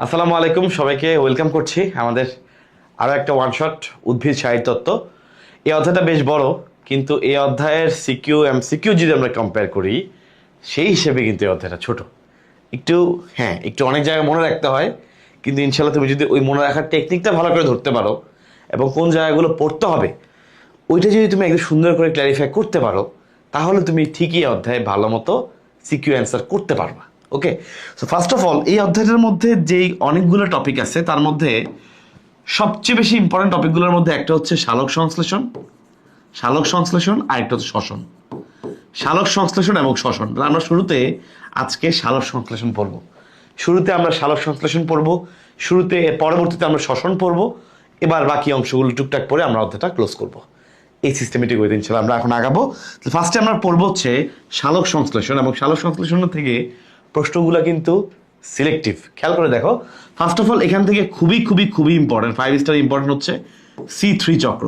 আসসালামু আলাইকুম, সবাইকে ওয়েলকাম করছি আমাদের আরও একটা ওয়ান শট উদ্ভিদ সাহিত্যতত্ত্ব। এই অধ্যায়টা বেশ বড়, কিন্তু এই অধ্যায়ের সিকিউ এমসিকিউ যদি আমরা কম্পেয়ার করি সেই হিসেবে কিন্তু এই অধ্যায়টা ছোট। একটু একটু অনেক জায়গায় মনে রাখতে হয়, কিন্তু ইনশাল্লাহ তুমি যদি ওই মনে রাখার টেকনিকটা ভালো করে ধরতে পারো এবং কোন জায়গাগুলো পড়তে হবে ওইটা যদি তুমি একটু সুন্দর করে ক্ল্যারিফাই করতে পারো, তাহলে তুমি ঠিকই অধ্যায়ে ভালো মতো সিকিউ অ্যান্সার করতে পারবা। ওকে, সো ফার্স্ট অফ অল এই অধ্যায়টার মধ্যে যেই অনেকগুলো টপিক আছে তার মধ্যে সবচেয়ে বেশি ইম্পর্টেন্ট টপিকগুলোর মধ্যে একটা হচ্ছে সালোক সংশ্লেষণ আর একটা হচ্ছে শ্বসন। সালোক সংশ্লেষণ এবং শ্বসন, তাহলে আমরা শুরুতে আজকে সালোক সংশ্লেষণ পড়বো। শুরুতে আমরা সালোক সংশ্লেষণ পড়বো, শুরুতে পরবর্তীতে আমরা শ্বসন পড়বো, এবার বাকি অংশগুলো টুকটাক পরে আমরা অধ্যায়টা ক্লোজ করবো। এই সিস্টেমেটিক ওয়েতে ইনশাআল্লাহ আমরা এখন আগাবো। তো ফার্স্টে আমরা পড়বো হচ্ছে সালোক সংশ্লেষণ, এবং সালোক সংশ্লেষণ থেকে প্রশ্নগুলো কিন্তু সিলেক্টিভ। খেয়াল করে দেখো, ফার্স্ট অফ অল এখান থেকে খুবই খুবই খুবই ইম্পর্টেন্ট, 5 স্টার ইম্পর্টেন্ট হচ্ছে C3 চক্র,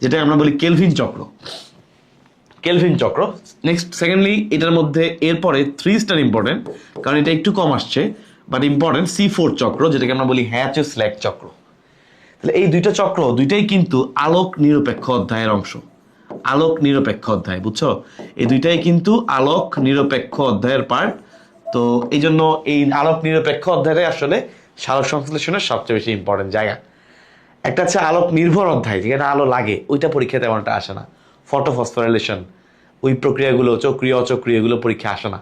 যেটা আমরা বলি কেলভিন চক্র। নেক্সট সেকেন্ডলি এটার মধ্যে এরপরে 3 স্টার ইম্পর্টেন্ট, কারণ এটা একটু কম আসছে, বাট ইম্পর্টেন্ট C4 চক্র, যেটাকে আমরা বলি হ্যাচ-স্ল্যাক চক্র। তাহলে এই দুইটা চক্র দুইটাই কিন্তু আলোক নিরপেক্ষ অধ্যায়ের অংশ। আলোক নিরপেক্ষ অধ্যায়, বুঝছো? এই দুইটাই কিন্তু আলোক নিরপেক্ষ অধ্যায়ের পার্ট। তো এই জন্য এই আলোক নিরপেক্ষ অধ্যায়ে আসলে সালোক সংশ্লেষণের সবচেয়ে বেশি ইম্পর্টেন্ট জায়গা। একটা হচ্ছে আলোক নির্ভর অধ্যায়, যেখানে আলো লাগে, ওইটা পরীক্ষা তেমনটা আসে না। ফটোফসফোরাইলেশন, ওই প্রক্রিয়াগুলো চক্রীয় অচক্রীয় এগুলো পরীক্ষা আসে না,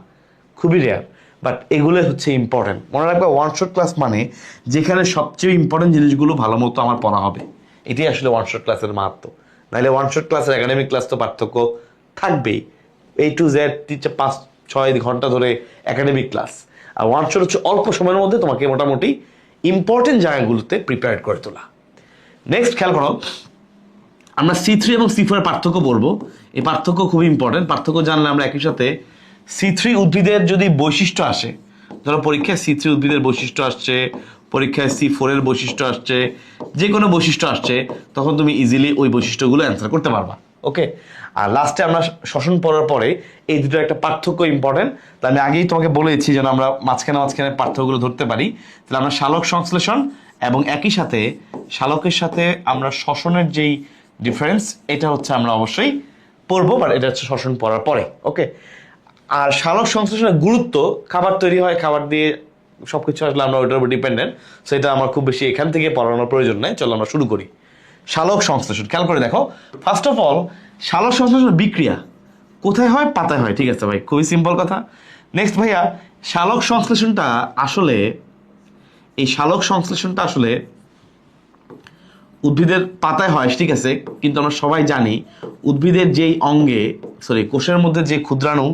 খুবই রেয়ার। বাট এগুলো হচ্ছে ইম্পর্টেন্ট। মনে রাখবা, ওয়ান শট ক্লাস মানে যেখানে সবচেয়ে ইম্পর্টেন্ট জিনিসগুলো ভালো মতো আমার পড়া হবে, এটাই আসলে ওয়ান শট ক্লাসের মাহাত্ম। নাহলে ওয়ান শট ক্লাসের একাডেমিক ক্লাস তো পার্থক্য থাকবেই। A to Z 5-6 ঘন্টা ধরে একাডেমিক ক্লাস, আর ওয়ান শট হচ্ছে অল্প সময়ের মধ্যে তোমাকে মোটামুটি ইম্পর্টেন্ট জায়গাগুলোতে প্রিপেয়ার করে তোলা। নেক্সট খেয়াল করো, আমরা C3 এবং C4 এর পার্থক্য বলবো। এই পার্থক্য খুবই ইম্পর্টেন্ট। পার্থক্য জানলে আমরা একই সাথে C3 উদ্ভিদের যদি বৈশিষ্ট্য আসে, ধরো পরীক্ষায় C3 উদ্ভিদের বৈশিষ্ট্য আসছে, পরীক্ষায় C4 এর বৈশিষ্ট্য আসছে, যে কোনো বৈশিষ্ট্য আসছে, তখন তুমি ইজিলি ওই বৈশিষ্ট্যগুলো অ্যান্সার করতে পারবা। ওকে, আর লাস্টে আমরা শ্বসন পড়ার পরে এই দুটো একটা পার্থক্য ইম্পর্টেন্ট। তাহলে আমি আগেই তোমাকে বলেছি যেন আমরা মাঝখানে পার্থক্যগুলো ধরতে পারি। তাহলে আমরা সালোক সংশ্লেষণ এবং একই সাথে সালোকের সাথে আমরা শ্বসনের যেই ডিফারেন্স, এটা হচ্ছে আমরা অবশ্যই পড়বো, বাট এটা হচ্ছে শ্বসন পড়ার পরে। ওকে, আর সালোক সংশ্লেষণের গুরুত্ব, খাবার তৈরি হয়, খাবার দিয়ে সবকিছু আসলে আমরা ওইটার উপর ডিপেন্ডেন্ট, সেটা আমার খুব বেশি এখান থেকে পড়ানোর প্রয়োজন নেই। চলো আমরা শুরু করি। সালোক সংশ্লেষণ খেয়াল করে দেখো, ফার্স্ট অফ অল সালোক সংশ্লেষণ বিক্রিয়া কোথায় হয়? পাতায় হয়। ঠিক আছে ভাই, খুবই সিম্পল কথা। নেক্সট ভাইয়া, সালোক সংশ্লেষণটা আসলে উদ্ভিদের পাতায় হয়, ঠিক আছে, কিন্তু আমরা সবাই জানি উদ্ভিদের যেই কোষের মধ্যে যে ক্ষুদ্রাণু,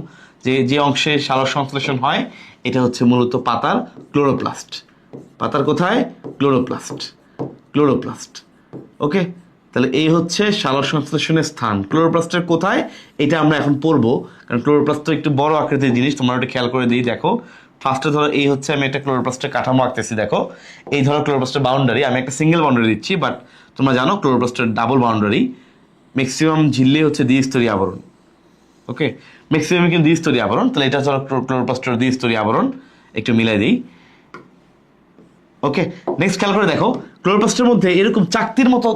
যে অংশে সালোক সংশ্লেষণ হয়, এটা হচ্ছে মূলত পাতার ক্লোরোপ্লাস্ট। পাতার কোথায়? ক্লোরোপ্লাস্ট। ওকে, তাহলে এই হচ্ছে সালোক সংশ্লেষণের স্থান। ক্লোরোপ্লাস্টের কোথায়, এটা আমরা এখন পড়বো, কারণ ক্লোরোপ্লাস্ট তো একটু বড় আকৃতির জিনিস। তোমরা একটু খেয়াল করে দিই, দেখো ফার্স্টে ধরো এই হচ্ছে, আমি একটা ক্লোরোপ্লাস্টের কাঠামো আঁকতেছি। দেখো এই ধরো ক্লোরোপ্লাস্টের বাউন্ডারি, আমি একটা সিঙ্গেল বাউন্ডারি দিচ্ছি, বাট তোমরা জানো ক্লোরোপ্লাস্টের ডাবল বাউন্ডারি। ম্যাক্সিমাম ঝিল্লি হচ্ছে দ্বিস্তরীয় আবরণ। ওকে, ম্যাক্সিমাম কিন্তু দ্বিস্তরীয় আবরণ। তাহলে এটা হচ্ছে ক্লোরোপ্লাস্টের দ্বিস্তরীয় আবরণ, একটু মিলাই দিই। ওকে, নেক্সট খেয়াল করে দেখো, ক্লোরোপ্লাস্টের মধ্যে এরকম চাকতির মতো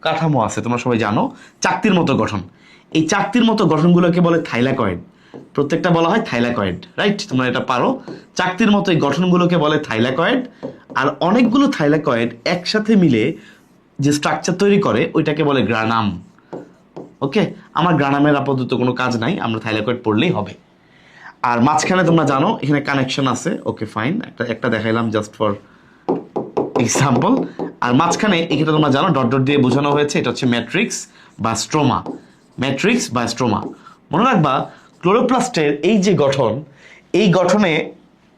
কাঠামো আছে, তোমরা সবাই জানো চাকতির মতো গঠন। এই চাকতির মতো গঠনগুলোকে বলে থাইলাকয়েড। প্রত্যেকটা বলা হয় থাইলাকয়েড, রাইট? তোমরা এটা পারো। চাকতির মতো এই গঠনগুলোকে বলে থাইলাকয়েড। আর অনেকগুলো থাইলাকয়েড একসাথে মিলে যে স্ট্রাকচার তৈরি করে ওইটাকে বলে গ্রানাম। ওকে, আমার গ্রানামের আপাতত কোনো কাজ নাই, আমরা থাইলাকয়েড পড়লেই হবে। আর মাঝখানে তোমরা জানো এখানে কানেকশন আছে। ওকে ফাইন, একটা দেখাইলাম জাস্ট ফর এক্সাম্পল। আর মাঝখানে এখানে তোমরা জানো ডট ডট দিয়ে বোঝানো হয়েছে, এটা হচ্ছে ম্যাট্রিক্স বা স্ট্রোমা। মনে রাখবা, ক্লোরোপ্লাস্টের এই যে গঠন, এই গঠনে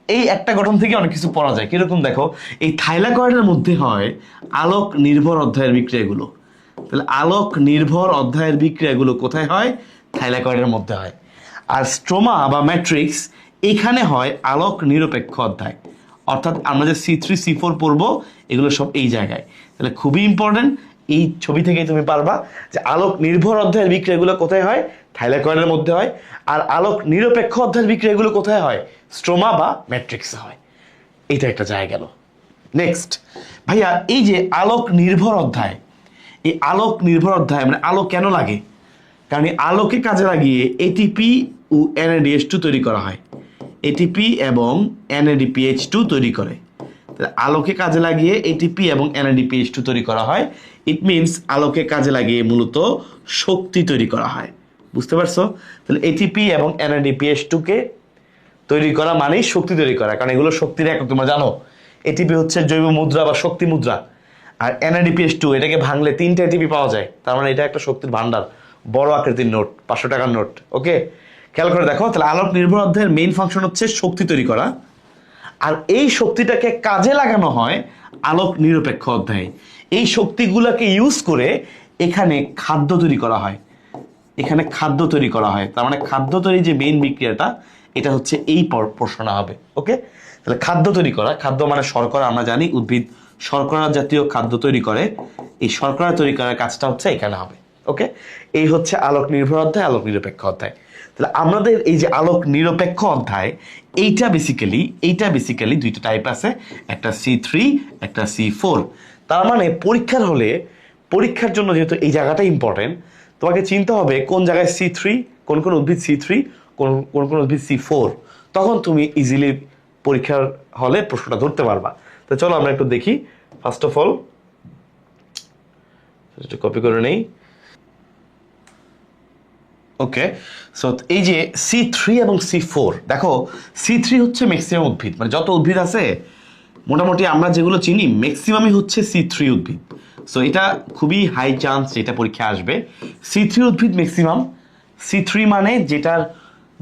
এই একটা গঠন থেকে অনেক কিছু পড়া যায়। কিরকম দেখো, এই থাইলাকয়েডের মধ্যে হয় আলোক নির্ভর অধ্যায়ের বিক্রিয়াগুলো। তাহলে আলোক নির্ভর অধ্যায়ের বিক্রিয়াগুলো কোথায় হয়? থাইলাকয়েডের মধ্যে হয়। আর স্ট্রোমা বা ম্যাট্রিক্স এখানে হয় আলোক নিরপেক্ষ অধ্যায়। অর্থাৎ আমরা যে C3 C4 পড়বো, এগুলো সব এই জায়গায়। তাহলে খুবই ইম্পর্টেন্ট, এই ছবি থেকেই তুমি পারবা যে আলোক নির্ভর অধ্যায়ের বিক্রিয়াগুলো কোথায় হয়? থাইলাকয়েডের মধ্যে হয়। আর আলোক নিরপেক্ষ অধ্যায়ের বিক্রিয়াগুলো কোথায় হয়? স্ট্রোমা বা ম্যাট্রিক্সে হয়। এটা একটা জায়গা গেল। নেক্সট ভাইয়া, এই যে আলোক নির্ভর অধ্যায়, এই আলোক নির্ভর অধ্যায় মানে আলো কেন লাগে? কারণ এই আলোকে কাজে লাগিয়ে এটিপি ও NADH2 তৈরি করা হয়। এটিপি এবং NADPH2 তৈরি করে। আলোকে কাজে লাগিয়ে এটিপি এবং NADPH2 তৈরি করা হয়। ইট মিনস আলোকে কাজে লাগিয়ে মূলত শক্তি তৈরি করা হয়। বুঝতে পারছো? তাহলে এটিপি এবং NADPH2 কে তৈরি করা মানেই শক্তি তৈরি করা, কারণ এগুলো শক্তির একক তোমরা জানো। এটিপি হচ্ছে জৈব মুদ্রা বা শক্তি মুদ্রা, আর NADPH2 এটাকে ভাঙলে 3টা এটিপি পাওয়া যায়। তার মানে এটা একটা শক্তির ভান্ডার, বড় আকৃতির নোট, 500 টাকার নোট। ওকে, খেয়াল করে দেখো। তাহলে আলোক নির্ভর অধ্যায়ের মেইন ফাংশন হচ্ছে শক্তি তৈরি করা, আর এই শক্তিটাকে কাজে লাগানো হয় আলোক নিরপেক্ষ অধ্যায়ে। এই শক্তিগুলোকে ইউজ করে এখানে খাদ্য তৈরি করা হয়। এখানে খাদ্য তৈরি করা হয়, তার মানে খাদ্য তৈরি যে মেইন বিক্রিয়াটা, এটা হচ্ছে এই পোর্শনে হবে। ওকে, তাহলে খাদ্য তৈরি করা, খাদ্য মানে শর্করা, আমরা জানি উদ্ভিদ শর্করা জাতীয় খাদ্য তৈরি করে। এই শর্করা তৈরি করার কাজটা হচ্ছে এখানে হবে। ওকে, এই হচ্ছে আলোক নির্ভর অধ্যায়, আলোক নিরপেক্ষ অধ্যায়। তাহলে আমাদের এই যে আলোক নিরপেক্ষ অধ্যায়, এইটা বেসিক্যালি দুইটা টাইপ আছে, একটা C3, একটা C4। তার মানে পরীক্ষার জন্য যেহেতু এই জায়গাটা ইম্পর্টেন্ট, তোমাকে চিনতে হবে কোন জায়গায় C3, কোন কোন উদ্ভিদ C3, কোন কোন উদ্ভিদ C4। তখন তুমি ইজিলি পরীক্ষার হলে প্রশ্নটা ধরতে পারবা। তো চলো আমরা একটু দেখি। ফার্স্ট অফ অল একটু কপি করে নেই। ওকে, সো এই যে C3 এবং C4, দেখো C3 হচ্ছে ম্যাক্সিমাম উদ্ভিদ, মানে যত উদ্ভিদ আছে মোটামুটি আমরা যেগুলো চিনি ম্যাক্সিমামই হচ্ছে C3 উদ্ভিদ। সো এটা খুবই হাই চান্স এটা পরীক্ষায় আসবে। C3 উদ্ভিদ ম্যাক্সিমাম। C3 মানে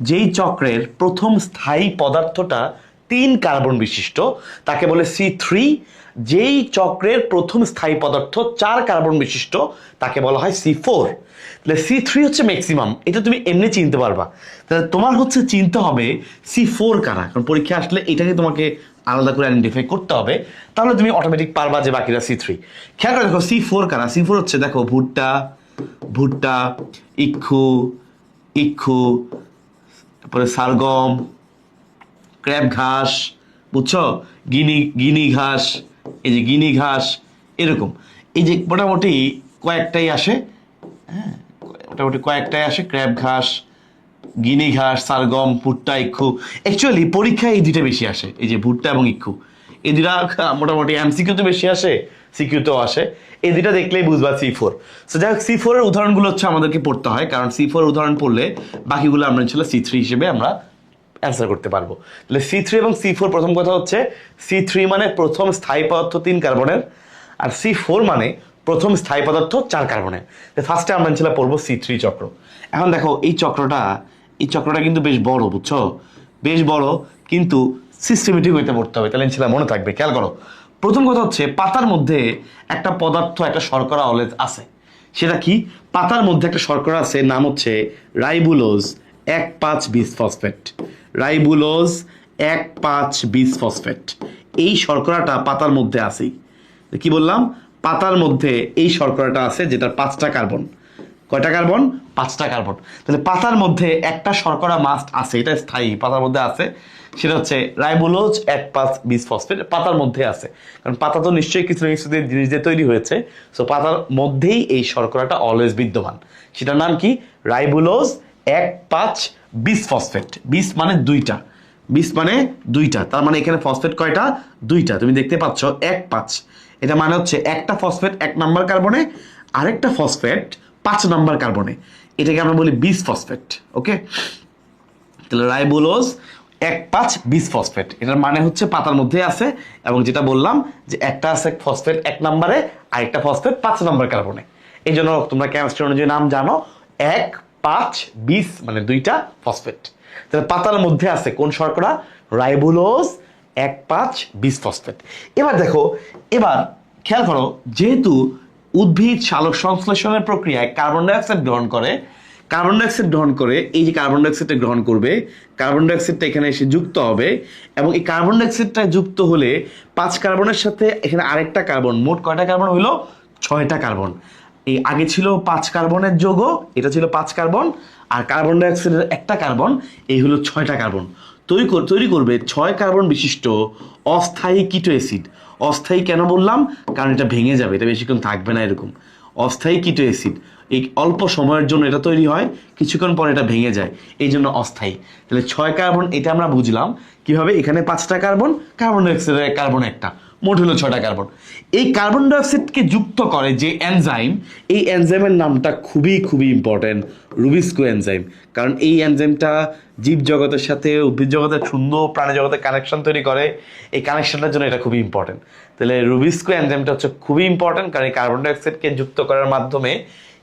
যেই চক্রের প্রথম স্থায়ী পদার্থটা 3 কার্বন বিশিষ্ট তাকে বলে C3। যেই চক্রের প্রথম স্থায়ী পদার্থ 4 কার্বন বিশিষ্ট তাকে বলা হয় C4। তাহলে C3 হচ্ছে ম্যাক্সিমাম, এটা তুমি এমনি চিনতে পারবা। তাহলে তোমার হচ্ছে চিনতে হবে C4 কারা, কারণ পরীক্ষা আসলে এটাকে তোমাকে আলাদা করে আইডেন্টিফাই করতে হবে, তাহলে তুমি অটোমেটিক পারবা যে বাকিরা C3। খেয়াল করে দেখো C4 কারা। C4 হচ্ছে দেখো ভুট্টা, ইক্ষু, তারপরে সারগম, ক্র্যাব ঘাস, বুঝছো, গিনি ঘাস, এই যে গিনি ঘাস, এরকম এই যে মোটামুটি কয়েকটাই আসে। হ্যাঁ, মোটামুটি কয়েকটাই আসে, ক্র্যাব ঘাস, গিনি ঘাস, সারগম, ভুট্টা, ইক্ষু। অ্যাকচুয়ালি পরীক্ষায় এই দুইটা বেশি আসে, এই যে ভুট্টা এবং ইক্ষু। এই দুইটা মোটামুটি MCQ তে বেশি আসে, CQ-তেও আসে। এই দুইটা দেখলেই বুঝবা C4। সো যাই হোক, C4 এর উদাহরণগুলো হচ্ছে আমাদেরকে পড়তে হয়, কারণ C4 এর উদাহরণ পড়লে বাকিগুলো আমরা ছিল C3 হিসেবে আমরা অ্যান্সার করতে পারবো। তাহলে C3 এবং C4, প্রথম কথা হচ্ছে C3 মানে প্রথম স্থায়ী পদার্থ 3 কার্বনের, আর C4 মানে প্রথম স্থায়ী পদার্থ 4 কার্বনের। ফার্স্টে আমরা ছিল পড়বো C3 চক্র। এখন দেখো এই চক্রটা কিন্তু বেশ বড়, বুঝছো, বেশ বড়, কিন্তু সিস্টেমেটিক হইতে পড়তে হবে, তাহলে ছিল মনে থাকবে। খেয়াল করো, প্রথম কথা হচ্ছে পাতার মধ্যে একটা পদার্থ, একটা শর্করা অলওয়েজ আছে। সেটা কি? পাতার মধ্যে একটা শর্করা আছে, নাম হচ্ছে রাইবুলোজ 1,5-বিসফসফেট। রাইবুলোজ 1,5-বিসফসফেট। এই শর্করাটা পাতার মধ্যে আছেই। কি বললাম? পাতার মধ্যে এই শর্করাটা আছে, যেটার 5টা কার্বন। কয়টা কার্বন? 5টা কার্বন। তাহলে পাতার মধ্যে একটা শর্করা মাস্ট আছে, এটা স্থায়ী, পাতার মধ্যে আছে। সেটা হচ্ছে রাইবোলোজ 1,5-বিসফসফেট। পাতার মধ্যে আছে, কারণ পাতা তো নিশ্চয়ই কিছু না কিছু জিনিস দিয়ে তৈরি হয়েছে। সো পাতার মধ্যেই এই শর্করাটা অলওয়েজ বিদ্যমান। সেটার নাম কি? রাইবোলোজ 1,5-বিসফসফেট। বিস মানে দুইটা, তার মানে এখানে ফসফেট কয়টা? 2টা। তুমি দেখতে পাচ্ছ 1,5। এটা মানে হচ্ছে একটা ফসফেট 1 নাম্বার কার্বনে, আরেকটা ফসফেট 5 নাম্বার কার্বনে। এটাকে আমরা বলি বিসফসফেট। ওকে, তাহলে রাইবোলোজ 1,5-বিসফসফেট, এটার মানে হচ্ছে পাতার মধ্যে আছে। এবং যেটা বললাম যে একটা আছে ফসফেট 1 নাম্বারে, আরেকটা ফসফেট 5 নাম্বার কার্বনে। এই জন্য তোমরা কেমিস্ট্রি অনুযায়ী নাম জানো, 1,5-বিস মানে 2টা ফসফেট। তাহলে পাতার মধ্যে আছে কোন শর্করা? রাইবোলোজ 1,5-বিসফসফেট। এবার দেখো, এবার খেয়াল করো, যেহেতু উদ্ভিদ সালোক সংশ্লেষণের প্রক্রিয়ায় কার্বন ডাইঅক্সাইড গ্রহণ করে, এই যে কার্বন ডাইঅক্সাইডটা গ্রহণ করবে, কার্বন ডাইঅক্সাইডটা এখানে এসে যুক্ত হবে, এবং এই কার্বন ডাইঅক্সাইডটা যুক্ত হলে 5 কার্বনের সাথে এখানে আরেকটা কার্বন, মোট কয়টা কার্বন হলো? 6টা কার্বন। এই আগে ছিল 5 কার্বনের যৌগ, এটা ছিল 5 কার্বন, আর কার্বন ডাইঅক্সাইডের একটা কার্বন, এই হলো 6টা কার্বন। তৈরি করবে 6 কার্বন বিশিষ্ট অস্থায়ী কিটো অ্যাসিড। অস্থায়ী কেন বললাম? কারণ এটা ভেঙে যাবে, এটা বেশিক্ষণ থাকবে না এরকম। অস্থায়ী কিটো অ্যাসিড, এই অল্প সময়ের জন্য এটা তৈরি হয়, কিছুক্ষণ পর এটা ভেঙে যায়, এই জন্য অস্থায়ী। তাহলে 6 কার্বন, এটা আমরা বুঝলাম কিভাবে। এখানে 5টা কার্বন, কার্বন ডাইঅক্সাইডের কার্বন একটা, মোট হলো 6টা কার্বন। এই কার্বন ডাইঅক্সাইডকে যুক্ত করে যে এনজাইম, এই এনজাইমের নামটা খুবই খুবই ইম্পর্টেন্ট, রুবিস্কো এনজাইম। কারণ এই এনজাইমটা জীব জগতের সাথে উদ্ভিদ জগতের সুন্দর প্রাণী জগতের কানেকশন তৈরি করে, এই কানেকশনটার জন্য এটা খুবই ইম্পর্টেন্ট। তাহলে রুবিস্কো এনজাইমটা হচ্ছে খুবই ইম্পর্টেন্ট, কারণ এই কার্বন ডাইঅক্সাইডকে যুক্ত করার মাধ্যমে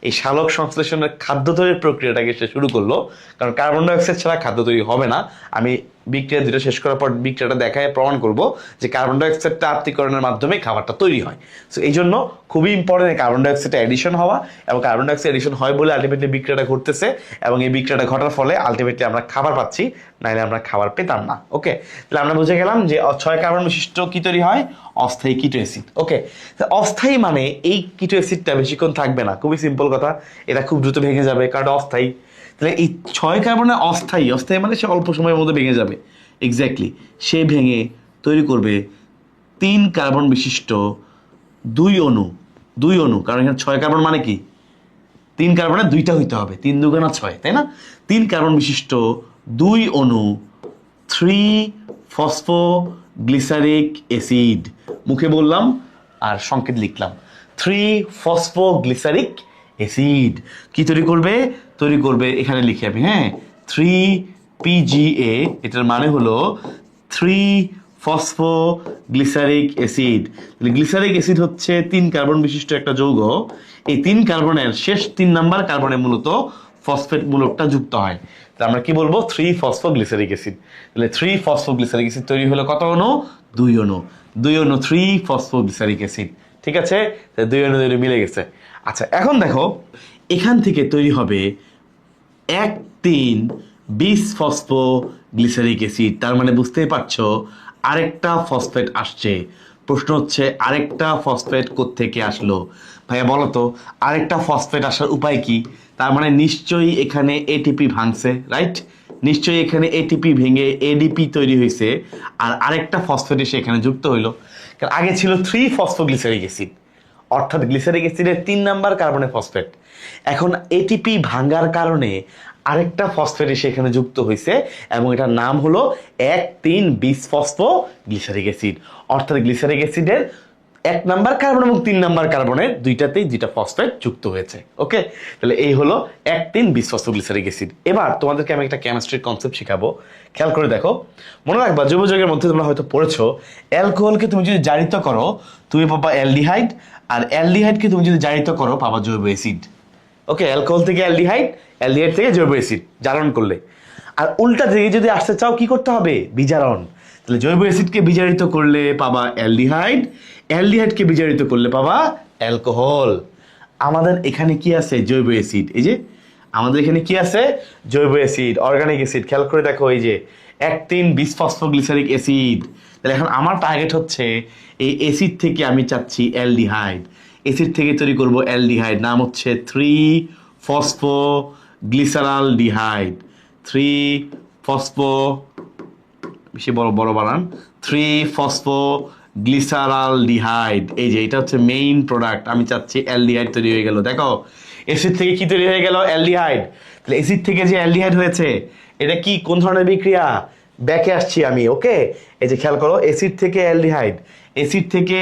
এই সালোক সংশ্লেষণের খাদ্য তৈরির প্রক্রিয়াটাকে সে শুরু করলো। কারণ কার্বন ডাইঅক্সাইড ছাড়া খাদ্য তৈরি হবে না। আমি বিক্রিয়া দুটো শেষ করার পর বিক্রিয়াটা দেখায় প্রমাণ করব যে কার্বন ডাইঅক্সাইডটা আত্তীকরণের মাধ্যমে খাবারটা তৈরি হয়। সো এই জন্য খুবই ইম্পর্টেন্ট কার্বন ডাইঅক্সাইড এডিশন হওয়া, এবং কার্বন ডাইঅক্সাইড এডিশন হয় বলে আলটিমেটলি বিক্রিয়াটা ঘটতেছে, এবং এই বিক্রিয়াটা ঘটার ফলে আলটিমেটলি আমরা খাবার পাচ্ছি, নাহলে আমরা খাবার পেতাম না। ওকে, তাহলে আমরা বুঝে গেলাম যে 6 কার্বন বিশিষ্ট কি তৈরি হয়? অস্থায়ী কিটো অ্যাসিড। ওকে, অস্থায়ী মানে এই কিটো অ্যাসিডটা বেশিক্ষণ থাকবে না, খুবই সিম্পল কথা, এটা খুব দ্রুত ভেঙে যাবে কারণ অস্থায়ী। তাহলে এই 6 কার্বনে অস্থায়ী, অস্থায়ী মানে সে অল্প সময়ের মধ্যে ভেঙে যাবে, এক্স্যাক্টলি। সে ভেঙে তৈরি করবে 3 কার্বন বিশিষ্ট 2 অণু। কারণ এখানে 6 কার্বন মানে কি? 3 কার্বনে 2টা হইতে হবে, 3 দুগুণা 6, তাই না? 3 কার্বন বিশিষ্ট 2 অণু 3 ফসফোগ্লিসারিক অ্যাসিড। মুখে বললাম আর সংকেত লিখলাম, 3 ফসফোগ্লিসারিক অ্যাসিড কি তৈরি করবে? এখানে লিখে আমি, হ্যাঁ, 3 PGA, এটার মানে হলো 3 ফসফোগ্লিসারিক অ্যাসিড। তাহলে গ্লিসারিক অ্যাসিড হচ্ছে 3 কার্বন বিশিষ্ট একটা যৌগ। এই 3 কার্বনের শেষ 3 নাম্বার কার্বনে মূলত ফসফেট মূলকটা যুক্ত হয়। তাহলে আমরা কি বলবো? 3 ফসফোগ্লিসারিক অ্যাসিড। তাহলে 3 ফসফোগ্লিসারিক অ্যাসিড তৈরি হলো কত অণু? 2 অণু। 3 ফসফোগ্লিসারিক অ্যাসিড। ঠিক আছে, 2 অণু মিলে গেছে। আচ্ছা, এখন দেখো এখান থেকে তৈরি হবে 1,3 বিসফসফোগ্লিসারিক অ্যাসিড। তার মানে বুঝতেই পারছো আরেকটা ফসফেট আসছে। প্রশ্ন হচ্ছে আরেকটা ফসফেট কোত্থেকে আসলো? ভাইয়া বলো তো, আরেকটা ফসফেট আসার উপায় কি? তার মানে নিশ্চয়ই এখানে এটিপি ভাঙছে, রাইট? নিশ্চয়ই এখানে এটিপি ভেঙে এডিপি তৈরি হয়েছে, আর আরেকটা ফসফেট এসে এখানে যুক্ত হইলো। কারণ আগে ছিল 3 ফসফোগ্লিসারিক অ্যাসিড, অর্থাৎ গ্লিসারিক অ্যাসিডের 3 নাম্বার কার্বনে ফসফেট। এখন এটিপি ভাঙার কারণে আরেকটা ফসফেট এসে এখানে যুক্ত হয়েছে, এবং এটার নাম হলো 1,3 বিসফসফোগ্লিসারিক অ্যাসিড। অর্থাৎ গ্লিসারিক অ্যাসিডের 1 নাম্বার কার্বন এবং 3 নাম্বার কার্বনের দুইটাতেই 2টা ফসফেট যুক্ত হয়েছে। ওকে, তাহলে এই হলো 1,3 বিসফসফোগ্লিসারিক অ্যাসিড। এবার তোমাদেরকে আমি একটা কেমিস্ট্রির কনসেপ্ট শেখাবো, খেয়াল করে দেখো। মনে রাখবা, জৈব যৌগের মধ্যে তোমরা হয়তো পড়েছো, অ্যালকোহলকে তুমি যদি জারিত করো তুমি পাবা অ্যালডিহাইড, আর অ্যালডিহাইডকে তুমি যদি জারিত করো পাবা জৈব অ্যাসিড। ওকে, অ্যালকোহল থেকে অ্যালডিহাইড, অ্যালডিহাইড থেকে জৈব অ্যাসিড জারণ করলে। আর উল্টা দিকে যদি আসতে চাও কি করতে হবে? বিজারণ। তাহলে জৈব অ্যাসিডকে বিজারিত করলে পাবা অ্যালডিহাইড, অ্যালডিহাইডকে বিজারিত করলে পাবা অ্যালকোহল। আমাদের এখানে কি আছে? জৈব অ্যাসিড। এই যে আমাদের এখানে কি আছে? জৈব অ্যাসিড, অর্গানিক অ্যাসিড। খেয়াল করে দেখো, এই যে 1,3 বিসফসফোগ্লিসারিক অ্যাসিড। তাহলে এখন আমার টার্গেট হচ্ছে এই অ্যাসিড থেকে আমি চাচ্ছি অ্যালডিহাইড। অ্যাসিড থেকে তৈরি করব অ্যালডিহাইড, নাম হচ্ছে 3 ফসফোগ্লিসারালডিহাইড। 3 ফসফো, বেশি বড় বানান, 3 ফসফোগ্লিসারালডিহাইড। এই যে এটা হচ্ছে মেইন প্রোডাক্ট, আমি চাচ্ছি অ্যালডিহাইড তৈরি হয়ে গেল। দেখো অ্যাসিড থেকে কি তৈরি হয়ে গেল? অ্যালডিহাইড। তাহলে অ্যাসিড থেকে যে অ্যালডিহাইড হয়েছে, এটা কি কোন ধরনের বিক্রিয়া? ব্যাকে আসছি আমি। ওকে, এই যে খেয়াল করো, অ্যাসিড থেকে অ্যালডিহাইড, অ্যাসিড থেকে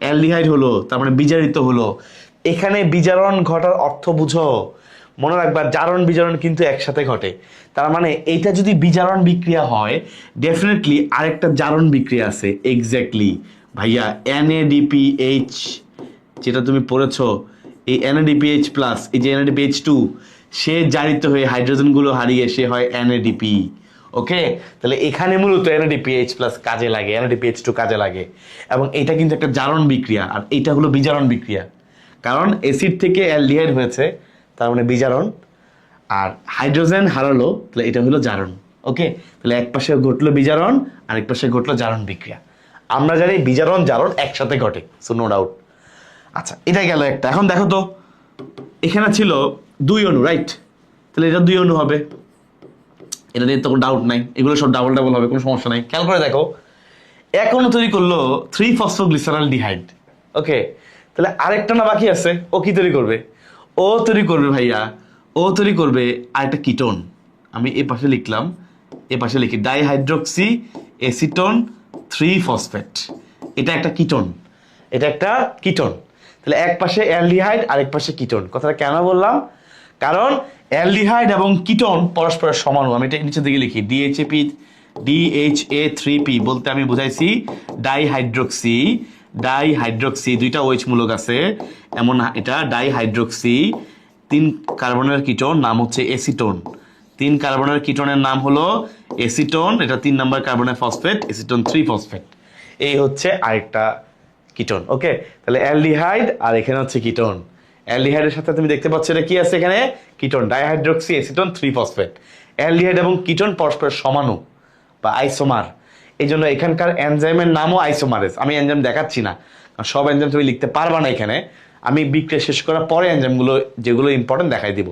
অ্যালডিহাইড হলো, তার মানে বিজারিত হলো। এখানে বিজারণ ঘটার অর্থ বুঝো। মনে রাখবা, জারণ বিজারণ কিন্তু একসাথে ঘটে। তার মানে এইটা যদি বিজারণ বিক্রিয়া হয়, ডেফিনেটলি আরেকটা জারণ বিক্রিয়া আছে। এক্স্যাক্টলি ভাইয়া, NADPH, যেটা তুমি পড়েছো, এই NADPH প্লাস, এই যে NADPH2, সে জারিত হয়ে হাইড্রোজেনগুলো হারিয়ে সে হয় NADP। ওকে, তাহলে এখানে মূলত NADPH প্লাস কাজে লাগে, NADPH2 কাজে লাগে, এবং এটা কিন্তু একটা জারণ বিক্রিয়া, আর এইটা হলো বিজারণ বিক্রিয়া। কারণ অ্যাসিড থেকে অ্যালডিহাইড হয়েছে, তার মানে বিজারণ, আর হাইড্রোজেন হারালো, তাহলে এটা হলো জারণ। ওকে, তাহলে এক পাশে ঘটলো বিজারণ, আর এক পাশে ঘটলো জারণ বিক্রিয়া। আমরা জানি বিজারণ জারণ একসাথে ঘটে, সো নো ডাউট। আচ্ছা, এটা গেল একটা। এখন দেখো তো, এখানে ছিল 2 অণু, রাইট? তাহলে এটা 2 অণু হবে। এটা নিয়ে তো কোনো ডাউট নাই, এগুলো সব ডাবল ডাবল হবে, কোনো সমস্যা নাই। খেয়াল করে দেখো, এখনো তৈরি করলো 3-ফসফোগ্লিসারালডিহাইড। ওকে, তাহলে আরেকটা না বাকি আছে, ও কি তৈরি করবে? ও তৈরি করবে ভাইয়া, ও তৈরি করবে আরেকটা কিটোন। আমি এ পাশে লিখলাম, এ পাশে লিখি ডাইহাইড্রোক্সি এসিটোন 3-ফসফেট। এটা একটা কিটোন, এটা একটা কিটোন। তাহলে এক পাশে অ্যালডিহাইড, আরেক পাশে কিটোন। কথাটা কেন বললাম? কারণ অ্যালডিহাইড এবং কিটোন পরস্পরের সমান। আমি এটা নিচের দিকে লিখি ডিএইচএপি, DHA3P বলতে আমি বুঝাইছি ডাইহাইড্রোক্সি, ডাইহাইড্রোক্সি দুইটা OH মূলক আছে এমন, এটা ডাইহাইড্রোক্সি 3 কার্বনের কিটোন, নাম হচ্ছে এসিটোন। 3 কার্বনের কিটোনের নাম হলো এসিটোন, এটা 3 নম্বর কার্বনের ফসফেট, এসিটোন 3-ফসফেট। এই হচ্ছে আরেকটা কিটোন। ওকে, তাহলে অ্যালডিহাইড আর এখানে হচ্ছে কিটোন। অ্যালডিহাইডের সাথে তুমি দেখতে পাচ্ছ এটা কি আছে এখানে? Ketone, dihydroxy acetone three phosphate. Aldehyde এবং কিটোন পরস্পরের সমাণু বা আইসোমার, এই জন্য এখানকার এনজাইমের নামও আইসোমারেজ। আমি এনজাইম দেখাচ্ছি না, সব এনজাইম তুমি লিখতে পারবা না এখানে। আমি বিক্রিয়া শেষ করার পরে এনজাইমগুলো যেগুলো ইম্পর্টেন্ট দেখাই দিব।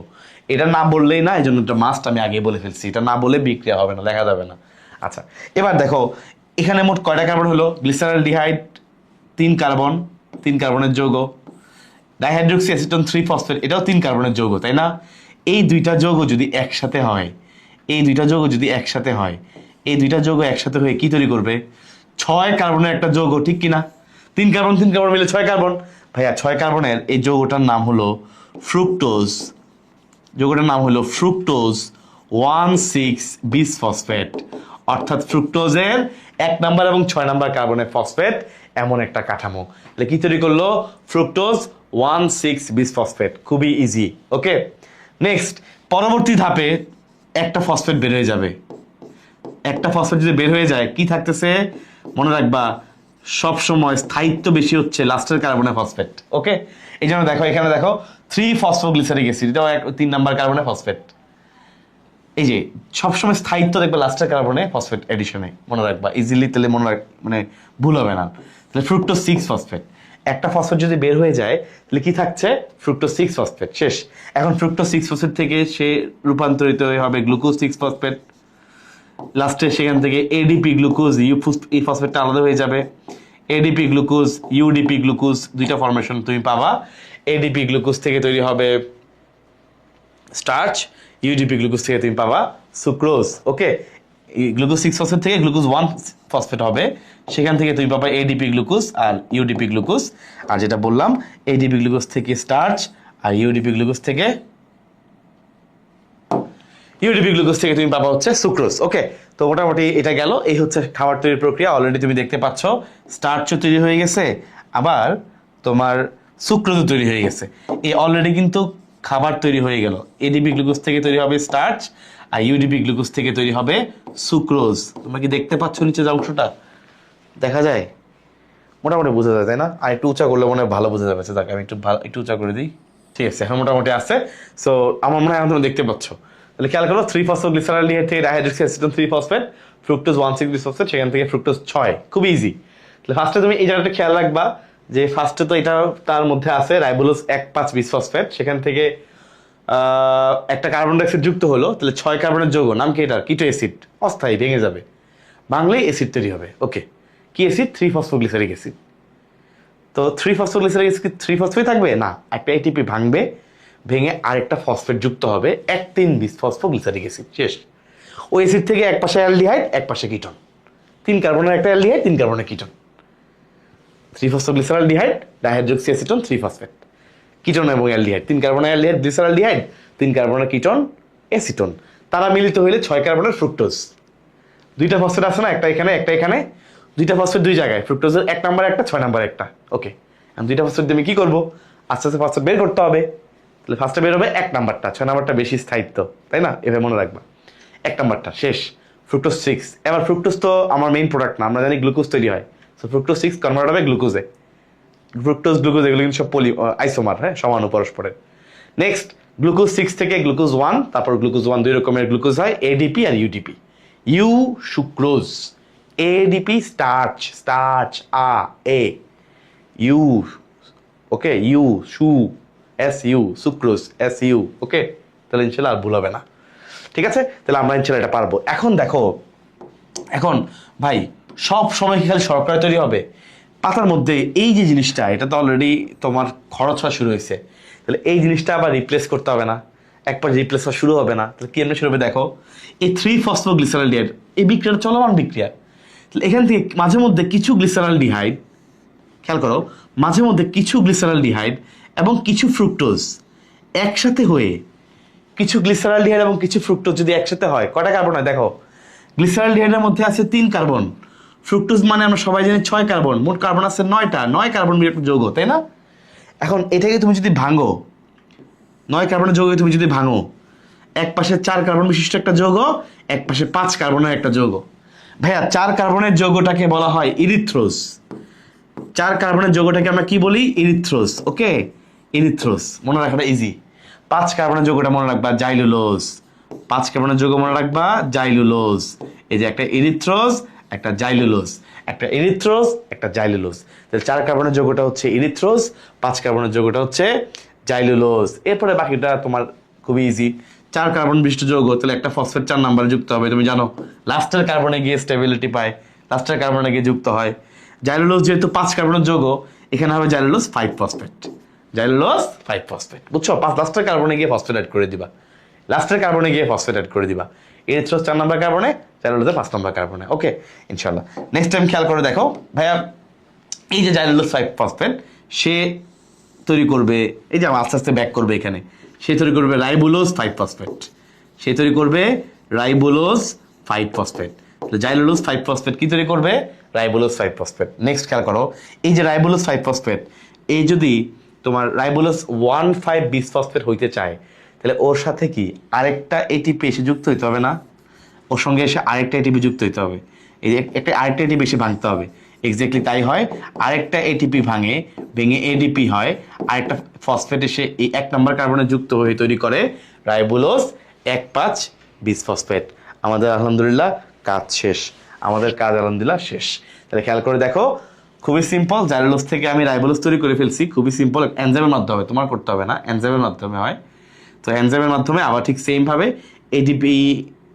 এটা না বললেই না, এই জন্য একটা মাস্ট আমি আগে বলে ফেলছি, এটা না বলে বিক্রিয়া হবে না, লেখা যাবে না। আচ্ছা, এবার দেখো এখানে মোট কয়টা কার্বন হলো? গ্লিসারালডিহাইড 3 কার্বন, 3 কার্বনের যৌগ। ডাইহাইড্রোক্সি অ্যাসিটোন 3-ফসফেট, এটাও 3 কার্বনের যৌগ, তাই না? এই দুইটা যৌগ যদি একসাথে হয়, এই দুইটা যৌগ যদি একসাথে হয়, এই দুইটা যৌগ একসাথে হয়ে কি তৈরি করবে? 6 কার্বনের একটা যৌগ, ঠিক কিনা? 3 কার্বন 3 কার্বন মিলে 6 কার্বন। ভাইয়া 6 কার্বনের এই যৌগটার নাম হলো ফ্রুক্টোজ। যৌগটার নাম হলো ফ্রুক্টোজ 1,6-বিসফসফেট। অর্থাৎ ফ্রুক্টোজের 1 নাম্বার এবং 6 নাম্বার কার্বনের ফসফেট, এমন একটা কাঠামো। তাহলে কি তৈরি করলো? ফ্রুক্টোজ 1,6-বিসফসফেট। খুবই ইজি। ওকে, নেক্সট পরবর্তী ধাপে একটা ফসফেট বের হয়ে যাবে। একটা ফসফেট যদি বের হয়ে যায়, কি থাকতেছে মনে রাখবা, সব সময় স্থায়িত্ব বেশি হচ্ছে লাস্টের কার্বনের ফসফেট। ওকে, এই জন্য দেখো এখানে দেখো 3-ফসফোগ্লিসারিক অ্যাসিড, এটাও 3 নাম্বার কার্বনের ফসফেট। এই যে সবসময় স্থায়িত্ব দেখবে লাস্টের কার্বনে ফসফেট এডিশনে, মনে রাখবা ইজিলি, তাহলে মনে রাখ, মানে ভুল হবে না। তাহলে ফ্রুক্টোজ 6-ফসফেট, একটা ফসফেট যদি বের হয়ে যায় তাহলে কি থাকছে? ফ্রুক্টোজ 6-ফসফেট। শেষ। এখন ফ্রুক্টোজ 6-ফসফেট থেকে সে রূপান্তরিত হয়ে হবে গ্লুকোজ 6-ফসফেট। লাস্টে সেখান থেকে এডিপি গ্লুকোজ, এই ফসফেটটা আলাদা হয়ে যাবে। এডিপি গ্লুকোজ, ইউডিপি গ্লুকোজ, দুইটা ফরমেশন তুমি পাবা। এডিপি গ্লুকোজ থেকে তৈরি হবে স্টার্চ, ইউডিপি গ্লুকোজ থেকে তুমি পাবা সুক্রোজ। ওকে, গ্লুকোজ 6-ফসফেট থেকে গ্লুকোজ 1-ফসফেট হবে, সেখান থেকে তুমি পাবা এডিপি গ্লুকোজ আর ইউডিপি গ্লুকোজ। আর যেটা বললাম, এডিপি গ্লুকোজ থেকে স্টার্চ আর ইউডিপি গ্লুকোজ থেকে তুমি পাবা হচ্ছে সুক্রোজ। ওকে, তো মোটামুটি এটা গেল। এই হচ্ছে খাবার তৈরির প্রক্রিয়া। অলরেডি তুমি দেখতে পাচ্ছ স্টার্চও তৈরি হয়ে গেছে, আবার তোমার সুক্রোজও তৈরি হয়ে গেছে। এই অলরেডি কিন্তু খাবার তৈরি হয়ে গেল। এডিপি গ্লুকোজ থেকে তৈরি হবে স্টার্চ আর ইউডিপি গ্লুকোজ থেকে তৈরি হবে সুক্রোজ। তোমরা কি দেখতে পাচ্ছ নিচে যে অংশটা দেখা যায়? মোটামুটি বোঝা যায়, তাই না? আর একটু উঁচা করলে মনে হয় ভালো বোঝা যাবে। তাকে আমি একটু উঁচা করে দিই। ঠিক আছে, এখন মোটামুটি আছে। সো আমার মনে হয় এখন তোমরা দেখতে পাচ্ছ। তাহলে খেয়াল করো, 3-ফসফোগ্লিসারালডিহাইড থেকে ডাইহাইড্রোক্সি অ্যাসিটোন 3-ফসফেট, ফ্রুক্টোজ 1,6-বিসফসফেট, সেখান থেকে ফ্রুক্টোজ 6। খুব ইজি। তাহলে ফার্স্টে তুমি এই জায়গাটা খেয়াল রাখবা যে ফার্স্টে তো এটা তার মধ্যে আছে রাইবোলোজ 1,5-বিসফসফেট, সেখান থেকে একটা কার্বন ডাইঅক্সাইড যুক্ত হলো, তাহলে 6 কার্বনের যৌগ, নাম কি এটার? কিটো অ্যাসিড। অস্থায়ী, ভেঙে যাবে, ভাঙলেই অ্যাসিড তৈরি হবে। ওকে, কি অ্যাসিড? 3-ফসফোগ্লিসারিক অ্যাসিড। তো 3-ফসফোগ্লিসারিক অ্যাসিড 3-ফসফেট থাকবে না, একটা এটিপি ভাঙবে, ভেঙে আরেকটা ফসফেট যুক্ত হবে 1,3-বিসফসফোগ্লিসারিক অ্যাসিড। শেষ। ওই অ্যাসিড থেকে এক পাশে অ্যালডিহাইড, এক পাশে কিটোন, 3 কার্বনের একটা অ্যালডিহাইড, 3 কার্বনের কিটোন। 3-ফসফোগ্লিসারালডিহাইড, ডাইহাইড্রোক্সি অ্যাসিটোন 3-ফসফেট, কিটোন এবং অ্যালডিহাইড, 3 কার্বনের অ্যালডিহাইড গ্লিসারালডিহাইড, 3 কার্বনের কিটোন অ্যাসিটোন, তারা মিলিত হইলে 6 কার্বনের ফ্রুক্টোজ। দুইটা ফসফেট আছে না, একটা এখানে একটা এখানে, দুইটা ফসফেট দুই জায়গায়, ফ্রুক্টোজের 1 নাম্বার একটা, 6 নাম্বার একটা। ওকে, আমি দুইটা ফসফেট দিয়ে কি করবো? আস্তে আস্তে ফসফেট বের করতে হবে। তাহলে ফার্স্টে বের হবে 1 নাম্বারটা, 6 নাম্বারটা বেশি স্থায়িত্ব, তাই না? এভাবে মনে রাখবা। 1 নাম্বারটা শেষ, ফ্রুক্টোজ 6। এবার ফ্রুক্টোজ তো আমার মেইন প্রোডাক্ট না, আমরা জানি গ্লুকোজ তৈরি হয়। সো ফ্রুক্টোজ 6 কনভার্ট হবে গ্লুকোজে। ফ্রুক্টোজ গ্লুকোজ এগুলো কিন্তু সব আইসোমার, হ্যাঁ, সমাণু পরস্পরের। নেক্সট, গ্লুকোজ 6 থেকে গ্লুকোজ 1, তারপর গ্লুকোজ 1 দুই রকমের গ্লুকোজ হয়, এডিপি আর UDP. U sucrose, ADP starch, starch এ ইউ। ওকে, ইউ সু, S U, sucrose S U. Okay, তাহলে ইনশাল্লাহ আর ভুল হবে না। ঠিক আছে, তাহলে আমরা ইনশাল্লাহ এটা পারবো। এখন দেখো, এখন ভাই সব সময় কি খালি শর্করা তৈরি হবে? পাতার মধ্যে এই যে জিনিসটা, এটা তো অলরেডি তোমার খরচ হওয়া শুরু হয়েছে, তাহলে এই জিনিসটা আবার রিপ্লেস করতে হবে না? একবার রিপ্লেস হওয়া শুরু হবে না, তাহলে কি এমনি শুরু হবে? দেখো এই 3-ফসফোগ্লিসারলডিহাইড, এই বিক্রিয়া চলমান বিক্রিয়া, তাহলে এখান থেকে মাঝে মধ্যে কিছু গ্লিসারলডিহাইড, খেয়াল করো, মাঝে মধ্যে কিছু গ্লিসারলডিহাইড এবং কিছু ফ্রুক্টোজ একসাথে হয়ে, কিছু গ্লিসারলডিহাইড এবং কিছু ফ্রুক্টোজ যদি একসাথে হয়, কয়টা কার্বন হয়? দেখো গ্লিসারলডিহাইডের মধ্যে আছে 3 কার্বন, ফ্রুক্টোজ মানে আমরা সবাই জানি 6 কার্বন, মোট কার্বন আছে 9টা, 9 কার্বন একটা যৌগ, তাই না? এখন এটাকে তুমি যদি ভাঙো, 9 কার্বনের যৌগ তুমি যদি ভাঙো, এক পাশে 4 কার্বন বিশিষ্ট একটা যৌগ, এক পাশে 5 কার্বনের একটা যৌগ। ভাইয়া 4 কার্বনের যৌগটাকে বলা হয় ইরিথ্রোজ। 4 কার্বনের যৌগটাকে আমরা কি বলি? ইরিথ্রোজ। ওকে, ইরিথ্রোজ মনে রাখাটা ইজি। 5 কার্বনের যৌগটা মনে রাখবা জাইলুলোজ। 5 কার্বনের যৌগ মনে রাখবা জাইলুলোজ। এই যে একটা ইরিথ্রোজ, একটা জাইলুলোজ, একটা ইরিথ্রোজ, একটা জাইলুলোজ। তাহলে 4 কার্বনের যৌগটা হচ্ছে ইরিথ্রোজ, 5 কার্বনের যৌগটা হচ্ছে জাইলুলোজ। এরপরে বাকিটা তোমার খুবই ইজি। 4 কার্বন বিশিষ্ট যৌগ, তাহলে একটা ফসফেট 4 নাম্বারে যুক্ত হবে, তুমি জানো লাস্টের কার্বনে গিয়ে স্টেবিলিটি পায়, লাস্টের কার্বনে গিয়ে যুক্ত হয়। জাইলুলোজ যেহেতু 5 কার্বনের যৌগ, এখানে হবে জাইলুলোজ 5-ফসফেট, জাইলুলোজ 5-ফসফেট। বুঝছো? লাস্টের কার্বনে গিয়ে ফসফেট অ্যাড করে দিবা, লাস্টের কার্বনে গিয়ে ফসফেট অ্যাড করে দিবা। এরিথ্রোজ 4 নাম্বার কার্বনে, জাইলুলোজে 5 নাম্বার কার্বনে। ওকে, ইনশাআল্লাহ নেক্সট টাইম খেয়াল করে দেখো ভাইয়া, এই যে জাইলুলোজ 5-ফসফেট সে তৈরি করবে, এই যে আস্তে আস্তে ব্যাক করবে, এখানে সে তৈরি করবে রাইবোলোজ 5-ফসফেট, সে তৈরি করবে রাইবোলোজ 5-ফসফেট। জাইলুলোজ 5-ফসফেট কি তৈরি করবে? রাইবোলোজ 5-ফসফেট। নেক্সট খেয়াল করো, এই যে রাইবোলোজ 5-ফসফেট, এই যদি তোমার রাইবোলোজ 1,5-বিসফসফেট হইতে চায়, তাহলে ওর সাথে কি আরেকটা এটিপি এসে যুক্ত হইতে হবে না? ওর সঙ্গে এসে আরেকটা এটিপি যুক্ত হইতে হবে, এই যে একটা আরেকটা এটিপি এসে ভাঙতে হবে। এক্স্যাক্টলি তাই হয়, আরেকটা এটিপি ভেঙে এডিপি হয়, আরেকটা ফসফেট এসে এই 1 নম্বর কার্বনে যুক্ত হয়ে তৈরি করে রাইবোলোজ 1,5-বিসফসফেট। আমাদের আলহামদুলিল্লাহ কাজ শেষ, আমাদের কাজ আলহামদুলিল্লাহ শেষ। তাহলে খেয়াল করে দেখো, খুবই সিম্পল, জাইলুলোজ থেকে আমি রাইবোলোজ তৈরি করে ফেলছি, খুবই সিম্পল, এনজাইমের মাধ্যমে, তোমার করতে হবে না, এনজাইমের মাধ্যমে হয়। তো এনজাইমের মাধ্যমে আবার ঠিক সেম ভাবে এডিপি,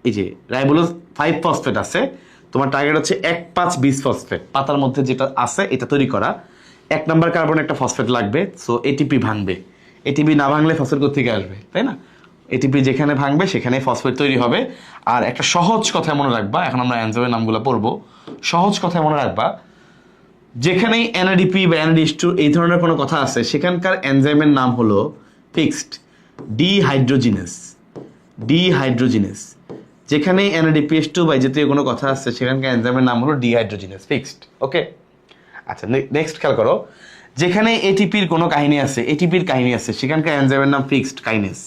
এই যে রাইবোলোজ 5-ফসফেট আছে, তোমার টার্গেট হচ্ছে 1,5-বিসফসফেট, পাতার মধ্যে যেটা আছে এটা তৈরি করা। 1 নম্বর কার্বনে একটা ফসফেট লাগবে, সো এটিপি ভাঙবে, এটিপি না ভাঙলে ফসফেট কোত্থেকে আসবে, তাই না? এটিপি যেখানে ভাঙবে সেখানে ফসফেট তৈরি হবে। আর একটা সহজ কথা মনে রাখবা, এখন আমরা এনজাইমের নামগুলো পড়বো, সহজ কথা মনে রাখবা, যেখানেই এনএডিপি বা এনএডিএইচ2 এই ধরনের কোনো কথা আছে, সেখানকার এনজাইমের নাম হলো ফিক্সড ডিহাইড্রোজিনেস, ডিহাইড্রোজিনেস। যেখানে এনএডিপিএইচ2 বা জাতীয় কোনো কথা আছে, সেখানকার এনজাইমের নাম হলো ডিহাইড্রোজিনেস, ফিক্সড। ওকে, আচ্ছা নেক্সট খেয়াল করো, যেখানে এটিপির কোনো কাহিনী আছে, এটিপির কাহিনী আছে, সেখানকার এনজাইমের নাম ফিক্সড কাইনেস,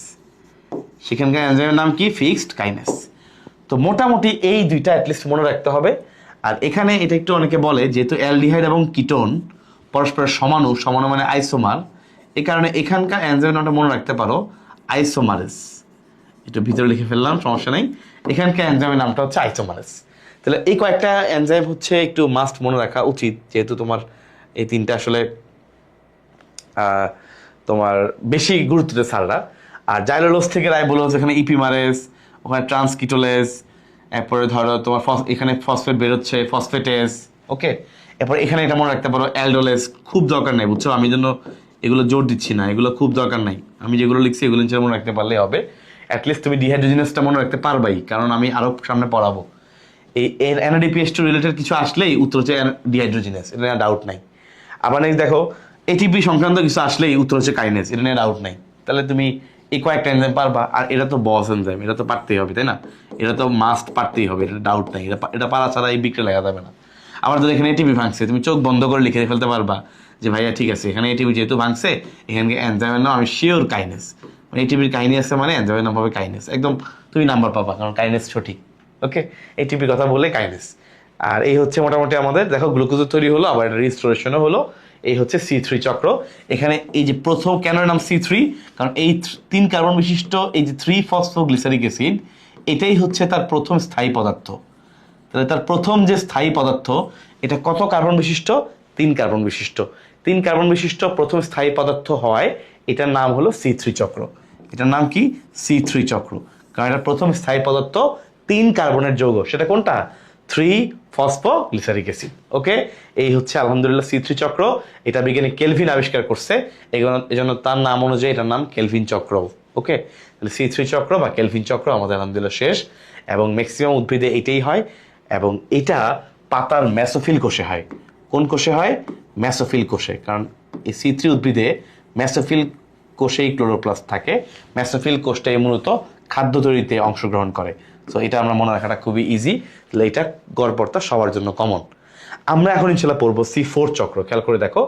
সেখানকার এনজাইমের নাম কি? Fixed kinase. তো মোটামুটি এই দুইটা অ্যাটলিস্ট মনে রাখতে হবে। আর এখানে এটা একটু অনেকে বলে, যেহেতু অ্যালডিহাইড এবং কিটোন পরস্পরের সমাণু, সমাণু মানে আইসোমার, এই কারণে এখানকার এনজাইমের নামটা মনে রাখতে পারো আইসোমারেস। একটু ভিতরে লিখে ফেললাম, সমস্যা নেই। এখানকার এনজাইমের নামটা হচ্ছে আইসোমারেস। তাহলে এই কয়েকটা এনজাইম হচ্ছে একটু মাস্ট মনে রাখা উচিত, যেহেতু তোমার এই তিনটা আসলে তোমার বেশি গুরুত্ব দেয় স্যাররা। আর জাইলুলোজ থেকে রাইবোলোজ, এখানে ইপিমারেস, ওখানে ট্রান্সকিটোলেজ, এরপরে ধরো তোমার এখানে ফসফেট বেরোচ্ছে, ফসফেটেস। ওকে, এরপর এখানে এটা মনে রাখতে পারো অ্যালডোলেজ, খুব দরকার নেই, বুঝছো? আমি জন্য এগুলো জোর দিচ্ছি না, এগুলো খুব দরকার নাই, আমি যেগুলো লিখছি এগুলো নিচে মনে রাখতে পারলে হবে। অ্যাটলিস্ট তুমি ডিহাইড্রোজিনাসটা মনে রাখতে পারবাই, কারণ আমি আরও সামনে পড়াবো। এই এনএডিপিএইচ2 রিলেটেড কিছু আসলেই উত্তর হচ্ছে ডিহাইড্রোজিনাস, এটা নিয়ে ডাউট নাই। আবার নেক্সট দেখো, এটিপি সংক্রান্ত কিছু আসলেই উত্তর হচ্ছে কাইনেস, এটা নিয়ে ডাউট নাই। তাহলে তুমি এই কয়েকটা এনজাইম পারবা, আর এটা তো বস এনজাইম, এটা তো পারতেই হবে, তাই না? এটা তো মাস্ট পারতেই হবে, এটা ডাউট নাই, এটা পারা ছাড়া এই বিক্রি লেখা যাবে না। আবার যদি এখানে এটিপি ভাঙছে, তুমি চোখ বন্ধ করে লিখে ফেলতে পারবা যে ভাইয়া ঠিক আছে, এখানে এটিপি যেহেতু ভাঙছে, এখানে এনজাইমের নাম আমি শিওর কাইনেস, মানে এটিপির কাহিনী আছে মানে এনজাইমের নাম হবে কাইনেস, একদম তুমি নাম্বার পাবা, কারণ কাইনেস সঠিক। ওকে, এটিপির কথা বলে কাইনেস। আর এই হচ্ছে মোটামুটি আমাদের, দেখো গ্লুকোজের তৈরি হলো, আবার এটা রিস্টোরেশনও হলো। এই হচ্ছে C3 চক্র। এখানে এই যে প্রথম, কেন নাম C3, কারণ এই 3 কার্বন বিশিষ্ট এই যে 3-ফসফোগ্লিসারিক অ্যাসিড, এটাই হচ্ছে তার প্রথম স্থায়ী পদার্থ। তাহলে তার প্রথম যে স্থায়ী পদার্থ, এটা কত কার্বন বিশিষ্ট? 3 কার্বন বিশিষ্ট। 3 কার্বন বিশিষ্ট প্রথম স্থায়ী পদার্থ হয়, এটার নাম হলো C3 চক্র। এটার নাম কি? C3 চক্র। কারণ এটা প্রথম স্থায়ী পদার্থ 3 কার্বনের যৌগ, সেটা কোনটা? 3-ফসফোগ্লিসারিক অ্যাসিড। ওকে, এই হচ্ছে আলহামদুলিল্লাহ C3 চক্র। এটা বিজ্ঞানী কেলভিন আবিষ্কার করছে, এজন্য তার নাম অনুযায়ী এটার নাম কেলভিন চক্র। ওকে, তাহলে C3 চক্র বা কেলভিন চক্র আমাদের আলহামদুলিল্লাহ শেষ। এবং ম্যাক্সিমাম উদ্ভিদে এটাই হয়, এবং এটা পাতার মেসোফিল কোষে হয়। কোন কোষে হয়? মেসোফিল কোষে। কারণ এই C3 উদ্ভিদে মেসোফিল কোষেই ক্লোরোপ্লাস্ট থাকে। মেসোফিল কোষটাই মূলত খাদ্য তৈরিতে অংশগ্রহণ করে। সো এটা আমরা মনে রাখাটা খুবই ইজি। তাহলে এটা গড়পড়তা সবার জন্য কমন। আমরা এখন ইনশাল্লাহ পড়বো C4 চক্র। খেয়াল করে দেখো,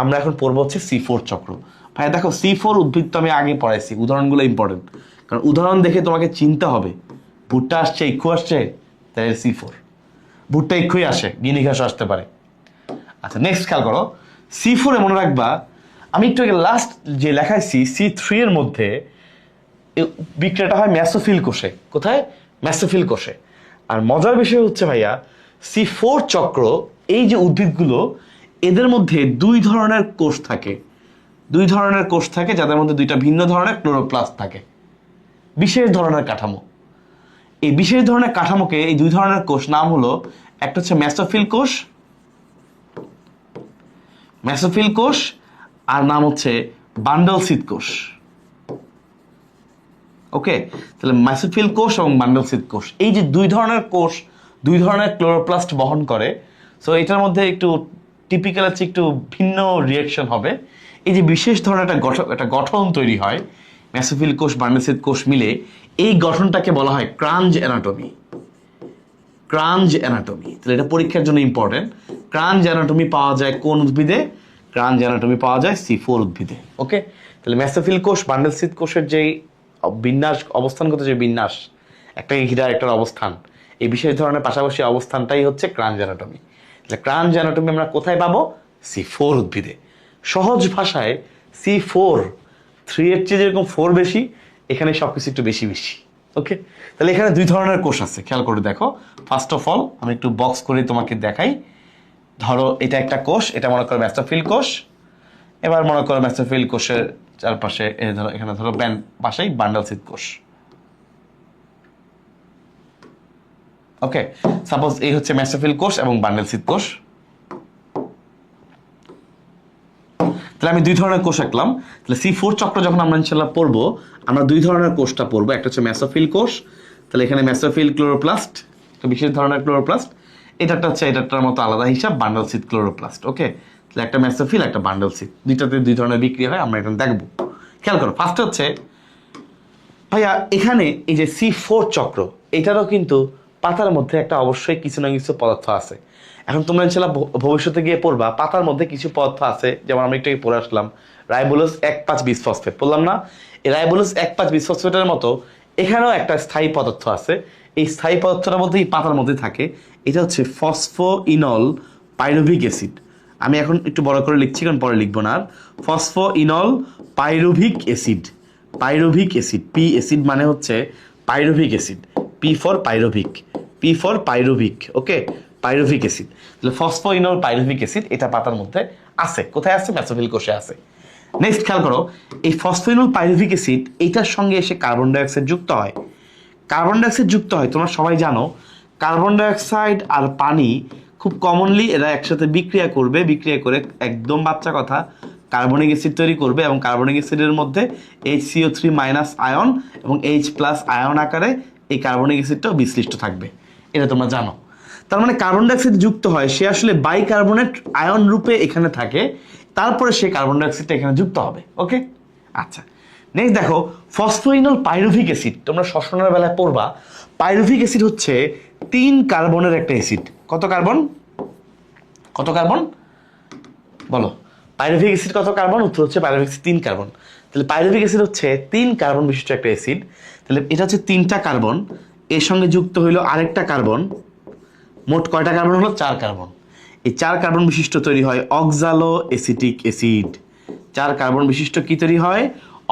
আমরা এখন পড়বো হচ্ছে C4 চক্র। ভাই দেখো, C4 উদ্ভিদ তো আমি আগে পড়াইছি, উদাহরণগুলো ইম্পর্টেন্ট, কারণ উদাহরণ দেখে তোমাকে চিনতে হবে ভুট্টা আসছে, ইক্ষু আসছে, তাহলে C4। ভুট্টা ইক্ষুই আসে, গিনি ঘাসও আসতে পারে। আচ্ছা, নেক্সট খেয়াল করো, C4 মনে রাখবা, আমি একটু আগে লাস্ট যে লেখাইছি C3 এর মধ্যে বিক্রিয়াটা হয় মেসোফিল কোষে। কোথায়? মেসোফিল কোষে। আর মজার বিষয় হচ্ছে ভাইয়া, C4 চক্র, এই যে উদ্ভিদগুলো, এদের মধ্যে 2 ধরনের কোষ থাকে। 2 ধরনের কোষ থাকে, যাদের মধ্যে 2টা ভিন্ন ধরনের ক্লোরোপ্লাস্ট থাকে। বিশেষ ধরনের কাঠামো। এই বিশেষ ধরনের কাঠামোকে, এই 2 ধরনের কোষ নাম হলো, একটা হচ্ছে মেসোফিল কোষ, মেসোফিল কোষ, আর নাম হচ্ছে বান্ডল সিদ কোষ। ওকে, তাহলে মেসোফিল কোষ এবং বান্ডল সিদ কোষ, এই যে 2 ধরনের কোষ 2 ধরনের ক্লোরোপ্লাস্ট বহন করে। সো এটার মধ্যে একটু টিপিক্যাল হচ্ছে একটু ভিন্ন রিয়াকশন হবে। এই যে বিশেষ ধরনের একটা গঠন তৈরি হয় মেসোফিল কোষ বান্ডল সিদ কোষ মিলে, এই গঠনটাকে বলা হয় ক্রাঞ্জ অ্যানাটমি। ক্রাঞ্জ অ্যানাটমি, তাহলে এটা পরীক্ষার জন্য ইম্পর্টেন্ট। ক্রাঞ্জ অ্যানাটমি পাওয়া যায় কোন উদ্ভিদে? ক্রাঞ্জ অ্যানাটমি পাওয়া যায় C4 উদ্ভিদে। ওকে, তাহলে মেসোফিল কোষ বান্ডল সিদ কোষের যেই বিন্যাস, অবস্থানগত যে বিন্যাস, একটা ঘিরা একটার অবস্থান, এই বিশেষ ধরনের পাশাপাশি অবস্থানটাই হচ্ছে ক্রাঞ্জ অ্যানাটমি। তাহলে ক্রাঞ্জ অ্যানাটমি আমরা কোথায় পাবো? C4 উদ্ভিদে। সহজ ভাষায় C4, 3 এর চেয়ে যেরকম 4 বেশি, এখানে সবকিছু একটু বেশি বেশি। ওকে, তাহলে এখানে 2 ধরনের কোষ আছে, খেয়াল করে দেখো। ফার্স্ট অফ অল আমি একটু বক্স করে তোমাকে দেখাই। ধরো এটা একটা কোষ, এটা মনে করো মেসোফিল কোষ। এবার মনে করো মেসোফিল কোষের চারপাশে ধরো, এখানে ধরো পাশেই বান্ডল সিদ কোষ। ওকে, সাপোজ এই হচ্ছে মেসোফিল কোষ এবং বান্ডল সিদ কোষ। তাহলে আমি 2 ধরনের কোষ আঁকলাম। তাহলে C4 চক্র যখন আমরা ইনশাআল্লাহ পড়বো, আমরা 2 ধরনের কোষটা পড়বো। একটা হচ্ছে মেসোফিল কোষ, তাহলে এখানে মেসোফিল ক্লোরোপ্লাস্ট, একটা বিশেষ ধরনের ক্লোরোপ্লাস্ট। এটাটা হচ্ছে এটাটার মতো আলাদা হিসাব, বান্ডল সিদ ক্লোরোপ্লাস্ট। ওকে, তাহলে একটা মেসোফিল, একটা বান্ডল সিদ, দুইটাতে 2 ধরনের বিক্রিয়া হয়, আমরা এটা দেখবো। খেয়াল করো, ফার্স্ট হচ্ছে ভাইয়া, এখানে এই যে C4 চক্র, এটারও কিন্তু পাতার মধ্যে একটা অবশ্যই কিছু না কিছু পদার্থ আছে। এখন তোমরা ইনশাআল্লাহ ভবিষ্যতে গিয়ে পড়বা, পাতার মধ্যে কিছু পদার্থ আছে, যেমন আমরা একটু পড়ে আসলাম রাইবোলোজ 1,5-বিসফসফেট, বললাম না? এই রাইবোলোজ 1,5-বিসফসফেটের মতো এখানেও একটা স্থায়ী পদার্থ আছে। এই স্থায়ী পদার্থটার মধ্যে, এই পাতার মধ্যে থাকে, এটা হচ্ছে ফসফোইনল পাইরুভিক অ্যাসিড। আমি এখন একটু বড় করে লিখছি, কারণ পরে লিখবো না আর। Phosphoenol pyruvic acid, pyruvic acid, P acid মানে হচ্ছে pyruvic acid, P for pyruvic, P for pyruvic. Okay, pyruvic acid. তাহলে ফসফোইনল পাইরুভিক অ্যাসিড এটা পাতার মধ্যে আছে। কোথায় আছে? মেসোফিল কোষে আছে। নেক্সট খেয়াল করো, এই ফসফোইনল পাইরুভিক অ্যাসিড এইটার সঙ্গে এসে কার্বন ডাইঅক্সাইড যুক্ত হয়। কার্বন ডাইঅক্সাইড যুক্ত হয়, তোমরা সবাই জানো কার্বন ডাইঅক্সাইড আর পানি খুব কমনলি এরা একসাথে বিক্রিয়া করবে। বিক্রিয়া করে একদম বাচ্চা কথা কার্বনিক অ্যাসিড তৈরি করবে, এবং কার্বনিক অ্যাসিডের মধ্যে HCO3- আয়ন এবং H+ আয়ন আকারে এই কার্বনিক অ্যাসিডটাও বিশ্লিষ্ট থাকবে, এটা তোমরা জানো। তার মানে কার্বন ডাইঅক্সাইড যুক্ত হয়, সে আসলে বাইকার্বনেট আয়ন রূপে এখানে থাকে, তারপরে সে কার্বন ডাইঅক্সাইডটা এখানে যুক্ত হবে। ওকে, আচ্ছা, নেক্সট দেখো ফসফোইনল পাইরুভিক অ্যাসিড, তোমরা শ্বসনের বেলায় পড়বা। পাইরুভিক অ্যাসিড হচ্ছে 3 কার্বনের একটা অ্যাসিড। কত কার্বন? কত কার্বন বলো? পাইরুভিক অ্যাসিড কত কার্বন? উত্তর হচ্ছে পাইরুভিক অ্যাসিড 3 কার্বন। তাহলে পাইরুভিক অ্যাসিড হচ্ছে 3 কার্বন বিশিষ্ট একটা অ্যাসিড। তাহলে এটা হচ্ছে 3টা কার্বন, এর সঙ্গে যুক্ত হইলো আরেকটা কার্বন, মোট কয়টা কার্বন হলো? 4 কার্বন। এই 4 কার্বন বিশিষ্ট তৈরি হয় অক্সালো অ্যাসিটিক অ্যাসিড। 4 কার্বন বিশিষ্ট কি তৈরি হয়?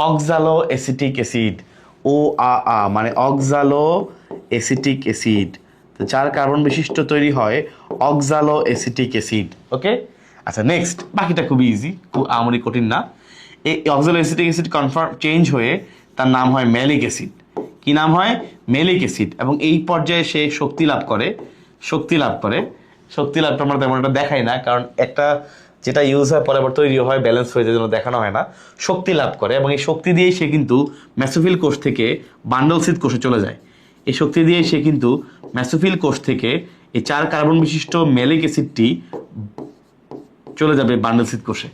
অক্সালো অ্যাসিটিক অ্যাসিড। OAA মানে অক্সালো অ্যাসিটিক অ্যাসিড। তো 4 কার্বন বিশিষ্ট তৈরি হয় অক্সালো অ্যাসিটিক অ্যাসিড। ওকে, আচ্ছা, নেক্সট বাকিটা খুবই ইজি, খুব আমরি কঠিন না। এই অক্সালো অ্যাসিটিক অ্যাসিড চেঞ্জ হয়ে তার নাম হয় ম্যালিক অ্যাসিড। কি কি নাম হয়? Malic acid. এবং এই পর্যায়ে সে শক্তি লাভ করে। শক্তি লাভটা আমরা তেমন একটা দেখাই না, কারণ একটা যেটা ইউজ হয় পরে আবার তৈরি হয়, ব্যালেন্স হয়ে যায়, জন্য দেখানো হয় না। শক্তি লাভ করে এবং এই শক্তি দিয়েই সে কিন্তু মেসোফিল কোষ থেকে বান্ডল সিদ কোষে চলে যায়। এই শক্তি দিয়েই সে কিন্তু মেসোফিল কোষ থেকে এই 4 কার্বন বিশিষ্ট মেলিক অ্যাসিডটি চলে যাবে বান্ডল সিদ কোষে।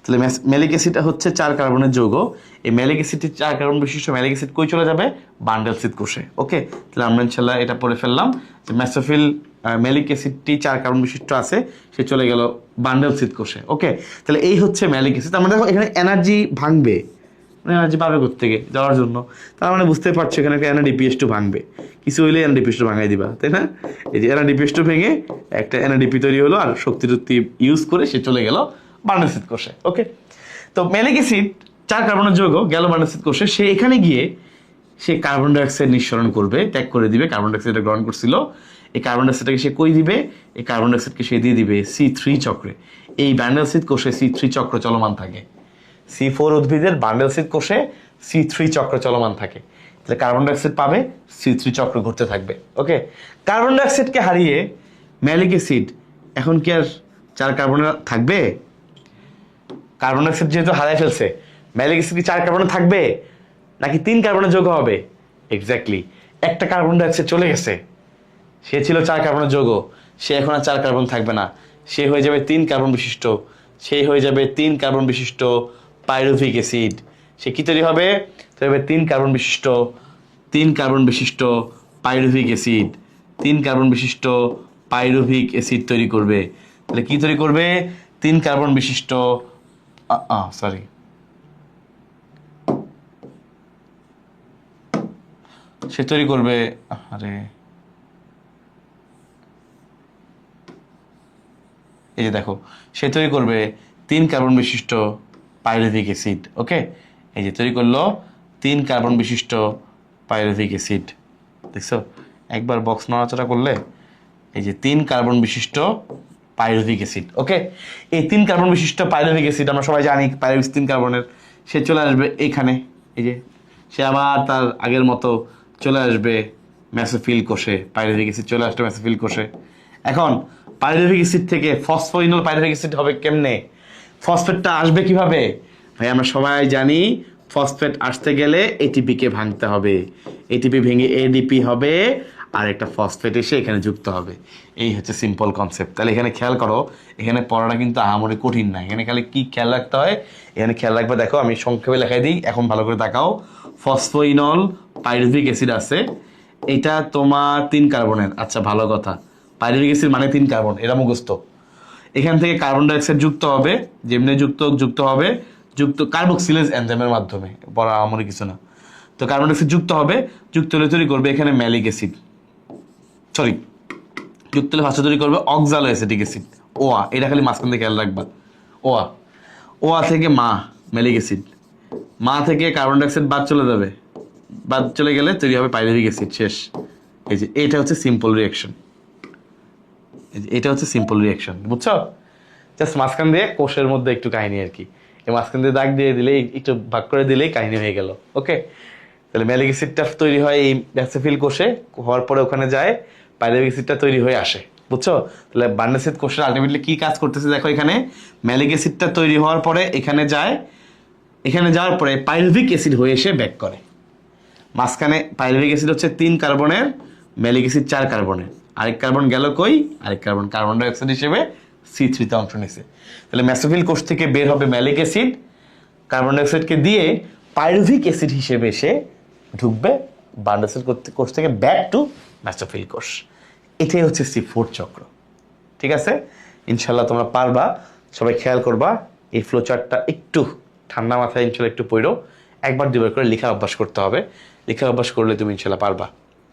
তাহলে মেলিক অ্যাসিডটা হচ্ছে 4 কার্বনের যৌগ। এই মেলিক অ্যাসিডটি 4 কার্বন বিশিষ্ট মেলিক অ্যাসিড কই চলে যাবে? বান্ডল সিদ কোষে। ওকে, তাহলে আমরা ইনশাল্লাহ এটা পড়ে ফেললাম যে মেসোফিল মেলিক অ্যাসিডটি 4 কার্বন বিশিষ্ট আছে, সে চলে গেল বান্ডল সিদ কোষে। ওকে, তাহলে এই হচ্ছে মেলিক অ্যাসিড। আমরা দেখো এখানে এনার্জি ভাঙবে, এনার্জি পাবে কোত্থেকে? যাওয়ার জন্য। তার মানে বুঝতে পারছো এখানে একটা NADPH2 ভাঙবে, কিছু হইলে NADPH2 ভাঙাই দিবা, তাই না? এই যে NADPH2 ভেঙে একটা NADP তৈরি হলো, আর শক্তি ইউজ করে সে চলে গেল বান্ডল সিদ কোষে। ওকে, তো মেলিক অ্যাসিড 4 কার্বনের যৌগ গেল বান্ডল সিদ কোষে। সে এখানে গিয়ে সে কার্বন ডাইঅক্সাইড নিঃসরণ করবে, ত্যাগ করে দিবে। কার্বন ডাইঅক্সাইডটা গ্রহণ করছিল, এই কার্বন ডাইঅক্সাইডটাকে সে কই দিবে? এই কার্বন ডাইঅক্সাইডকে সে দিয়ে দিবে C3 চক্রে। এই বান্ডল সিদ কোষে C3 চক্র চলমান থাকে। C4 উদ্ভিদের বান্ডল সিদ কোষে C3 চক্র চলমান থাকে। তাহলে কার্বন ডাইঅক্সাইড পাবে, C3 চক্র ঘুরতে থাকবে। ওকে, কার্বন ডাইঅক্সাইডকে হারিয়ে মেলিক অ্যাসিড এখন কি আর 4 কার্বনে থাকবে? কার্বন ডাইঅক্সাইড যেহেতু হারাই ফেলছে, মেলিক অ্যাসিড কি 4 কার্বনে থাকবে নাকি 3 কার্বনের যৌগ হবে? এক্স্যাক্টলি, একটা কার্বন ডাইঅক্সাইড চলে গেছে। সে ছিল 4 কার্বনের যৌগ, সে এখন আর 4 কার্বন থাকবে না, সে হয়ে যাবে 3 কার্বন বিশিষ্ট। সে হয়ে যাবে 3 কার্বন বিশিষ্ট পাইরুভিক অ্যাসিড। সে কি তৈরি হবে? তৈরি হবে 3 কার্বন বিশিষ্ট পাইরুভিক অ্যাসিড। 3 কার্বন বিশিষ্ট পাইরুভিক অ্যাসিড তৈরি করবে। তাহলে কি তৈরি করবে? 3 কার্বন বিশিষ্ট সে তৈরি করবে, এই যে দেখো, সে তৈরি করবে 3 কার্বন বিশিষ্ট পাইরুভিক অ্যাসিড। ওকে, এই যে তৈরি করলো 3 কার্বন বিশিষ্ট পাইরুভিক অ্যাসিড। দেখছো, একবার বক্স নড়াচড়া করলে এই যে 3 কার্বন বিশিষ্ট পাইরুভিক অ্যাসিড। ওকে, এই 3 কার্বন বিশিষ্ট পাইরুভিক অ্যাসিড আমরা সবাই জানি পাইরুভিক 3 কার্বনের। সে চলে আসবে এইখানে, এই যে সে আবার তার আগের মতো চলে আসবে মেসোফিল কোষে। পাইরুভিক অ্যাসিড চলে আসবে মেসোফিল কোষে। এখন পাইরুভিক অ্যাসিড থেকে ফসফোইনল পাইরুভিক অ্যাসিড হবে কেমনে? ফসফেটটা আসবে কিভাবে? ভাই আমরা সবাই জানি ফসফেট আসতে গেলে এটিপি কে ভাঙতে হবে। এটিপি ভেঙে ADP হবে, আর একটা ফসফেট এসে এখানে যুক্ত হবে। এই হচ্ছে সিম্পল কনসেপ্ট। তাহলে এখানে খেয়াল করো, এখানে পড়াটা কিন্তু আহামরি কঠিন না। এখানে খালি কি খেয়াল রাখতে হয়, এখানে খেয়াল রাখবে, দেখো আমি সংক্ষেপে লেখাই দিই, এখন ভালো করে তাকাও। ফসফোইনল পাইরুভিক অ্যাসিড আছে, এটা তোমার 3 কার্বনের। আচ্ছা, ভালো কথা, পাইরুভিক অ্যাসিড মানে 3 কার্বন, এটা মুখস্থ। এখান থেকে কার্বন ডাইঅক্সাইড যুক্ত হবে, যেমনি যুক্ত হবে কার্বক্সিলেজ এনজাইমের মাধ্যমে, পড়া আমরি কিছু না। তো কার্বন ডাইঅক্সাইড যুক্ত হবে, যুক্ত হলে তৈরি করবে এখানে মেলিক অ্যাসিড, যুক্ত হলে ফার্স্টে তৈরি করবে অক্সালো অ্যাসিটিক অ্যাসিড, OA। এটা খালি মাঝখান থেকে খেয়াল রাখবা, OA থেকে মেলিক অ্যাসিড, থেকে কার্বন ডাইঅক্সাইড বাদ চলে গেলে তৈরি হবে পাইরুভিক অ্যাসিড। শেষ। এই যে এটা হচ্ছে সিম্পল রিঅ্যাকশন, বুঝছো? জাস্ট মাঝখান দিয়ে কোষের মধ্যে একটু কাহিনী আর কি, এই মাঝখান দিয়ে দাগ দিয়ে দিলেই, একটু ভাগ করে দিলেই কাহিনী হয়ে গেল। ওকে, তাহলে মেলিক অ্যাসিডটা তৈরি হয় এই মেসোফিল কোষে, হওয়ার পরে ওখানে যায় পাইরুভিক অ্যাসিডটা তৈরি হয়ে আসে, বুঝছো? তাহলে বান্ডল সিদ কোষের আলটিমেটলি কি কাজ করতেছে দেখো, এখানে মেলিক অ্যাসিডটা তৈরি হওয়ার পরে এখানে যায়, এখানে যাওয়ার পরে পাইরুভিক অ্যাসিড হয়ে এসে ব্যাক করে। মাঝখানে পাইরুভিক অ্যাসিড হচ্ছে 3 কার্বনের, মেলিক অ্যাসিড 4 কার্বনের। আরেক কার্বন গেল কই? কার্বন ডাইঅক্সাইড হিসেবে C3 তে অংশ নিছে। তাহলে মেসোফিল কোষ থেকে বের হবে মেলিক অ্যাসিড, কার্বন ডাইঅক্সাইডকে দিয়ে পাইরুভিক অ্যাসিড হিসেবে এসে ঢুকবে বান্ডল সিদ কোষ থেকে ব্যাক টু মেসোফিল কোষ। এটাই হচ্ছে C4 চক্র। ঠিক আছে, ইনশাল্লাহ তোমরা পারবা। সবাই খেয়াল করবা, এই ফ্লো চার্টটা একটু ঠান্ডা মাথায় ইনশাল্লাহ একটু পড়ো, একবার দুবার করে লেখা অভ্যাস করতে হবে। লেখা অভ্যাস করলে তুমি ইনশাল্লাহ পারবা।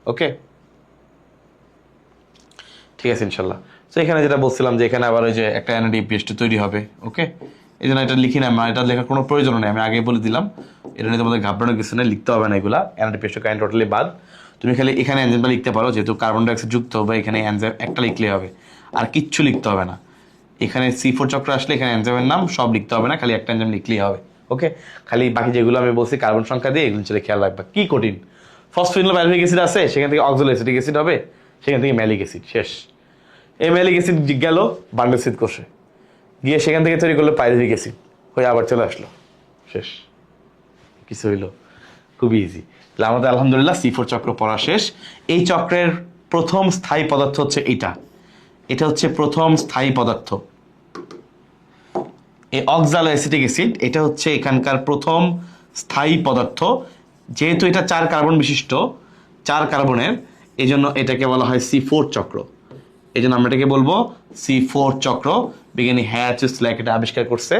ওকে, ঠিক আছে ইনশাল্লাহ। তো এখানে যেটা বলছিলাম যে এখানে আবার ওই যে একটা NADPH2 তৈরি হবে। ওকে, এই জন্য এটা লিখি না, এটা লেখার কোনো প্রয়োজন নেই, আমি আগে বলে দিলাম। এটা নিয়ে তোমাদের ঘাবড়ানোর কিছু নেই, লিখতে হবে না এগুলা। NADPH2 কাইন্ড টোটালি বাদ। তুমি খালি এখানে এনজাইমটা লিখতে পারো, যেহেতু কার্বন ডাইঅক্সাইড যুক্ত হবে, এখানে এনজাইম একটা লিখলে হবে, আর কিচ্ছু লিখতে হবে না। এখানে C4 চক্র আসলে এখানে এনজাইমের নাম সব লিখতে হবে না, খালি একটা এনজাইম লিখলেই হবে। ওকে, খালি বাকি যেগুলো আমি বলছি কার্বন সংখ্যা দিয়ে, এগুলো চলে খেয়াল রাখবা। কি কঠিন? ফসফোরিনোল পাইরুভিক অ্যাসিড আছে, সেখান থেকে অক্সালোএসিটিক অ্যাসিড হবে, সেখান থেকে ম্যালিক অ্যাসিড, শেষ। এই ম্যালিক অ্যাসিড গেল বান্ডেলসিড কোষে, গিয়ে সেখান থেকে তৈরি করলো পাইরুভিক অ্যাসিড, হয়ে আবার চলে আসলো, শেষ। কিছু হইলো, খুবই ইজি। তাহলে আমাদের আলহামদুলিল্লাহ C4 চক্র পড়া শেষ। এই চক্রের প্রথম স্থায়ী পদার্থ হচ্ছে এটা, এটা হচ্ছে প্রথম স্থায়ী পদার্থ, এই অক্সালোএসিটিক অ্যাসিড, এটা হচ্ছে এখানকার প্রথম স্থায়ী পদার্থ। যেহেতু এটা 4 কার্বন বিশিষ্ট, 4 কার্বনের, এই জন্য এটাকে বলা হয় C4 চক্র। এই জন্য আমরা এটাকে বলবো C4 চক্র। বিজ্ঞানী হ্যাচ স্ল্যাক এটা আবিষ্কার করছে।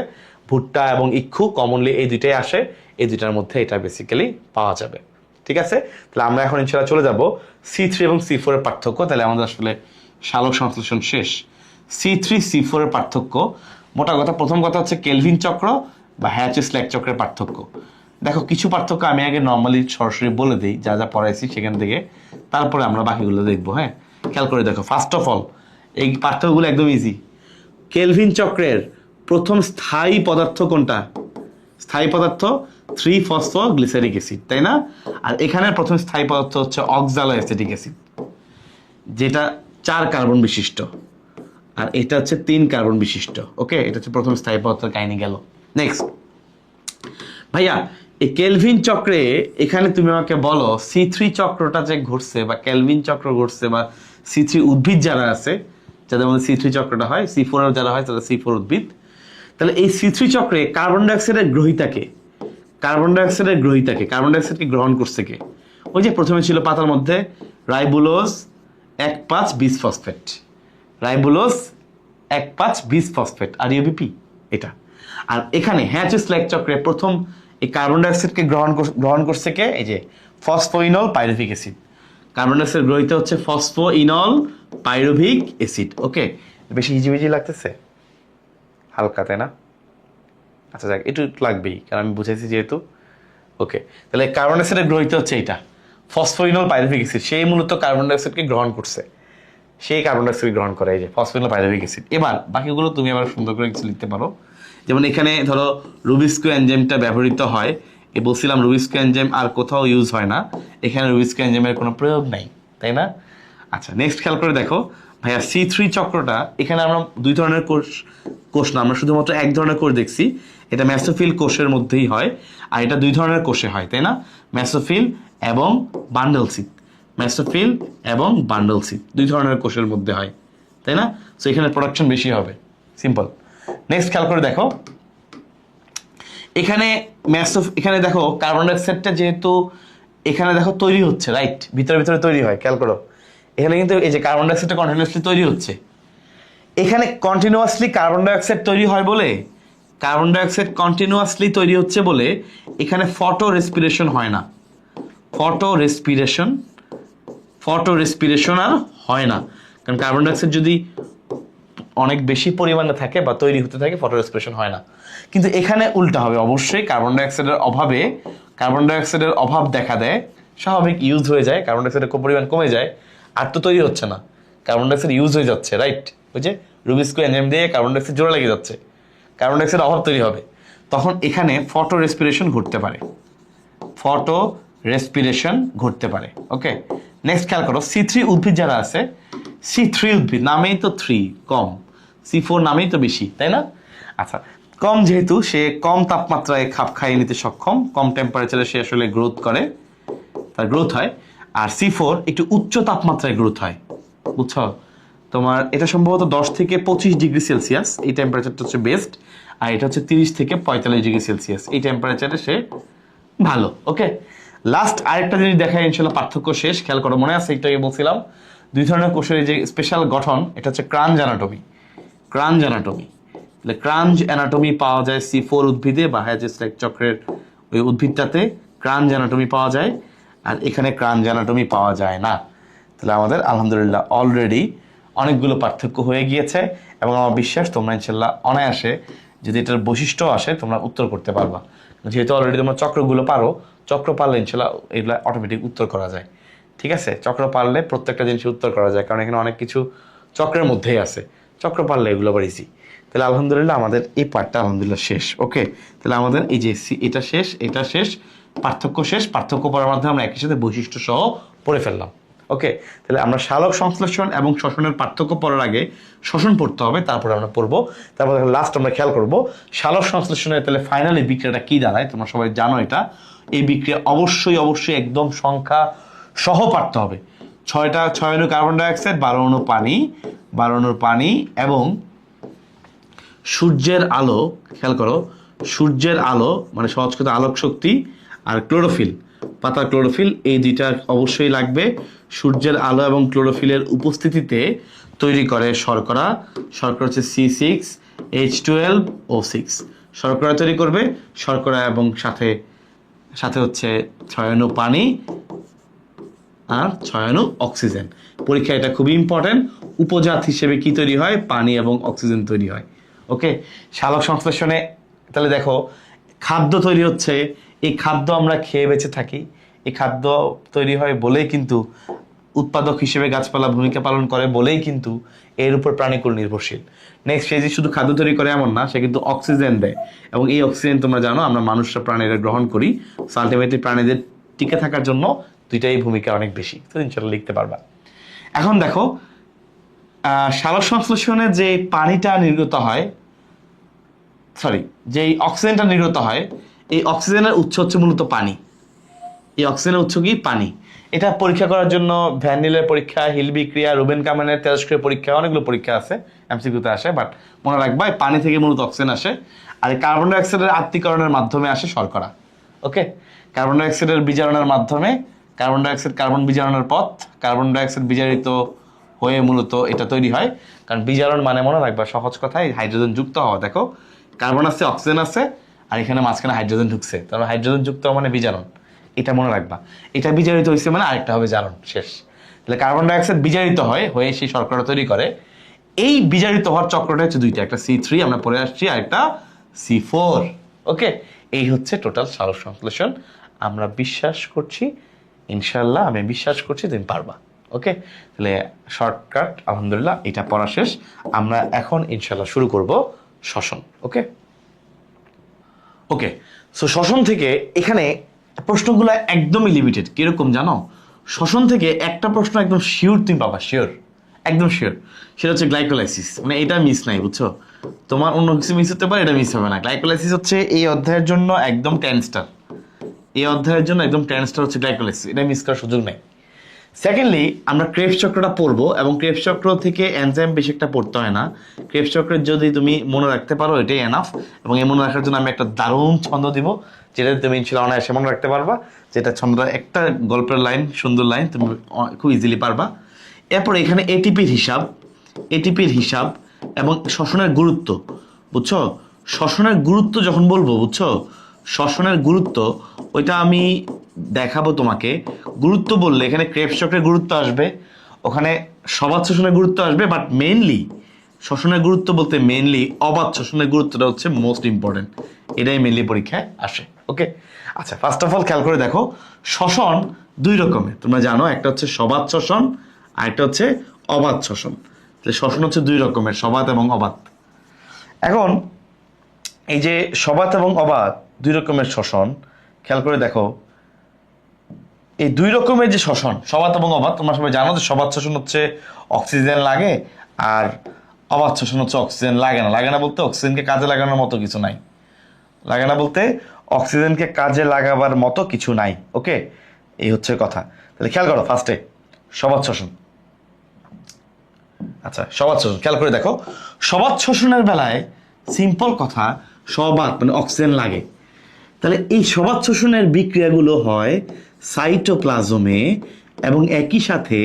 ভুট্টা এবং ইক্ষু কমনলি এই দুইটাই আসে, এই দুইটার মধ্যে এটা বেসিক্যালি পাওয়া যাবে। ঠিক আছে, তাহলে আমরা এখন ইনশাআল্লাহ চলে যাব C3 এবং C4 এর পার্থক্য। তাহলে আমাদের আসলে সালোক সংশ্লেষণ শেষ। C3 C4 এর পার্থক্য, মোটা কথা প্রথম কথা হচ্ছে কেলভিন চক্র বা হ্যাচ স্ল্যাক চক্রের পার্থক্য। দেখো কিছু পার্থক্য আমি আগে নর্মালি সরাসরি বলে দিই, যা যা পড়াইছি সেখান থেকে, তারপরে আমরা বাকিগুলো দেখবো। হ্যাঁ, খেয়াল করে দেখো। ফার্স্ট অফ অল এই পার্থক্যগুলো একদম ইজি। কেলভিন চক্রের প্রথম স্থায়ী পদার্থ কোনটা? স্থায়ী পদার্থ 3-ফসফোগ্লিসারিক অ্যাসিড, তাই না? আর এখানের প্রথম স্থায়ী পদার্থ হচ্ছে অক্সালোঅ্যাসিটিক অ্যাসিড, যেটা 4 কার্বন বিশিষ্ট, আর এটা হচ্ছে 3 কার্বন বিশিষ্ট। ওকে, এটা হচ্ছে প্রথম স্থায়ী পদার্থের কাহিনী গেল। নেক্সট ভাইয়া, এই কেলভিন চক্রে এখানে তুমি আমাকে বলো C3 চক্রটা যে ঘটছে বা কেলভিন চক্র ঘটছে বা C3 উদ্ভিদ যারা আছে, যাদের মধ্যে C3 চক্রটা হয়, C4 এর যারা হয় তারা C4 উদ্ভিদ। তাহলে এই C3 চক্রে কার্বন ডাইঅক্সাইডের গ্রহীতাকে, কার্বন ডাইঅক্সাইডের গ্রহীতাকে, কার্বন ডাইঅক্সাইডকে গ্রহণ করছে কে? ওই যে প্রথমে ছিল পাতার মধ্যে রাইবোলোজ 1,5-বিসফসফেট, রাইবোলোজ 1,5-বিসফসফেট আর ইউবিপি এটা। আর এখানে হ্যাচ স্ল্যাক চক্রে প্রথম এই কার্বন ডাইঅক্সাইডকে গ্রহণ করছে কে? এই যে phosphoenol pyruvic acid. Carbon dioxide গ্রহীত হচ্ছে ফসফোইনল পাইরুভিক অ্যাসিড। ওকে, বেশি হিজিবিজি লাগতেছে? হালকা, তাই না? আচ্ছা যাক, একটু লাগবেই, কারণ আমি বুঝাইছি যেহেতু। ওকে, তাহলে কার্বন ডাইঅক্সাইডের গ্রহীত হচ্ছে এটা ফসফোইনল পাইরুভিক অ্যাসিড। সেই মূলত কার্বন ডাইঅক্সাইডকে গ্রহণ করছে, সেই কার্বন ডাইঅক্সাইড গ্রহণ করে এই যে ফসফোইনল পাইরুভিক অ্যাসিড। এবার বাকিগুলো তুমি আবার সুন্দর করে কিছু লিখতে পারো। যেমন এখানে ধরো রুবিস্কো এনজাইমটা ব্যবহৃত হয়, এ বলছিলাম রুবিস্কো এনজাইম আর কোথাও ইউজ হয় না, এখানে রুবিস্কো এনজাইমের কোনো প্রয়োগ নাই, তাই না? আচ্ছা, নেক্সট খেয়াল করে দেখো ভাইয়া, C3 চক্রটা এখানে আমরা 2 ধরনের কোষ না, আমরা শুধুমাত্র এক ধরনের কোষ দেখছি, এটা মেসোফিল কোষের মধ্যেই হয়, আর এটা 2 ধরনের কোষে হয়, তাই না? মেসোফিল এবং বান্ডলসিড, মেসোফিল এবং বান্ডলসিড 2 ধরনের কোষের মধ্যে হয়, তাই না? সো এখানে প্রোডাকশন বেশি হবে, সিম্পল। নেক্সট খেয়াল করে দেখো, এখানে এখানে দেখো কার্বন ডাইঅক্সাইডটা যেহেতু এখানে দেখো তৈরি হচ্ছে, রাইট? ভিতরে ভিতরে তৈরি হয়, খেয়াল করো। এখানে কিন্তু এই যে কার্বন ডাইঅক্সাইডটা কন্টিনিউয়াসলি তৈরি হচ্ছে, এখানে কন্টিনিউয়াসলি কার্বন ডাইঅক্সাইড তৈরি হয় বলে, কার্বন ডাইঅক্সাইড কন্টিনিউয়াসলি তৈরি হচ্ছে বলে এখানে ফটো রেসপিরেশন হয় না, ফটো রেসপিরেশন আর হয় না। কারণ কার্বন ডাইঅক্সাইড যদি অনেক বেশি পরিমাণে থাকে বা তৈরি হতে থাকে, ফটো রেসপিরেশন হয় না। কিন্তু এখানে উল্টা হবে, অবশ্যই কার্বন ডাইঅক্সাইডের অভাব দেখা দেয়, স্বাভাবিক ইউজ হয়ে যায়, কার্বন ডাইঅক্সাইডের পরিমাণ কমে যায়, আর তো তৈরি হচ্ছে না, কার্বন ডাইঅক্সাইড ইউজ হয়ে যাচ্ছে, রাইট? ওই যে রুবিস্কো এনজাইম দিয়ে কার্বন ডাইঅক্সাইড জোড়া লেগে যাচ্ছে, কার্বন ডাইঅক্সাইড অভাব তৈরি হবে, তখন এখানে ফটো রেসপিরেশন ঘটতে পারে, ফটো রেসপিরেশন ঘটতে পারে। ওকে, নেক্সট খেয়াল করো, C3 উদ্ভিদ যারা আছে, C3 উদ্ভিদ নামেই তো 3 কম, C4 নামেই তো বেশি, তাই না? আচ্ছা, কম যেহেতু সে কম তাপমাত্রায় খাপ খাইয়ে নিতে সক্ষম, কম টেম্পারেচারে সে আসলে গ্রোথ করে, তার গ্রোথ হয়। আর C4 একটু উচ্চ তাপমাত্রায় গ্রোথ হয়, বুঝছো? তোমার এটা সম্ভবত 10 থেকে 25 ডিগ্রি সেলসিয়াস, এই টেম্পারেচারটা হচ্ছে বেস্ট, আর এটা হচ্ছে 30 থেকে 45 ডিগ্রি সেলসিয়াস, এই টেম্পারেচারে সে ভালো। ওকে, লাস্ট আরেকটা জিনিস দেখায় ইনশাল্লাহ পার্থক্য শেষ। খেয়াল করো, মনে আছে একটু আগে বলছিলাম 2 ধরনের কোষের যে স্পেশাল গঠন, এটা হচ্ছে ক্রাঞ্জ অ্যানাটমি, ক্রাঞ্জ অ্যানাটমি। তাহলে ক্রাঞ্জ অ্যানাটমি পাওয়া যায় C4 উদ্ভিদে বা হ্যাচ স্ল্যাক চক্রের ওই উদ্ভিদটাতে ক্রাঞ্জ অ্যানাটমি পাওয়া যায়, আর এখানে ক্রাঞ্জ অ্যানাটমি পাওয়া যায় না। তাহলে আমাদের আলহামদুলিল্লাহ অলরেডি অনেকগুলো পার্থক্য হয়ে গিয়েছে, এবং আমার বিশ্বাস তোমরা ইনশাল্লাহ অনায়াসে যদি এটার বৈশিষ্ট্য আসে তোমরা উত্তর করতে পারবা, যেহেতু অলরেডি তোমরা চক্রগুলো পারো, চক্র পারলে ইনশাল্লাহ এগুলো অটোমেটিক উত্তর করা যায়। ঠিক আছে, চক্র পারলে প্রত্যেকটা জিনিসের উত্তর করা যায়, কারণ এখানে অনেক কিছু চক্রের মধ্যেই আছে, চক্র পারলে এগুলো আবার ইজি। তাহলে আলহামদুলিল্লাহ আমাদের এই পার্টটা আলহামদুলিল্লাহ শেষ। ওকে, তাহলে আমাদের এই যে এটা শেষ, এটা শেষ, পার্থক্য শেষ, পার্থক্য পড়ার মাধ্যমে আমরা একই সাথে বৈশিষ্ট্য সহ পড়ে ফেললাম। ওকে, তাহলে আমরা সালোক সংশ্লেষণ এবং শ্বসনের পার্থক্য পড়ার আগে শ্বসন পড়তে হবে, তারপরে আমরা পড়বো। তারপর লাস্ট আমরা খেয়াল করবো সালোক সংশ্লেষণের তাহলে ফাইনালি বিক্রিয়াটা কি দাঁড়ায়। তোমরা সবাই জানো এটা, এই বিক্রিয়া অবশ্যই একদম সংখ্যা সহ পারতে হবে। 6 অণু কার্বন ডাইঅক্সাইড, 12 অণু পানি, 12 অণুর পানি এবং সূর্যের আলো, খেয়াল করো সূর্যের আলো মানে সহজ কথা আলোক শক্তি আর ক্লোরোফিল, পাতার ক্লোরোফিল, এই দুইটা অবশ্যই লাগবে। সূর্যের আলো এবং ক্লোরোফিলের উপস্থিতিতে তৈরি করে শর্করা। শর্করা হচ্ছে C6H12O6, শর্করা তৈরি করবে। শর্করা এবং সাথে সাথে হচ্ছে 6 অণু পানি আর 6 অণু অক্সিজেন। পরীক্ষা এটা খুবই ইম্পর্টেন্ট। উপজাত হিসেবে কি তৈরি হয়? পানি এবং অক্সিজেন তৈরি হয়। ওকে, সালোক সংশ্লেষণে তাহলে দেখো খাদ্য তৈরি হচ্ছে, এই খাদ্য আমরা খেয়ে বেঁচে থাকি, এই খাদ্য তৈরি হয় বলেই কিন্তু উৎপাদক হিসেবে গাছপালা ভূমিকা পালন করে বলেই কিন্তু এর উপর প্রাণীকুল নির্ভরশীল। নেক্সট, সে যে শুধু খাদ্য তৈরি করে এমন না, সে কিন্তু অক্সিজেন দেয় এবং এই অক্সিজেন তোমরা জানো আমরা মানুষরা প্রাণীরা গ্রহণ করি। আলটিমেটলি প্রাণীদের টিকে থাকার জন্য দুইটাই ভূমিকা অনেক বেশি। তো ইনশাল্লাহ লিখতে পারবা। এখন দেখো সালোক সংশ্লেষণে যে পানিটা নির্গত হয়, যেই অক্সিজেনটা নির্গত হয়, এই অক্সিজেনের উৎস হচ্ছে মূলত পানি। এই অক্সিজেনের উৎস কি? পানি। এটা পরীক্ষা করার জন্য ভ্যান নিলের পরীক্ষা, হিল বিক্রিয়া, রুবেন কামানের তেজস্ক্রিয় পরীক্ষা, অনেকগুলো পরীক্ষা আছে, এমসিকিউতে আসে। বাট মনে রাখবা এই পানি থেকে মূলত অক্সিজেন আসে, আর এই কার্বন ডাইঅক্সাইডের আত্তীকরণের মাধ্যমে আসে শর্করা। ওকে, কার্বন ডাইঅক্সাইডের বিজারণের মাধ্যমে, কার্বন ডাইঅক্সাইড কার্বন বিজারণের পথ, কার্বন ডাইঅক্সাইড বিজারিত হয়ে মূলত এটা তৈরি হয়। কারণ বিজারণ মানে মনে রাখবা সহজ কথায় হাইড্রোজেন যুক্ত হওয়া। দেখো কার্বন আছে, অক্সিজেন আছে, আর এখানে মাঝখানে হাইড্রোজেন ঢুকছে, তারপর হাইড্রোজেন যুক্ত মানে বিজারণ। এটা মনে রাখবা, এটা বিজারিত হয়েছে মানে আরেকটা হবে জারণ, শেষ। তাহলে কার্বন ডাইঅক্সাইড বিজারিত হয়ে সেই শর্করা তৈরি করে। এই বিজারিত হওয়ার চক্রটা হচ্ছে দুইটা, একটা C3 আমরা পরে আসছি, আর একটা C4। ওকে, এই হচ্ছে টোটাল সালোক সংশ্লেষণ। আমরা বিশ্বাস করছি ইনশাল্লাহ, আমি বিশ্বাস করছি তুমি পারবা। ওকে, তাহলে শর্টকাট আলহামদুলিল্লাহ এটা পড়া শেষ। আমরা এখন ইনশাল্লাহ শুরু করব শ্বসন। ওকে ওকে সো শ্বসন থেকে এখানে প্রশ্নগুলো একদমই লিমিটেড। কিরকম জানো? শ্বসন থেকে একটা প্রশ্ন একদম শিওর তুমি পাবা, শিওর, একদম শিওর। সেটা হচ্ছে গ্লাইকোলাইসিস। মানে এটা মিস নাই, বুঝছো? তোমার অন্য কিছু মিস হতে পারে, এটা মিস হবে না। গ্লাইকোলাইসিস হচ্ছে এই অধ্যায়ের জন্য একদম 10 স্টার। এই অধ্যায়ের জন্য একদম 10 স্টার হচ্ছে গ্লাইকোলাইসিস, এটা মিস করার সুযোগ নেই। সেকেন্ডলি আমরা ক্রেবস চক্রটা পড়বো, এবং ক্রেবস চক্র থেকে এনজাইম বেশি একটা পড়তে হয় না। ক্রেবস চক্রের যদি তুমি মনে রাখতে পারো এটাই এনাফ। এবং এই মনে রাখার জন্য আমি একটা দারুণ ছন্দ দিব, যেটা তুমি ইনশাল্লাহ অনায়াসে মনে রাখতে পারবা। যেটা ছন্দটা একটা গল্পের লাইন, সুন্দর লাইন, তুমি খুব ইজিলি পারবা। এরপর এখানে এটিপির হিসাব এবং শ্বসনের গুরুত্ব, বুঝছো? শ্বসনের গুরুত্ব যখন বলবো, বুঝছো, শ্বসনের গুরুত্ব ওইটা আমি দেখাবো তোমাকে। গুরুত্ব বললে এখানে ক্রেবস চক্রের গুরুত্ব আসবে, ওখানে সবাত শ্বসনের গুরুত্ব আসবে, বাট মেইনলি শ্বসনের গুরুত্ব বলতে মেইনলি অবাত শ্বসনের গুরুত্বটা হচ্ছে মোস্ট ইম্পর্টেন্ট। এটাই মেইনলি পরীক্ষায় আসে। ওকে, আচ্ছা, ফার্স্ট অফ অল খেয়াল করে দেখো, শ্বসন দুই রকমের তোমরা জানো, একটা হচ্ছে সবাত শ্বসন আর একটা হচ্ছে অবাত শ্বসন। তাহলে শ্বসন হচ্ছে দুই রকমের, সবাত এবং অবাত। এখন এই যে সবাত এবং অবাত দুই রকমের শ্বসন, খেয়াল করে দেখো এই দুই রকমের যে শ্বসন, সবাত এবং অবাত, তোমরা সবাই জানো যে সবাত শ্বসন হচ্ছে অক্সিজেন লাগে, আর অবাত শ্বসন হচ্ছে অক্সিজেন লাগে না। লাগে না বলতে অক্সিজেনকে কাজে লাগানোর মতো কিছু নাই। লাগে না বলতে অক্সিজেনকে কাজে লাগাবার মতো কিছু নাই। ওকে, এই হচ্ছে কথা। তাহলে খেয়াল করো ফার্স্টে সবাত শ্বসন। আচ্ছা, সবাত শ্বসন খেয়াল করে দেখো, সবাত শ্বসনের বেলায় সিম্পল কথা, সবাত মানে অক্সিজেন লাগে। তাহলে এই সবাত শ্বসনের বিক্রিয়াগুলো হয় সাইটোপ্লাজমে, এবং একই সাথে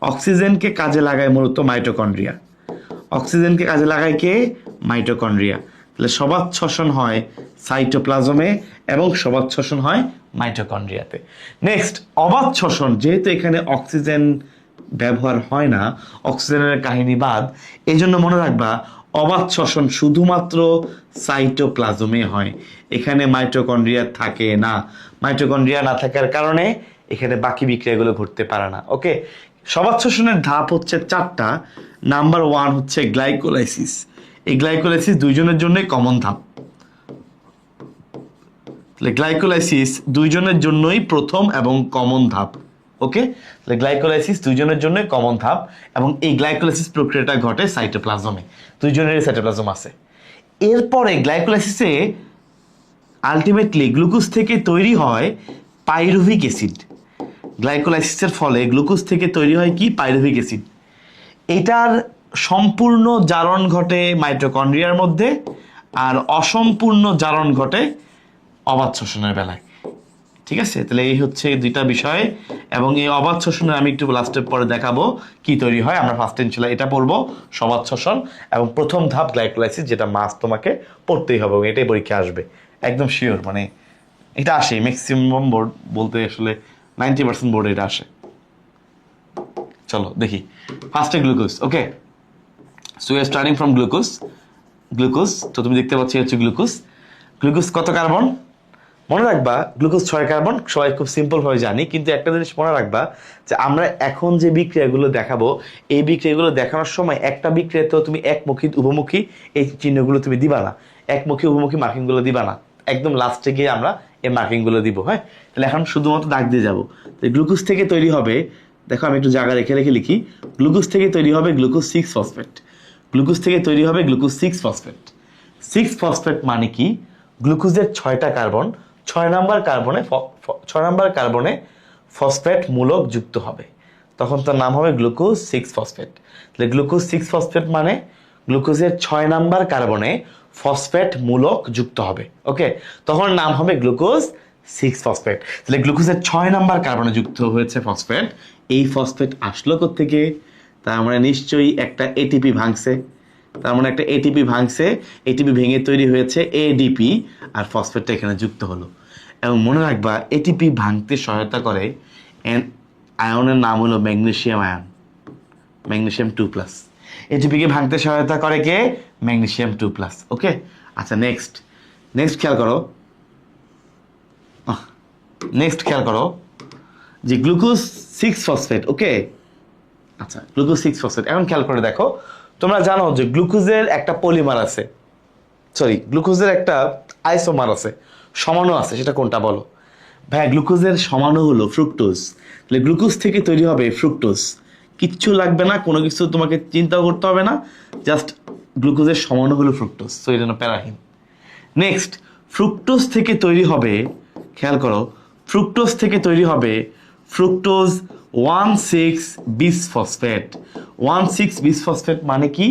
অক্সিজেনকে কাজে লাগায় মূলত মাইটোকন্ড্রিয়া। অক্সিজেনকে কাজে লাগায় কে? মাইটোকন্ড্রিয়া। তাহলে সবাত শ্বসন হয় সাইটোপ্লাজমে এবং সবাত শ্বসন হয় মাইটোকন্ড্রিয়াতে। নেক্সট, অবাত শ্বসন, যেহেতু এখানে অক্সিজেন ব্যবহার হয় না, অক্সিজেনের কাহিনী বাদ, এই জন্য মনে রাখবা অবাত শ্বসন শুধুমাত্র সাইটোপ্লাজমে হয়, এখানে মাইটোকন্ড্রিয়া থাকে না। মাইটোকন্ড্রিয়া না থাকার কারণে এখানে বাকি বিক্রিয়াগুলো ঘটতে পারে না। ওকে, সবাত শ্বসনের ধাপ হচ্ছে 4টা। নাম্বার 1 হচ্ছে গ্লাইকোলাইসিস। এই গ্লাইকোলাইসিস দুইজনের জন্যই কমন ধাপ। তাহলে গ্লাইকোলাইসিস দুইজনের জন্যই প্রথম এবং কমন ধাপ। ওকে, তাহলে গ্লাইকোলাইসিস দুইজনের জন্যই কমন ধাপ এবং এই গ্লাইকোলাইসিস প্রক্রিয়াটা ঘটে সাইটোপ্লাজমে, দুইজনেরই সাইটোপ্লাজম আছে। এরপরে গ্লাইকোলাইসিসে আলটিমেটলি গ্লুকোজ থেকে তৈরি হয় পাইরুভিক অ্যাসিড। গ্লাইকোলাইসিসের ফলে গ্লুকোজ থেকে তৈরি হয় কি? Pyruvic acid. এটার সম্পূর্ণ জারণ ঘটে মাইটোকন্ড্রিয়ার মধ্যে, আর অসম্পূর্ণ জারণ ঘটে অবাধ শ্বসনের বেলায়। ঠিক আছে, তাহলে এই হচ্ছে দুইটা বিষয়, এবং এই অবাধ শ্বসনে আমি একটু লাস্টের পরে দেখাবো কি তৈরি হয়। আমরা ফার্স্ট ইনশাল্লাহ এটা পড়বো, সবাদ শ্বসন এবং প্রথম ধাপ গ্লাইকোলাইসিস, যেটা মাস তোমাকে পড়তেই হবে এবং এটাই পরীক্ষা আসবে একদম শিওর। মানে এটা আসে ম্যাক্সিমাম বোর্ড বলতে আসলে 90% বোর্ডে এটা আসে। চলো দেখি ফার্স্টে glucose. Okay, so we are starting from glucose. Glucose তো তুমি দেখতে পাচ্ছ হচ্ছে গ্লুকোজ। গ্লুকোজ কত কার্বন? মনে রাখবা গ্লুকোজ 6 কার্বন, সবাই খুব সিম্পল ভাবে জানি, কিন্তু একটা জিনিস মনে রাখবা যে আমরা এখন যে বিক্রিয়াগুলো দেখাবো, এই বিক্রিয়াগুলো দেখানোর সময় একটা বিক্রিয়াতেও তুমি একমুখী উভমুখী এই চিহ্নগুলো তুমি দিবা না, একমুখী উভমুখী মার্কিংগুলো দিবা না, একদম লাস্টে গিয়ে আমরা এই মার্কিংগুলো দিব। হ্যাঁ, তাহলে এখন শুধুমাত্র দাগ দিয়ে যাবো। গ্লুকোজ থেকে তৈরি হবে, দেখো আমি একটু জায়গা রেখে রেখে লিখি, গ্লুকোজ থেকে তৈরি হবে গ্লুকোজ 6 ফসফেট। গ্লুকোজ থেকে তৈরি হবে গ্লুকোজ 6 ফসফেট। 6 ফসফেট মানে কি? গ্লুকোজের 6টা কার্বন, 6 নাম্বার কার্বনে ফসফেট মূলক যুক্ত হবে, তখন তার নাম হবে গ্লুকোজ 6 ফসফেট। তাহলে গ্লুকোজ 6 ফসফেট মানে গ্লুকোজের 6 নাম্বার কার্বনে ফসফেট মূলক যুক্ত হবে। ওকে, তখন নাম হবে গ্লুকোজ 6 ফসফেট। তাহলে গ্লুকোজের 6 নাম্বার কার্বনে যুক্ত হয়েছে ফসফেট। এই ফসফেট আসলো কোত্থেকে? তার মানে নিশ্চয়ই একটা এটিপি ভাঙছে, তার মানে একটা এটিপি ভাঙছে, এটিপি ভেঙে তৈরি হয়েছে এডিপি, আর ফসফেটটা এখানে যুক্ত হলো। এবং মনে রাখবা এটিপি ভাঙতে সহায়তা করে আয়নের নাম হলো ম্যাগনেসিয়াম আয়ন, ম্যাগনেসিয়াম 2+। এটিপিকে ভাঙতে সহায়তা করে কে? ম্যাগনেসিয়াম 2+। ওকে, আচ্ছা নেক্সট খেয়াল করো, যে গ্লুকোজ 6 ফসফেট। ওকে, আচ্ছা গ্লুকোজ 6 ফসফেট এখন খেয়াল করে দেখো, তোমরা জানো যে গ্লুকোজের একটা পলিমার আছে, গ্লুকোজের একটা আইসোমার আছে, সমাণু আছে, সেটা কোনটা বলো? ভাই গ্লুকোজের সমাণু হলো ফ্রুক্টোজ। তাহলে গ্লুকোজ থেকে তৈরি হবে ফ্রুক্টোজ, কিচ্ছু লাগবে না, কোনো কিছু তোমাকে চিন্তাও করতে হবে না, জাস্ট গ্লুকোজের সমাণু হলো ফ্রুক্টোজ, সো এই জন্য প্যারাহিন। নেক্সট ফ্রুক্টোজ থেকে তৈরি হবে, খেয়াল করো, ফ্রুক্টোজ থেকে তৈরি হবে ফ্রুক্টোজ 1,6 বিসফসফেট। 1,6 বিসফসফেট মানে কি?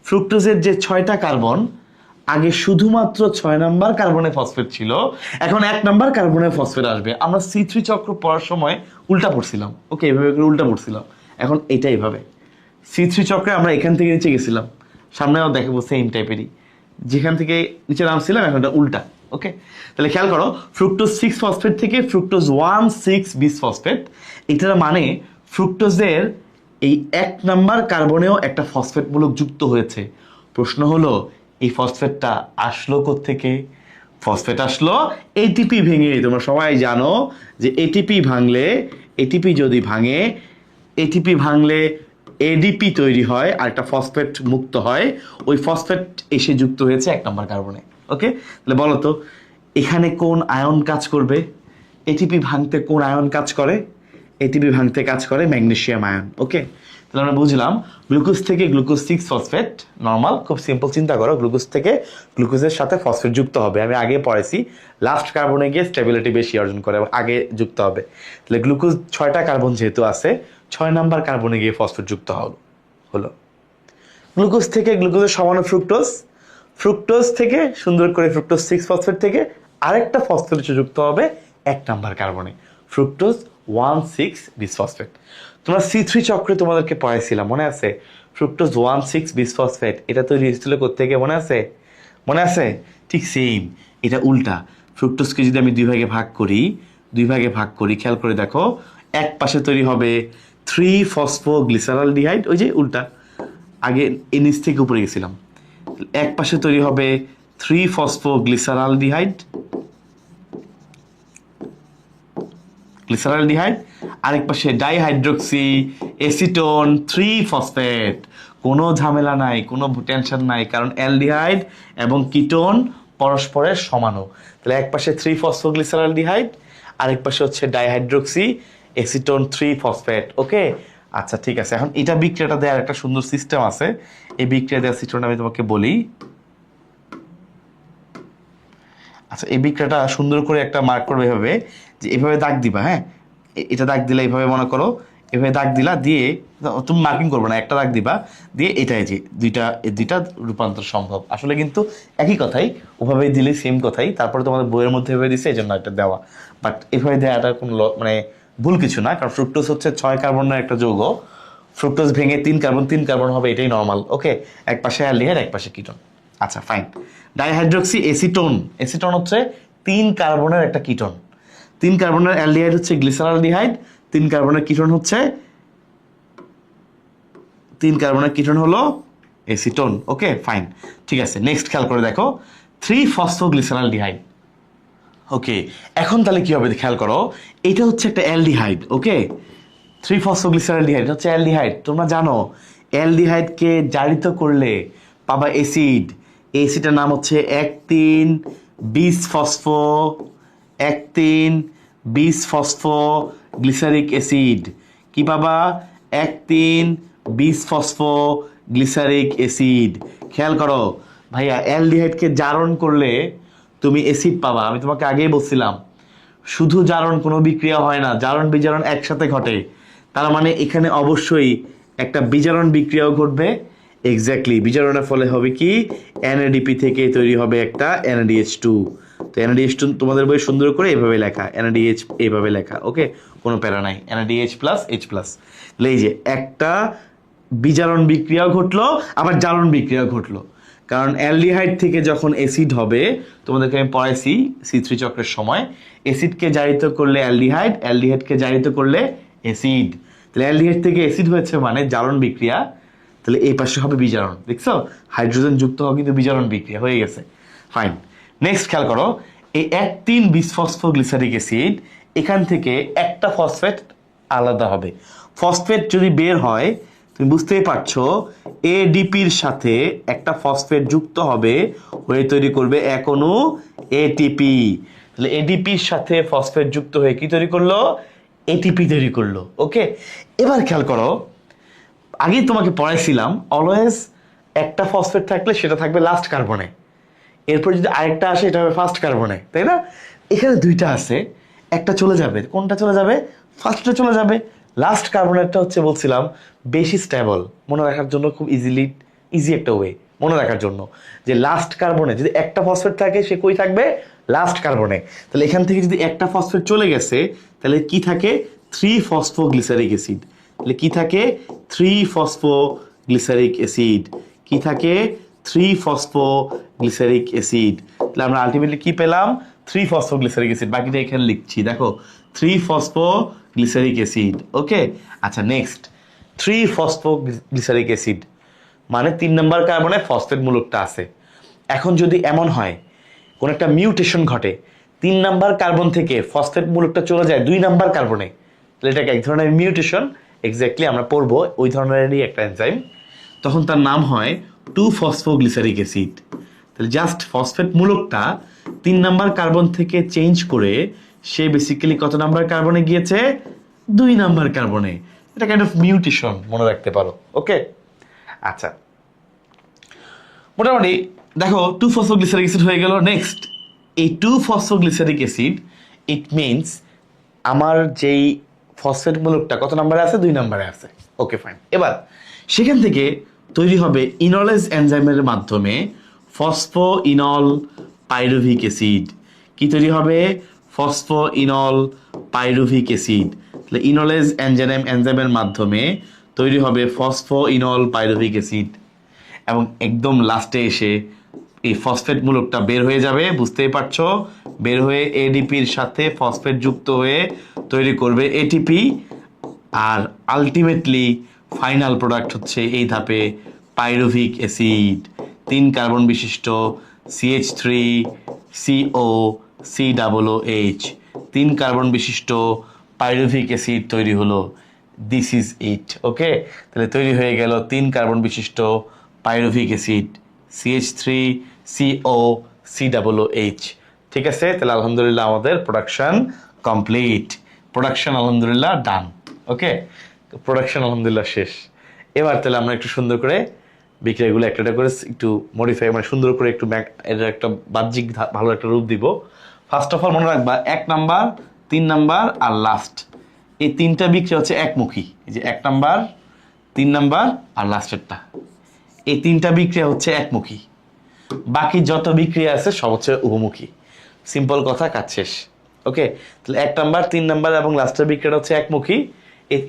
ফ্রুক্টোজের যে 6টা কার্বন, আগে শুধুমাত্র 6 নাম্বার কার্বনে ফসফেট ছিল, এখন 1 নাম্বার কার্বনে ফসফেট আসবে। আমরা C3 চক্র পড়ার সময় উল্টা পড়ছিলাম। ওকে, এভাবে করে উল্টা পড়ছিলাম, এখন এটা এইভাবে C3 চক্রে আমরা এখান থেকে নিচে গেছিলাম, সামনেও দেখাবো সেম টাইপেরই, যেখান থেকে নিচে নামছিলাম এখন এটা উল্টা। ওকে, তাহলে খেয়াল করো, ফ্রুক্টোজ 6 ফসফেট থেকে ফ্রুক্টোজ 1,6 বিসফসফেট, এটার মানে ফ্রুক্টোজের এই 1 নাম্বার কার্বনেও একটা ফসফেট মূলক যুক্ত হয়েছে। প্রশ্ন হলো এই ফসফেটটা আসলো কোত্থেকে? ফসফেট আসলো এটিপি ভেঙে। তোমরা সবাই জানো যে এটিপি ভাঙলে এডিপি তৈরি হয় আর একটা ফসফেট মুক্ত হয়, ওই ফসফেট এসে যুক্ত হয়েছে 1 নাম্বার কার্বনে। ওকে, তাহলে বলো তো এখানে কোন আয়ন কাজ করবে? এটিপি ভাঙতে কোন আয়ন কাজ করে? এটিপি ভাঙতে কাজ করে ম্যাগনেসিয়াম আয়ন। ওকে, তাহলে আমরা বুঝলাম গ্লুকোজ থেকে গ্লুকোজ 6 ফসফেট নর্মাল, খুব সিম্পল, চিন্তা করো গ্লুকোজ থেকে গ্লুকোজের সাথে ফসফেট যুক্ত হবে, আমি আগে পড়েছি, লাস্ট কার্বনে গিয়ে স্টেবিলিটি বেশি অর্জন করে এবং আগে যুক্ত হবে। তাহলে গ্লুকোজ 6টা কার্বন যেহেতু আছে, 6 নাম্বার কার্বনে গিয়ে ফসফেট যুক্ত হলো। গ্লুকোজ থেকে গ্লুকোজের সমানু ফ্রুক্টোজ থেকে সুন্দর করে ফ্রুক্টোজ 6 ফসফেট থেকে আরেকটা ফসফেট যুক্ত হবে 1 নাম্বার কার্বনে, ফ্রুক্টোজ 1,6 বিসফসফেট। তোমরা C3 চক্রে তোমাদেরকে পড়াইছিলাম, মনে আছে? ফ্রুক্টোজ 1,6 বিসফসফেট এটা তৈরি হয়েছিল কোত্থেকে, মনে আছে? ঠিক সেম, এটা উল্টা। ফ্রুক্টোজকে যদি আমি দুই ভাগে ভাগ করি, খেয়াল করে দেখো, এক পাশে তৈরি হবে 3 ফসফোগ্লিসারালডিহাইড, ওই যে উল্টা, আগে নিচ থেকে উপরে গেছিলাম, এক পাশে তৈরি হবে 3 ফসফোগ্লিসারালডিহাইড, আরেক পাশে ডাইহাইড্রোক্সি এসিটোন 3 ফসফেট। কোনো ঝামেলা নাই, কোনো টেনশন নাই, কারণ অ্যালডিহাইড এবং কিটোন পরস্পরের সমানু। তাহলে এক পাশে 3-ফসফোগ্লিসারালডিহাইড, আরেক পাশে হচ্ছে ডাইহাইড্রোক্সি এসিটোন 3-ফসফেট। ওকে, আচ্ছা ঠিক আছে। এখন এটা বিক্রিয়াটা দেওয়ার একটা সুন্দর সিস্টেম আছে। এই বিক্রিয়া দেওয়ার সিস্টেমটা আমি তোমাকে বলি। আচ্ছা, এই বিক্রিয়াটা সুন্দর করে একটা মার্ক করবে এভাবে, যে এভাবে দাগ দিবা। হ্যাঁ, এটা দাগ দিলে এইভাবে মনে করো, এভাবে দাগ দিলা, দিয়ে তুমি মার্কিং করবে না, একটা দাগ দিবা, দিয়ে এটাই যে দুইটা রূপান্তর সম্ভব। আসলে কিন্তু একই কথাই, ওভাবেই দিলে সেম কথাই। তারপরে তোমাদের বইয়ের মধ্যে এভাবে দিছে, এই জন্য এটা দেওয়া। বাট এভাবে দেওয়াটা কোনো মানে ভুল কিছু না, কারণ ফ্রুক্টোজ হচ্ছে 6 কার্বনের একটা যৌগ। ফ্রুক্টোজ ভেঙে 3 কার্বন হবে, এটাই নর্মাল। ওকে, এক পাশে অ্যালডিহাইড, এক পাশে কিটোন। আচ্ছা ফাইন। ডাইহাইড্রোক্সি এসিটোন, এসিটোন হচ্ছে 3 কার্বনের একটা কিটোন। 3 কার্বনের অ্যালডিহাইড হচ্ছে গ্লিসারলডিহাইড, 3 কার্বনের কিটোন হচ্ছে 3 কার্বনের কিটোন হলো এসিটোন। ওকে ফাইন, ঠিক আছে। নেক্সট খেয়াল করে দেখো, 3-ফসফোগ্লিসারালডিহাইড। ওকে, এখন তাহলে কি হবে খেয়াল করো, এটা হচ্ছে একটা অ্যালডিহাইড। ওকে, 3-ফসফোগ্লিসারালডিহাইড হচ্ছে অ্যালডিহাইড। তোমরা জানো অ্যালডিহাইডকে জারিত করলে পাবা অ্যাসিড। অ্যাসিডের নাম হচ্ছে 1,3-বিস-ফসফো 1,3-বিস-ফসফোগ্লিসারিক অ্যাসিড। কি পাবা? 1,3-বিস-ফসফোগ্লিসারিক অ্যাসিড। খেয়াল করো ভাইয়া, অ্যালডিহাইডকে জারণ করলে তুমি অ্যাসিড পাবা। আমি তোমাকে আগেই বলছিলাম, শুধু জারণ কোনো বিক্রিয়া হয় না, জারণ বিজারণ একসাথে ঘটে। তার মানে এখানে অবশ্যই একটা বিজারণ বিক্রিয়াও ঘটবে। এক্স্যাক্টলি, বিজারণের ফলে হবে কি, এনএডিপি থেকে তৈরি হবে একটা NADH2। তো NADH2 তোমাদের বই সুন্দর করে এভাবে লেখা, NADH এইভাবে লেখা। ওকে, কোনো প্যারা নাই, NADH+H+। এই যে একটা বিজারণ বিক্রিয়াও ঘটলো, আবার জারণ বিক্রিয়াও ঘটলো। কারণ অ্যালডিহাইড থেকে যখন অ্যাসিড হবে, তোমাদেরকে আমি পড়াইছি C3 চক্রের সময়, অ্যাসিডকে জারিত করলে অ্যালডিহাইড, অ্যালডিহাইডকে জারিত করলে অ্যাসিড। তাহলে অ্যালডিহাইড থেকে অ্যাসিড হয়েছে মানে জারণ বিক্রিয়া, তাহলে এই পাশে হবে বিজারণ। দেখছো, হাইড্রোজেন যুক্ত হওয়া কিন্তু বিজারণ বিক্রিয়া হয়ে গেছে। ফাইন, নেক্সট খেয়াল করো, এই 1,3-বিস-ফসফোগ্লিসারিক অ্যাসিড, এখান থেকে একটা ফসফেট আলাদা হবে। ফসফেট যদি বের হয়, তুমি বুঝতেই পারছো, এডিপির সাথে একটা ফসফেট যুক্ত হবে, হয়ে তৈরি করবে এক অণু এটিপি। তাহলে এডিপির সাথে ফসফেট যুক্ত হয়ে কি তৈরি করলো? এটিপি তৈরি করলো। ওকে, এবার খেয়াল করো, আগেই তোমাকে পড়াইছিলাম, অলওয়েজ একটা ফসফেট থাকলে সেটা থাকবে লাস্ট কার্বনে, এরপর যদি আরেকটা আসে এটা হবে ফার্স্ট কার্বনে, তাই না? এখানে দুইটা আছে, একটা চলে যাবে। কোনটা চলে যাবে? ফার্স্টটা চলে যাবে। লাস্ট কার্বনেরটা হচ্ছে বলছিলাম বেশি স্টেবল, মনে রাখার জন্য খুব ইজি একটা ওয়ে মনে রাখার জন্য, যে লাস্ট কার্বনে যদি একটা ফসফেট থাকে সে কই থাকবে? লাস্ট কার্বনে। তাহলে এখান থেকে যদি একটা ফসফেট চলে গেছে, তাহলে কি থাকে? 3-ফসফোগ্লিসারিক অ্যাসিড। তাহলে কি থাকে? 3-ফসফোগ্লিসারিক অ্যাসিড। কি থাকে? 3-ফসফোগ্লিসারিক অ্যাসিড। তাহলে আমরা আলটিমেটলি কি পেলাম? 3-ফসফোগ্লিসারিক অ্যাসিড। বাকিটা এখানে লিখছি, দেখো 3-ফসফোগ্লিসারিক অ্যাসিড। ওকে, আচ্ছা নেক্সট, 3-ফসফোগ্লিসারিক অ্যাসিড মানে 3 নম্বর কার্বনে ফসফেট মূলকটা আছে। এখন যদি এমন হয় কোন একটা মিউটেশন ঘটে, 3 নাম্বার কার্বন থেকে ফসফেট মূলকটা চলে যায় 2 নাম্বার কার্বনে, তাহলে এটাকে এক ধরনের মিউটেশন। এক্স্যাক্টলি আমরা পড়বো ওই ধরনেরই একটা এনজাইম, তখন তার নাম হয় 2-ফসফোগ্লিসারিক অ্যাসিড। তাহলে জাস্ট ফসফেট মূলকটা 3 নাম্বার কার্বন থেকে চেঞ্জ করে সে বেসিক্যালি কত নাম্বার কার্বনে গিয়েছে? 2 নাম্বার কার্বনে। এটা কাইন্ড অফ মিউটেশন, মনে রাখতে পারো। ওকে, আচ্ছা মোটামুটি দেখো 2-ফসফোগ্লিসারিক অ্যাসিড হয়ে গেল। নেক্সট, এই 2-ফসফোগ্লিসারিক অ্যাসিড, ইট মিনস আমার যেই ফসফেট মূলকটা কত নম্বরে আছে? 2 নম্বরে আছে। ওকে ফাইন, এবার সেখান থেকে তৈরি হবে ইনলেজ এনজাইমের মাধ্যমে ফসফোইনল পাইরুভিক অ্যাসিড। কি তৈরি হবে? ফসফোইনল পাইরুভিক অ্যাসিড। তাহলে ইনলেজ এনজাইমের মাধ্যমে তৈরি হবে ফসফোইনল পাইরুভিক অ্যাসিড, এবং একদম লাস্টে এসে এই ফসফেট মূলকটা বের হয়ে যাবে, বুঝতেই পারছো, বের হয়ে এডিপির সাথে ফসফেট যুক্ত হয়ে তৈরি করবে এটিপি। আর আলটিমেটলি ফাইনাল প্রোডাক্ট হচ্ছে এই ধাপে পাইরুভিক অ্যাসিড, 3 কার্বন বিশিষ্ট CH3COCOOH, 3 কার্বন বিশিষ্ট পাইরুভিক অ্যাসিড তৈরি হলো। This is it. ওকে, তাহলে তৈরি হয়ে গেল 3 কার্বন বিশিষ্ট পাইরুভিক অ্যাসিড CH3CO COOH। ঠিক আছে, তাহলে আলহামদুলিল্লাহ আমাদের প্রোডাকশন কমপ্লিট, প্রোডাকশন আলহামদুলিল্লাহ ডান। ওকে, প্রোডাকশন আলহামদুলিল্লাহ শেষ। এবার তাহলে আমরা একটু সুন্দর করে বিক্রিয়াগুলো একটা করে একটু মডিফাই, মানে সুন্দর করে একটু এর একটা বাহ্যিক ভালো একটা রূপ দিব। ফার্স্ট অফ অল মনে রাখবা 1 নাম্বার, 3 নাম্বার আর লাস্ট, এই 3টা বিক্রিয়া হচ্ছে একমুখী। এই যে 1 নাম্বার, 3 নাম্বার আর লাস্টেরটা, এই 3টা বিক্রিয়া হচ্ছে একমুখী। বাকি যত বিক্রিয়া আছে সব হচ্ছে উভমুখী। সিম্পল কথা, কাজ শেষ। ওকে, তাহলে 1 নাম্বার, 3 নাম্বার এবং লাস্টের বিক্রিয়াটা হচ্ছে একমুখী।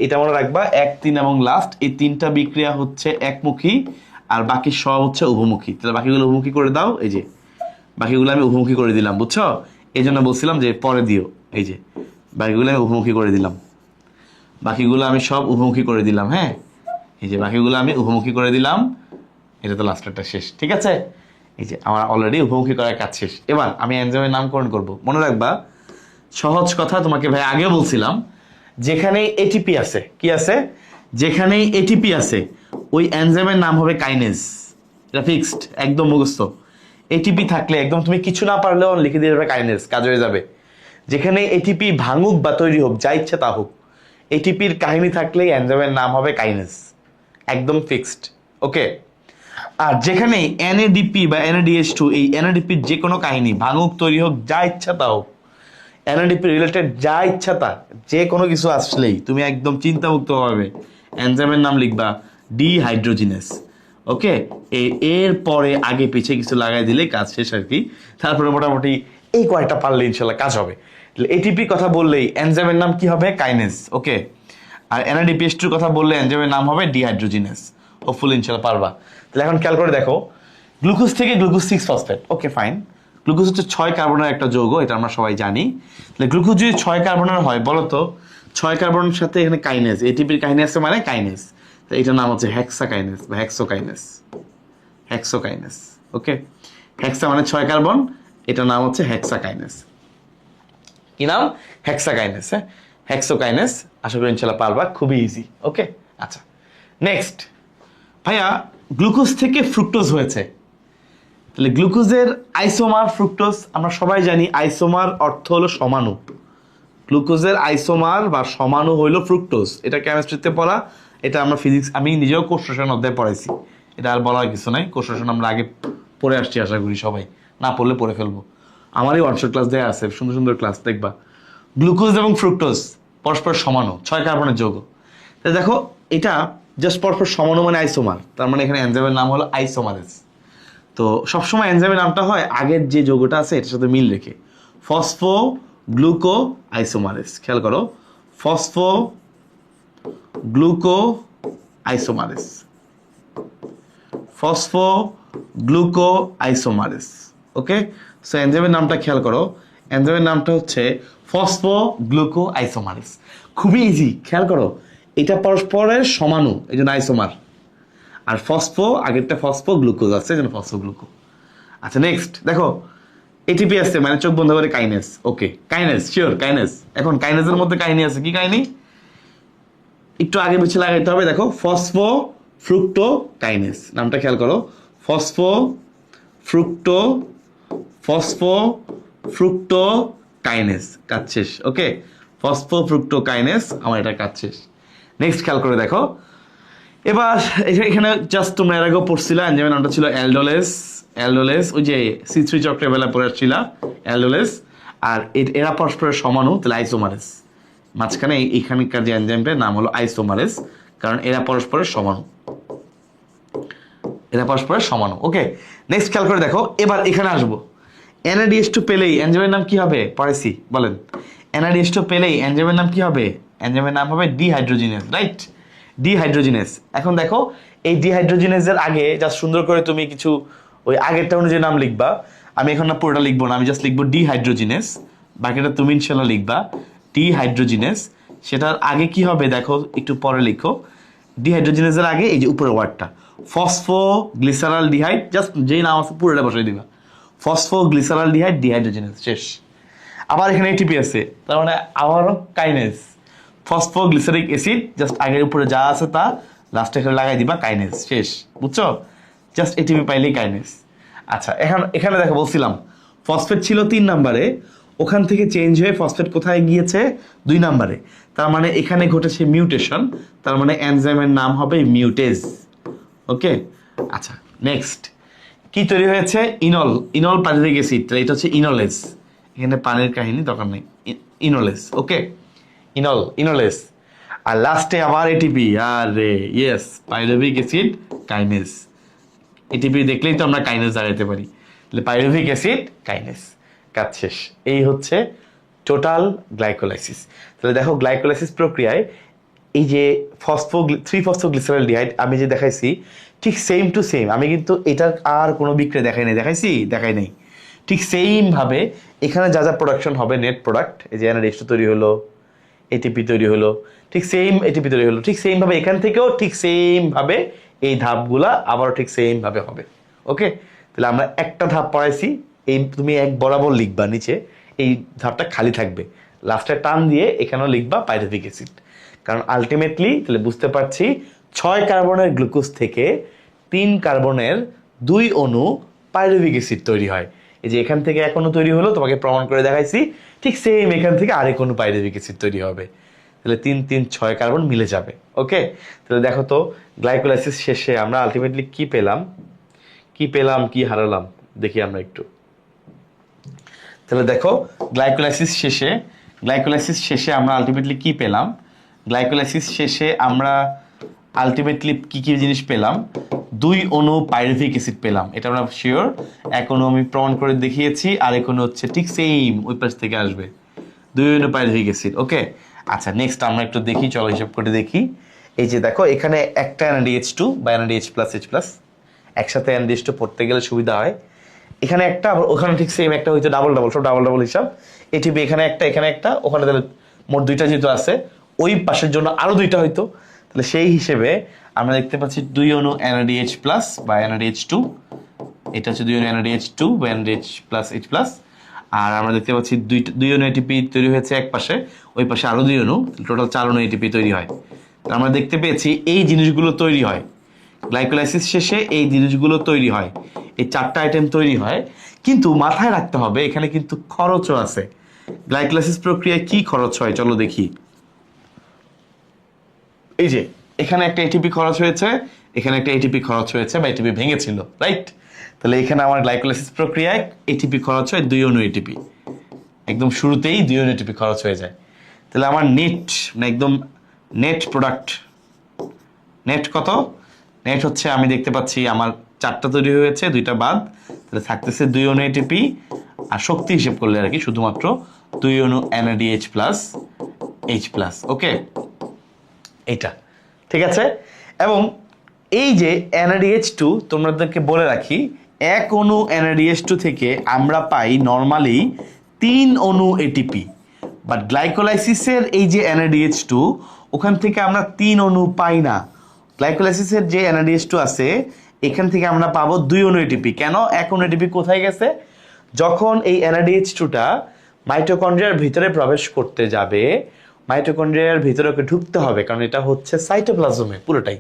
এটা মনে রাখবা, 1, 3 এবং লাস্ট এই 3টা বিক্রিয়া হচ্ছে একমুখী, আর বাকি সব হচ্ছে উভমুখী। তাহলে বাকিগুলো উভমুখী করে দাও। এই যে বাকিগুলো আমি উভমুখী করে দিলাম, বুঝছো? এই জন্য বলছিলাম যে পরে দিও। এই যে বাকিগুলো আমি উভমুখী করে দিলাম, বাকিগুলো আমি সব উভমুখী করে দিলাম। হ্যাঁ, এই যে বাকিগুলো আমি উভমুখী করে দিলাম। এটা তো লাস্টেরটা শেষ। ঠিক আছে, এই যে আমার অলরেডি উভমুখী করার কাজ শেষ। এবার আমি এনজাইমের নামকরণ করব। মনে রাখবা, সহজ কথা তোমাকে ভাই আগে বলছিলাম, যেখানে এটিপি আছে, কি আছে, যেখানে এটিপি আছে ওই এনজাইমের নাম হবে কাইনেজ। এটা ফিক্সড, একদম মুখস্থ। এটিপি থাকলে একদম তুমি কিছু না পারলেও লিখে দিয়ে যাবে কাইনেজ, কাজ হয়ে যাবে। যেখানে এটিপি ভাঙুক বা তৈরি হোক, যা ইচ্ছে তা হোক, এটিপির কাহিনী থাকলেই এনজাইমের নাম হবে কাইনেজ, একদম ফিক্সড। ওকে, আর যেখানে NADP বা NADH2, এই NADP-র যে কোনো কাহিনী ভাঙুক তৈরি হোক, যা ইচ্ছা তা হোক, NADP রিলেটেড যা ইচ্ছা তা, যে কোনো কিছু আসলেই তুমি একদম চিন্তামুক্ত হবে এনজাইমের নাম লিখবা ডিহাইড্রোজিনেস। ওকে, এর পরে আগে পিছিয়ে কিছু লাগাই দিলে কাজ শেষ আর কি। তারপরে মোটামুটি এই কয়েকটা পারলে ইনশাল্লাহ কাজ হবে। এটিপি কথা বললেই এনজাইমের নাম কি হবে? কাইনেস। ওকে, আর NADPH2 কথা বললে এনজাইমের নাম হবে ডিহাইড্রোজিনেস। হোপফুলি ইনশাল্লাহ পারবা। তাহলে এখন খেয়াল করে দেখো, গ্লুকোজ থেকে glucose 6 phosphate. Okay fine, glucose হচ্ছে 6 কার্বনের একটা যৌগ, এটা আমরা সবাই জানি। তাহলে গ্লুকোজ যদি 6 কার্বনের হয়, বলো তো 6 কার্বনের সাথে এখানে কাইনেজ, এটিপির কাহিনী আছে মানে কাইনেজ, তো এটার নাম হচ্ছে হেক্সাকাইনেস বা হেক্সোকাইনেস। হেক্সোকাইনেস। ওকে, হেক্সা মানে 6 কার্বন, এটার নাম হচ্ছে হেক্সাকাইনেস। কি নাম? হেক্সাকাইনেস। হ্যাঁ, হেক্সোকাইনেস। আশা করি ইনশাল্লাহ পারবা, খুবই ইজি। ওকে, আচ্ছা নেক্সট, ভাইয়া গ্লুকোজ থেকে ফ্রুক্টোজ হয়েছে, তাহলে গ্লুকোজের আইসোমার ফ্রুক্টোজ, আমরা সবাই জানি আইসোমার অর্থ হলো সমাণু। গ্লুকোজের আইসোমার বা সমাণু হইল ফ্রুক্টোজ। এটা কেমিস্ট্রিতে পড়া, এটা আমরা ফিজিক্স, আমি নিজেও কোষ রসায়ন অধ্যায়ে পড়াইছি। এটা আর বলার কিছু নাই, কোষ রসায়ন আমরা আগে পড়ে আসছি, আশা করি সবাই, না পড়লে পড়ে ফেলবো। আমারই ওয়ানশট ক্লাস দেওয়া আছে, সুন্দর সুন্দর ক্লাস দেখবা। গ্লুকোজ এবং ফ্রুক্টোজ পরস্পর সমাণু, 6 কার্বনের যৌগ। তাহলে দেখো, এটা জাস্ট পরস্পর সমাণু মানে আইসোমার, তার মানে এখানে এনজাইমের নাম হলো আইসোমারেজ। তো সবসময় এনজাইমের নামটা হয় আগের যে যৌগটা আছে এটার সাথে মিল রেখে, ফসফো গ্লুকো আইসোমারেজ। খেয়াল করো, ফসফো গ্লুকো আইসোমারেজ, ফসফো গ্লুকো আইসোমারেজ। ওকে, সো এনজাইমের নামটা খেয়াল করো, এনজাইমের নামটা হচ্ছে ফসফো গ্লুকো আইসোমারেজ। খুবই ইজি, খেয়াল করো, এটা পরস্পরের সমাণু, এই জন্য আইসোমার। আর ফসফো, আগেরটা ফসফো গ্লুকোজ আছে, এই জন্য ফসফো গ্লুকো। আচ্ছা নেক্সট দেখো, এটিপি আছে মানে চোখ বন্ধ করে কাইনেস। ওকে, কাইনেস শিওর, কাইনেস। এখন কাইনেসের মধ্যে কাহিনী আছে, কি কাহিনী একটু আগে পিছিয়ে লাগাইতে হবে। দেখো, ফসফো ফ্রুক্টো কাইনেস, নামটা খেয়াল করো, ফসফো ফ্রুক্টো, ফসফো ফ্রুক্টো কাইনেস, কাজ শেষ। ওকে, ফসফো ফ্রুক্টো কাইনেস, আমার এটা কাজ শেষ। নেক্সট খেয়াল করে দেখো, এবার এখানে জাস্ট তোমরা এর আগেও পড়ছিলা, এনজাইমের নামটা ছিল অ্যালডোলেস। অ্যালডোলেস ওই যে C3 চক্রের বেলা পড়ে আসছিলা, অ্যালডোলেস। আর এরা পরস্পরের সমাণু, তাহলে আইসোমারেস। মাঝখানে এইখানকার যে এনজাইমটার নাম হলো আইসোমারেস, কারণ এরা পরস্পরের সমাণু, এরা পরস্পরের সমাণু। ওকে, নেক্সট খেয়াল করে দেখো, এবার এখানে আসবো, NADH2 পেলেই এনজাইমের নাম কি হবে? পড়াইছি, বলেন। NADH2 পেলেই এনজাইমের নাম কি হবে? এনজাইমের নাম হবে ডিহাইড্রোজিনেস, রাইট? ডিহাইড্রোজিনেস। এখন দেখো, এই ডিহাইড্রোজিনেসের আগে জাস্ট সুন্দর করে তুমি কিছু ওই আগেরটা অনুযায়ী নাম লিখবা। আমি এখন না পুরোটা লিখবো না, আমি জাস্ট লিখবো ডিহাইড্রোজিনেস, বাকিটা তুমি ইনশাল্লাহ লিখবা ডিহাইড্রোজিনেস। সেটার আগে কি হবে দেখো, একটু পরে লিখো। ডিহাইড্রোজিনেসের আগে এই যে উপরের ওয়ার্ডটা ফসফো গ্লিসারাল ডিহাইড, জাস্ট যেই নাম আছে পুরোটা বসাই দিবা, ফসফো গ্লিসারাল ডিহাইড, ডিহাইড্রোজিনেস, শেষ। আবার এখানে এটিপি আছে, তার মানে আবারও কাইনেস, ফসফোগ্লিসারিক অ্যাসিড, জাস্ট আগের উপরে যা আছে তা লাস্টে এখানে লাগাই দিবা, কাইনেস, শেষ। বুঝছো? জাস্ট এটিপি পাইলেই কাইনেস। আচ্ছা, এখানে দেখো বলছিলাম ফসফেট ছিল 3 নম্বরে, ওখান থেকে চেঞ্জ হয়ে ফসফেট কোথায় গিয়েছে 2 নম্বরে। তার মানে এখানে ঘটেছে মিউটেশন, তার মানে এনজাইমের নাম হবে মিউটেজ। ওকে, আচ্ছা নেক্সট কি তৈরি হয়েছে? ইনল। ইনল পাইরুভিক অ্যাসিড, এটা হচ্ছে ইনোলেজ। এখানে পানির কাহিনী দরকার নেই, ইনোলেজ। ওকে, ইনোলেজ। আর লাস্টে আবার এটিপি। আরে yes, pyruvic acid kinase. ATP দেখলেই তো আমরা কাইনেজ দাঁড়াতে পারি, তাহলে পাইরুভিক অ্যাসিড কাইনেজ, কাজ শেষ। এই হচ্ছে টোটাল গ্লাইকোলাইসিস। তাহলে দেখো গ্লাইকোলাইসিস প্রক্রিয়ায় এই যে থ্রি ফসফোগ্লিসারলডিহাইড আমি যে দেখাইছি ঠিক সেম টু সেম, আমি কিন্তু এটার আর কোনো বিক্রিয়া দেখাই নাই। ঠিক সেম ভাবে এখানে যা যা প্রোডাকশন হবে, নেট প্রোডাক্ট, এই যে NADH তৈরি হলো, এটিপি তৈরি হলো, ঠিক সেম এটিপি তৈরি হলো, ঠিক সেম ভাবে এখান থেকেও ঠিক সেম ভাবে এই ধাপগুলা আবারও ঠিক সেম ভাবে হবে। ওকে, তাহলে আমরা একটা ধাপ পড়াইছি, এই তুমি এক বরাবর লিখবা, নিচে এই ধাপটা খালি থাকবে, লাস্টে টান দিয়ে এখানেও লিখবা পাইরুভিক অ্যাসিড। কারণ আলটিমেটলি তাহলে বুঝতে পারছি 6 কার্বনের গ্লুকোজ থেকে 3 কার্বনের 2 অণু পাইরুভিক অ্যাসিড তৈরি হয়। এই যে এখান থেকে 1 অণু তৈরি হলো, তোমাকে প্রমাণ করে দেখাইছি, ঠিক সেম এখান থেকে আরেক অণু পাইরুভিক অ্যাসিড তৈরি হবে। তাহলে 3 3 6 কার্বন মিলে যাবে। ওকে, তাহলে দেখো তো গ্লাইকোলাইসিস শেষে আমরা আলটিমেটলি কি পেলাম, কি হারালাম দেখি আমরা একটু। তাহলে দেখো গ্লাইকোলাইসিস শেষে আমরা আলটিমেটলি কি পেলাম? গ্লাইকোলাইসিস শেষে আমরা আলটিমেটলি কি জিনিস পেলাম? 2 অণু পাইরুভিক অ্যাসিড পেলাম, এটা আমরা শিওর। 1 অণু আমি প্রমাণ করে দেখিয়েছি, আর 1 অণু হচ্ছে ঠিক সেম ওই পাশ থেকে আসবে, 2 অণু পাইরুভিক অ্যাসিড। ওকে, আচ্ছা নেক্সট আমরা একটু দেখি, চলো হিসাব করে দেখি। এই যে দেখো এখানে একটা NADH2 বা NADH+H+, একসাথে NADH2 পড়তে গেলে সুবিধা হয়। এখানে একটা, আবার ওখানে ঠিক সেম একটা হইতো, ডাবল সব ডাবল হিসাব। এটিপি এখানে একটা, ওখানে তাহলে মোট 2টা যেহেতু আছে, ওই পাশের জন্য আরো 2টা হইতো। তাহলে সেই হিসেবে আমরা দেখতে পাচ্ছি 2 অণু NADH+ বা NADH2, এটা হচ্ছে 2 অণু NADH2 বা NADH+H+, আর আমরা দেখতে পাচ্ছি 2 অণু এটিপি তৈরি হয়েছে এক পাশে, ওই পাশে আরো 2 অণু, টোটাল 4 অণু এটিপি তৈরি হয়। আমরা দেখতে পেয়েছি এই জিনিসগুলো তৈরি হয় গ্লাইকোলাইসিস শেষে, এই জিনিসগুলো তৈরি হয়, এই 4টা আইটেম তৈরি হয়। কিন্তু মাথায় রাখতে হবে এখানে কিন্তু খরচও আছে। গ্লাইকোলাইসিস প্রক্রিয়ায় কি খরচ হয় চলো দেখি। এই যে এখানে একটা এটিপি খরচ হয়েছে, এখানে একটা এটিপি খরচ হয়েছে, বা এটিপি ভেঙেছিল, রাইট? তাহলে এখানে আমার গ্লাইকোলাইসিস প্রক্রিয়ায় এটিপি খরচ হয় 2 অণু এটিপি, একদম শুরুতেই 2 অণু এটিপি খরচ হয়ে যায়। তাহলে আমার নেট, মানে একদম নেট প্রোডাক্ট, নেট কত? নেট হচ্ছে আমি দেখতে পাচ্ছি আমার 4টা তৈরি হয়েছে, 2টা বাদ, তাহলে থাকতেছে 2 অণু এটিপি, আর শক্তি হিসেব করলে আর কি শুধুমাত্র 2 অণু NADH+H+। ওকে, এইটা ঠিক আছে। এবং এই যে NADH2, তোমাদেরকে বলে রাখি, 1 অণু NADH2 থেকে আমরা পাই নর্মালি 3 অণু এটিপি, বাট গ্লাইকোলাইসিসের এই যে NADH2, ওখান থেকে আমরা 3 অণু পাই না। গ্লাইকোলাইসিসের যে NADH2 আছে, এখান থেকে আমরা পাবো 2 অণু এটিপি। কেন? 1 অণু এটিপি কোথায় গেছে? যখন এই NADH2টা মাইটোকন্ড্রিয়ার ভিতরে প্রবেশ করতে যাবে, মাইটোকন্ড্রিয়ার ভিতরে ওকে ঢুকতে হবে, কারণ এটা হচ্ছে সাইটোপ্লাজমে পুরোটাই।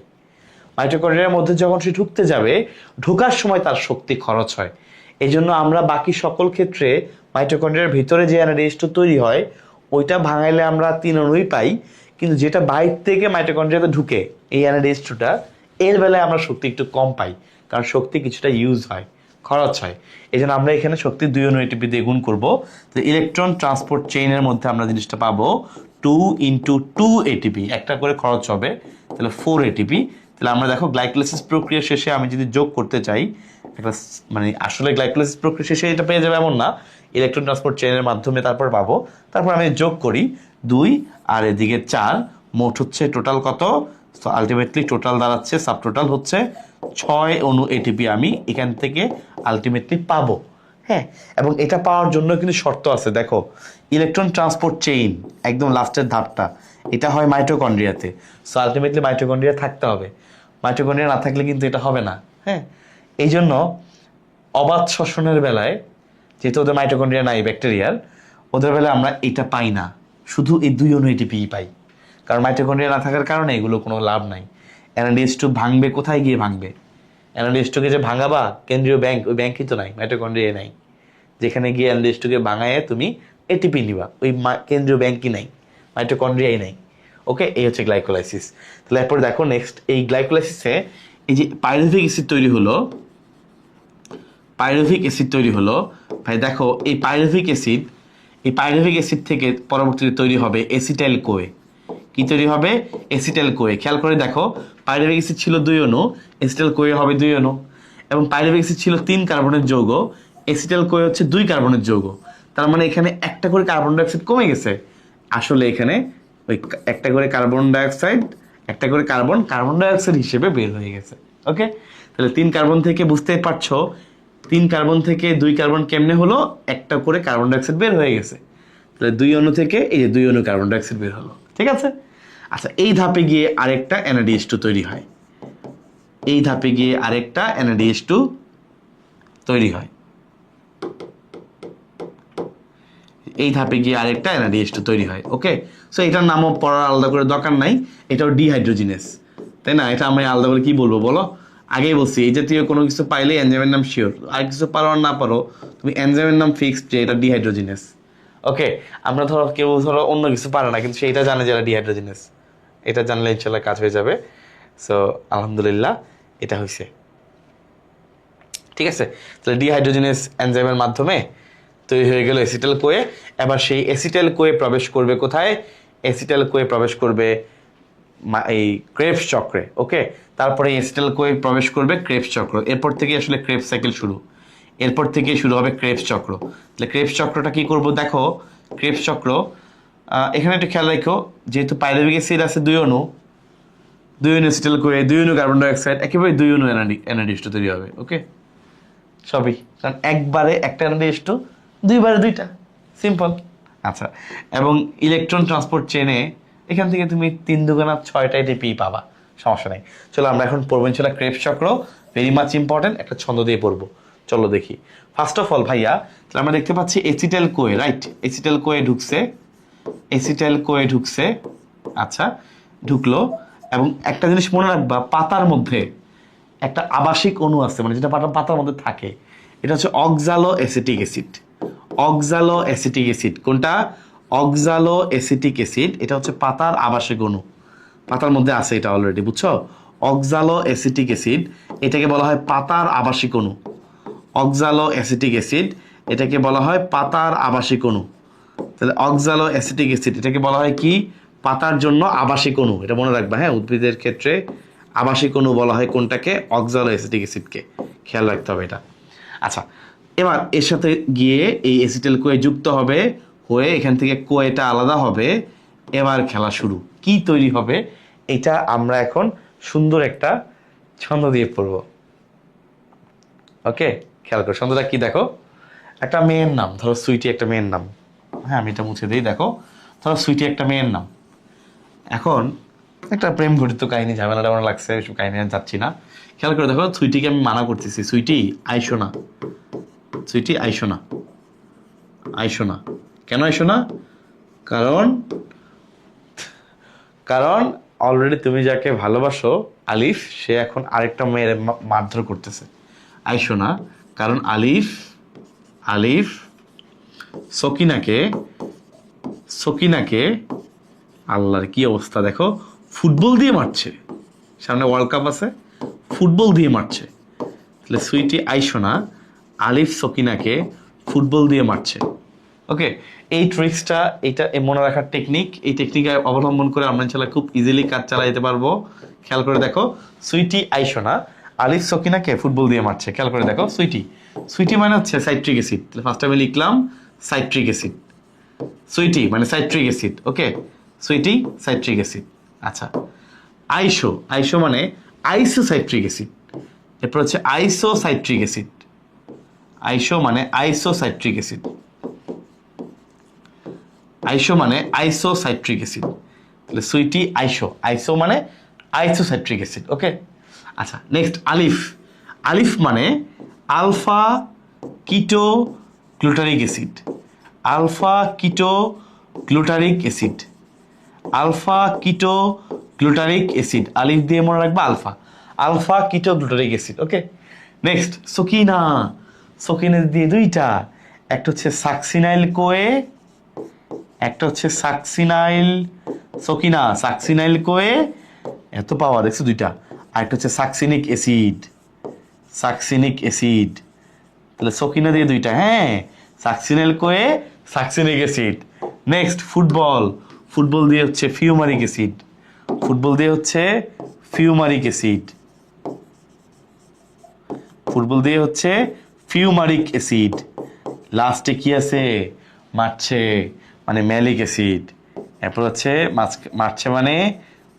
মাইটোকন্ড্রিয়ার মধ্যে যখন সে ঢুকতে যাবে, ঢোকার সময় তার শক্তি খরচ হয়। এই জন্য আমরা বাকি সকল ক্ষেত্রে মাইটোকন্ড্রিয়ার ভিতরে যে NADH2 তৈরি হয়, ওইটা ভাঙাইলে আমরা 3 অণুই পাই, কিন্তু যেটা বাইরে থেকে মাইটোকন্ড্রিয়াতে ঢুকে এই NADH2টা, এর বেলায় আমরা শক্তি একটু কম পাই, কারণ শক্তি কিছুটা ইউজ হয়, খরচ হয়। এই জন্য আমরা এখানে শক্তি 2 অণু এটিপি দিয়ে গুণ করবো। তো ইলেকট্রন ট্রান্সপোর্ট চেইনের মধ্যে আমরা জিনিসটা পাবো 2 × 2 এটিপি, একটা করে খরচ হবে, তাহলে 4 এটিপি। তাহলে আমরা দেখো গ্লাইকোলাইসিস প্রক্রিয়া শেষে আমি যদি যোগ করতে চাই একটা, মানে আসলে গ্লাইকোলাইসিস প্রক্রিয়া শেষে এটা পেয়ে যাবে এমন না, ইলেকট্রন ট্রান্সপোর্ট চেইনের মাধ্যমে তারপর পাবো। তারপর আমি যোগ করি 2 আর এদিকে 4, মোট হচ্ছে টোটাল কত? তো আলটিমেটলি টোটাল দাঁড়াচ্ছে, সাব টোটাল হচ্ছে 6 অণু এটিপি আমি এখান থেকে আলটিমেটলি পাবো। হ্যাঁ, এবং এটা পাওয়ার জন্য কিন্তু শর্ত আছে। দেখো ইলেকট্রন ট্রান্সপোর্ট চেইন একদম লাস্টের ধাপটা, এটা হয় মাইটোকন্ড্রিয়াতে। সো আলটিমেটলি মাইটোকন্ড্রিয়া থাকতে হবে, মাইটোকন্ড্রিয়া না থাকলে কিন্তু এটা হবে না। হ্যাঁ, এই জন্য অবাধ শ্বসনের বেলায়, যেহেতু ওদের মাইটোকন্ড্রিয়া নাই ব্যাকটেরিয়ার, ওদের বেলায় আমরা এটা পাই না, শুধু এই 2 অণু এটিপি পাই, কারণ মাইটোকন্ড্রিয়া না থাকার কারণে এগুলো কোনো লাভ নাই। NADH2 ভাঙবে কোথায় গিয়ে ভাঙবে? NADH2 কে যে ভাঙাবা কেন্দ্রীয় ব্যাংক, ওই ব্যাংকই তো নাই, মাইটোকন্ড্রিয়া নাই, যেখানে গিয়ে NH2 কে ভাঙায় তুমি ATP নিবা, ওই কেন্দ্রীয় ব্যাংকই নাই, মাইটোকন্ড্রিয়াই নাই। ওকে, এই হচ্ছে গ্লাইকোলাইসিস। তাহলে এরপর দেখো নেক্সট, এই গ্লাইকোলাইসিসে এই যে পাইরুভিক অ্যাসিড তৈরি হলো, পাইরুভিক অ্যাসিড তৈরি হলো ভাই, দেখো এই পাইরুভিক অ্যাসিড থেকে পরবর্তীতে তৈরি হবে এসিটাইল কোয়ে। কি তৈরি হবে? এসিটাইল কোয়ে। খেয়াল করে দেখো, পাইরুভিক অ্যাসিড ছিল 2 অণু, এসিটাইল কোয়ে হবে 2 অণু, এবং পাইরুভিক অ্যাসিড ছিল 3 কার্বনের যৌগ, এসিটাইল কোয়ে হচ্ছে 2 কার্বনের যৌগ। তার মানে এখানে একটা করে কার্বন ডাইঅক্সাইড কমে গেছে। আসলে এখানে ওই একটা করে কার্বন ডাইঅক্সাইড, একটা করে কার্বন ডাইঅক্সাইড হিসেবে বের হয়ে গেছে। ওকে, তাহলে 3 কার্বন থেকে বুঝতেই পারছো 3 কার্বন থেকে 2 কার্বন কেমনে হলো, একটা করে কার্বন ডাইঅক্সাইড বের হয়ে গেছে। তাহলে 2 অণু থেকে এই যে 2 অণু কার্বন ডাইঅক্সাইড বের হলো। ঠিক আছে? আচ্ছা, এই ধাপে গিয়ে আরেকটা NADH2 তৈরি হয়। এই ধাপে গিয়ে আরেকটা NADH2 তৈরি হয়। এই ধাপে গিয়ে আরেকটা NADH2 তৈরি হয়। ওকে, সো এটার নামও পড়ার আলাদা করে দরকার নাই, এটাও ডিহাইড্রোজিনেস, তাই না? এটা আমি আলাদা করে কি বলবো বলো? আগেই বলছি, এই জাতীয় কোনো কিছু পাইলে এনজাইমের নাম শিওর, আর কিছু পারো আর না পারো, তুমি এনজাইমের নাম ফিক্সড যে এটা ডিহাইড্রোজিনেস। ওকে, আমরা ধরো কেউ ধরো অন্য কিছু পারে না, কিন্তু সেটা জানে যে এটা ডিহাইড্রোজিনেস, এটা জানলে ইনশাল্লাহ কাজ হয়ে যাবে। সো আলহামদুলিল্লাহ এটা হয়েছে। ঠিক আছে, তাহলে ডিহাইড্রোজিনেস এনজাইমের মাধ্যমে তৈরি হয়ে গেল এসিটাইল কোয়ে। এবার সেই এসিটাইল কোয়ে প্রবেশ করবে কোথায়? এসিটাইল কোয়ে প্রবেশ করবে এই ক্রেবস চক্রে। ওকে, তারপরে এসিটাইল কোয়ে প্রবেশ করবে ক্রেবস চক্র। এরপর থেকে আসলে ক্রেবস সাইকেল শুরু, এরপর থেকে শুরু হবে ক্রেবস চক্র। তাহলে ক্রেবস চক্রটা কি করব দেখো, ক্রেবস চক্র এখানে একটু খেয়াল রাখো, যেহেতু পাইরুভিক অ্যাসিড আছে 2 অণু, 2 অণু এসিটাইল কোয়ে, 2 অণু কার্বন ডাইঅক্সাইড, একেবারে 2 অণু NADH2 তৈরি হবে। ওকে, সবই, কারণ একবারে একটা NADH2, দুইবারে 2টা, সিম্পল। আচ্ছা, এবং ইলেকট্রন ট্রান্সপোর্ট চেনে এখান থেকে তুমি 3 দুগুণা 6টা ATP পাবা, সমস্যা নেই। চলো আমরা এখন পড়বো ইনশাআল্লাহ ক্রেবস চক্র, ভেরি মাচ ইম্পর্টেন্ট, একটা ছন্দ দিয়ে পড়বো। চলো দেখি। ফার্স্ট অফ অল ভাইয়া, তাহলে আমরা দেখতে পাচ্ছি acetyl Koi, right? Acetyl Koi ঢুকছে, এসিটাইল কোয়ে ঢুকছে। আচ্ছা, ঢুকলো, এবং একটা জিনিস মনে রাখবা, পাতার মধ্যে একটা আবাসিক অণু আছে, মানে যেটা পাতার মধ্যে থাকে, এটা হচ্ছে oxaloacetic acid. Oxaloacetic acid কোনটা? অক্সালো অ্যাসিটিক অ্যাসিড, এটা হচ্ছে পাতার আবাসিক অণু, পাতার মধ্যে আছে এটা অলরেডি, বুঝছো? অক্সালো অ্যাসিটিক অ্যাসিড, এটাকে বলা হয় পাতার আবাসিক অণু। অক্সালো অ্যাসিটিক অ্যাসিড, এটাকে বলা হয় পাতার আবাসিক অণু। তাহলে অক্সালো অ্যাসিটিক অ্যাসিড এটাকে বলা হয় কি? পাতার জন্য আবাসিক অণু। এটা মনে রাখবা, হ্যাঁ, উদ্ভিদের ক্ষেত্রে আবাসিক অণু বলা হয় কোনটাকে? অক্সালো অ্যাসিটিক অ্যাসিডকে, খেয়াল রাখতে হবে এটা। আচ্ছা, এবার এর সাথে গিয়ে এই এসিটাইল কোয়ে যুক্ত হবে, হয়ে এখান থেকে কোয়েটা আলাদা হবে। এবার খেলা শুরু, কি তৈরি হবে এটা আমরা এখন সুন্দর একটা ছন্দ দিয়ে পড়বো। ওকে, খেয়াল করো ছন্দটা কি দেখো, একটা মেয়ের নাম, ধরো সুইটি একটা মেয়ের নাম, হ্যাঁ আমি এটা মুছে দিই। দেখো, ধরো সুইটি একটা মেয়ের নাম। এখন একটা প্রেম ঘটিত কাহিনী, ঝামেলাটা আমার লাগছে, এসব কাহিনী আমি যাচ্ছি না। খেয়াল করে দেখো, সুইটিকে আমি মানা করতেছি, সুইটি আইসো না, সুইটি আইসো না, আইসো না। কেন আইসো না? কারণ কারণ অলরেডি তুমি যাকে ভালোবাসো আলিফ, সে এখন আরেকটা মেয়ের মারধর করতেছে। আইসো না, কারণ আলিফ সকিনাকে আল্লাহর কি অবস্থা দেখো, ফুটবল দিয়ে মারছে, সামনে ওয়ার্ল্ড কাপ আছে, ফুটবল দিয়ে মারছে। তাহলে সুইটি আইসো না, আলিফ সকিনাকে ফুটবল দিয়ে মারছে। ওকে, এই ট্রিক্সটা, এটা মনে রাখার টেকনিক, এই টেকনিক অবলম্বন করে আমরা ইনশাআল্লাহ খুব ইজিলি কাজ চালা যেতে পারবো। খেয়াল করে দেখো, সুইটি আইসো না, আলিফ সকিনাকে ফুটবল দিয়ে মারছে। খেয়াল করে দেখো, সুইটি মানে হচ্ছে সাইট্রিক অ্যাসিড। তাহলে ফার্স্ট আমি লিখলাম সাইট্রিক অ্যাসিড, সুইটি মানে সাইট্রিক অ্যাসিড। ওকে, সুইটি সাইট্রিক অ্যাসিড। আচ্ছা, আইসো মানে আইসোসাইট্রিক অ্যাসিড। এরপর হচ্ছে আইসোসাইট্রিক অ্যাসিড, আইসো মানে আইসোসাইট্রিক অ্যাসিড, আইসো মানে আইসোসাইট্রিক অ্যাসিড। তাহলে সুইটি আইসো মানে আইসোসাইট্রিক অ্যাসিড। ওকে, আচ্ছা নেক্সট আলিফ মানে alpha keto glutaric acid, alpha keto glutaric acid, alpha keto glutaric acid, আলিফ দিয়ে মনে রাখবা alpha keto glutaric acid. Okay, next Sakina দিয়ে 2টা, একটা হচ্ছে সাকসিনাইল কোয়ে, একটা হচ্ছে সাকসিনাইল সকিনা, সাকসিনাইল কোয়ে, এত পাওয়া দেখছো দুইটা। আর একটা হচ্ছে সাকসিনিক অ্যাসিড, সাকসিনিক অ্যাসিড। তাহলে সকিনা দিয়ে দুইটা, হ্যাঁ, succinyl CoA, succinic acid. Next football, football দিয়ে হচ্ছে ফিউমারিক অ্যাসিড, ফুটবল দিয়ে হচ্ছে ফিউমারিক অ্যাসিড, ফুটবল দিয়ে হচ্ছে ফিউমারিক অ্যাসিড। লাস্টে কি আছে, মারছে মানে ম্যালিক অ্যাসিড, এরপর হচ্ছে মারছে মানে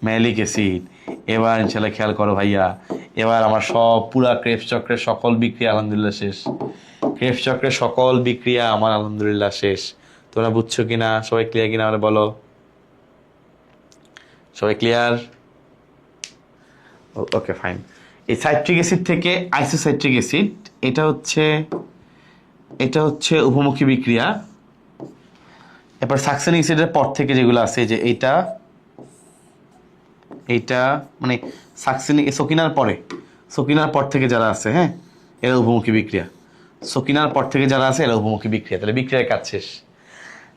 ম্যালিক অ্যাসিড। এবার ইনশাল্লাহ খেয়াল করো ভাইয়া, এবার আমার সব পুরা ক্রেবস চক্রের সকল বিক্রিয়া আলহামদুলিল্লাহ শেষ, ক্রেবস চক্রের সকল বিক্রিয়া আমার আলহামদুলিল্লাহ শেষ। তোমরা বুঝছো কিনা, সবাই ক্লিয়ার কিনা আমরা বলো, সবাই ক্লিয়ার? Okay fine. এই সাইট্রিক অ্যাসিড থেকে আইসোসাইট্রিক অ্যাসিড, এটা হচ্ছে উপমুখী বিক্রিয়া। এরপর সাকসেনিক অ্যাসিডের পর থেকে যেগুলো আছে, যে এইটা মানে সাকসেনিক সকিনার পর থেকে যারা আছে, হ্যাঁ, এরা উপমুখী বিক্রিয়া। সকিনার পর থেকে যারা আছে এরা উপমুখী বিক্রিয়া। তাহলে বিক্রিয়ার কাজ শেষ।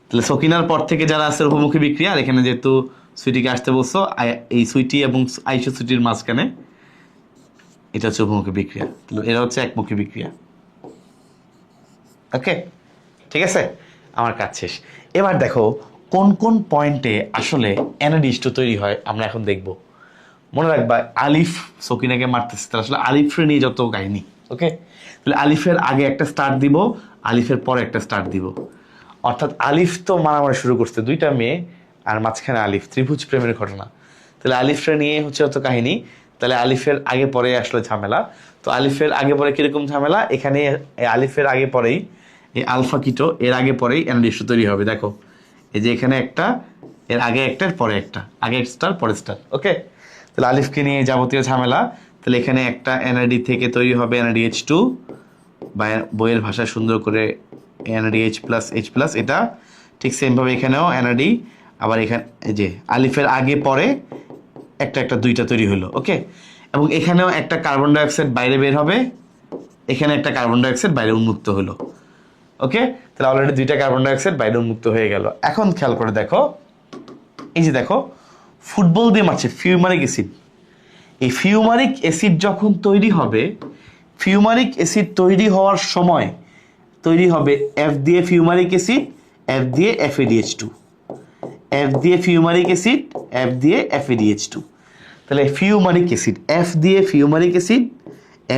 তাহলে সকিনার পর থেকে যারা আছে উপমুখী বিক্রিয়া, আর এখানে যেহেতু সুইটিকে আসতে বলছো, এই সুইটি এবং আইসো সুইটির মাঝখানে এটা হচ্ছে উপমুখী বিক্রিয়া। তাহলে এরা হচ্ছে একমুখী বিক্রিয়া। ওকে, ঠিক আছে, আমার কাজ শেষ। এবার দেখো কোন কোন পয়েন্টে আসলে NADH2 তৈরি হয় আমরা এখন দেখব। মনে রাখবা আলিফ সকিনাকে মারতেছে, তাহলে আসলে আলিফের নিয়ে যত কাহিনী। ওকে, তাহলে আলিফের আগে একটা স্টার্ট দিব, আলিফের পরে একটা স্টার্ট দিব। অর্থাৎ আলিফ তো মারামারি শুরু করছে, দুইটা মেয়ে আর মাঝখানে আলিফ, ত্রিভুজ প্রেমের ঘটনা। তাহলে আলিফের নিয়ে হচ্ছে যত কাহিনী, তাহলে আলিফের আগে পরে আসলে ঝামেলা। তো আলিফের আগে পরে কিরকম ঝামেলা, এখানে আলিফের আগে পরেই এই আলফা কিটো, এর আগে পরেই NADH2 তৈরি হবে। দেখো এই যে এখানে একটা, এর আগে একটা, পরে একটা, আগে স্টার পরে স্টার। ওকে, তাহলে আলিফকে নিয়ে যাবতীয় ঝামেলা। তাহলে এখানে একটা NAD থেকে তৈরি হবে NADH2, বা বইয়ের ভাষায় সুন্দর করে NADH+H+, এটা ঠিক সেমভাবে এখানেও NAD। আবার এখানে এই যে আলিফের আগে পরে একটা দুইটা তৈরি হলো। ওকে, এবং এখানেও একটা কার্বন ডাইঅক্সাইড বাইরে বের হবে, এখানে একটা কার্বন ডাইঅক্সাইড বাইরে উন্মুক্ত হলো। ওকে, তাহলে অলরেডি দুইটা কার্বন ডাইঅক্সাইড বাইরে উন্মুক্ত হয়ে গেল। এখন খেয়াল করে দেখো, এই যে দেখো ফুটবল দিয়ে মারছে ফিউমারিক অ্যাসিড। এই ফিউমারিক অ্যাসিড যখন তৈরি হবে, ফিউমারিক অ্যাসিড তৈরি হওয়ার সময় তৈরি হবে F দিয়ে ফিউমারিক অ্যাসিড, F দিয়ে FADH2, F দিয়ে ফিউমারিক অ্যাসিড, F দিয়ে FADH2। তাহলে ফিউমারিক অ্যাসিড, F দিয়ে ফিউমারিক অ্যাসিড,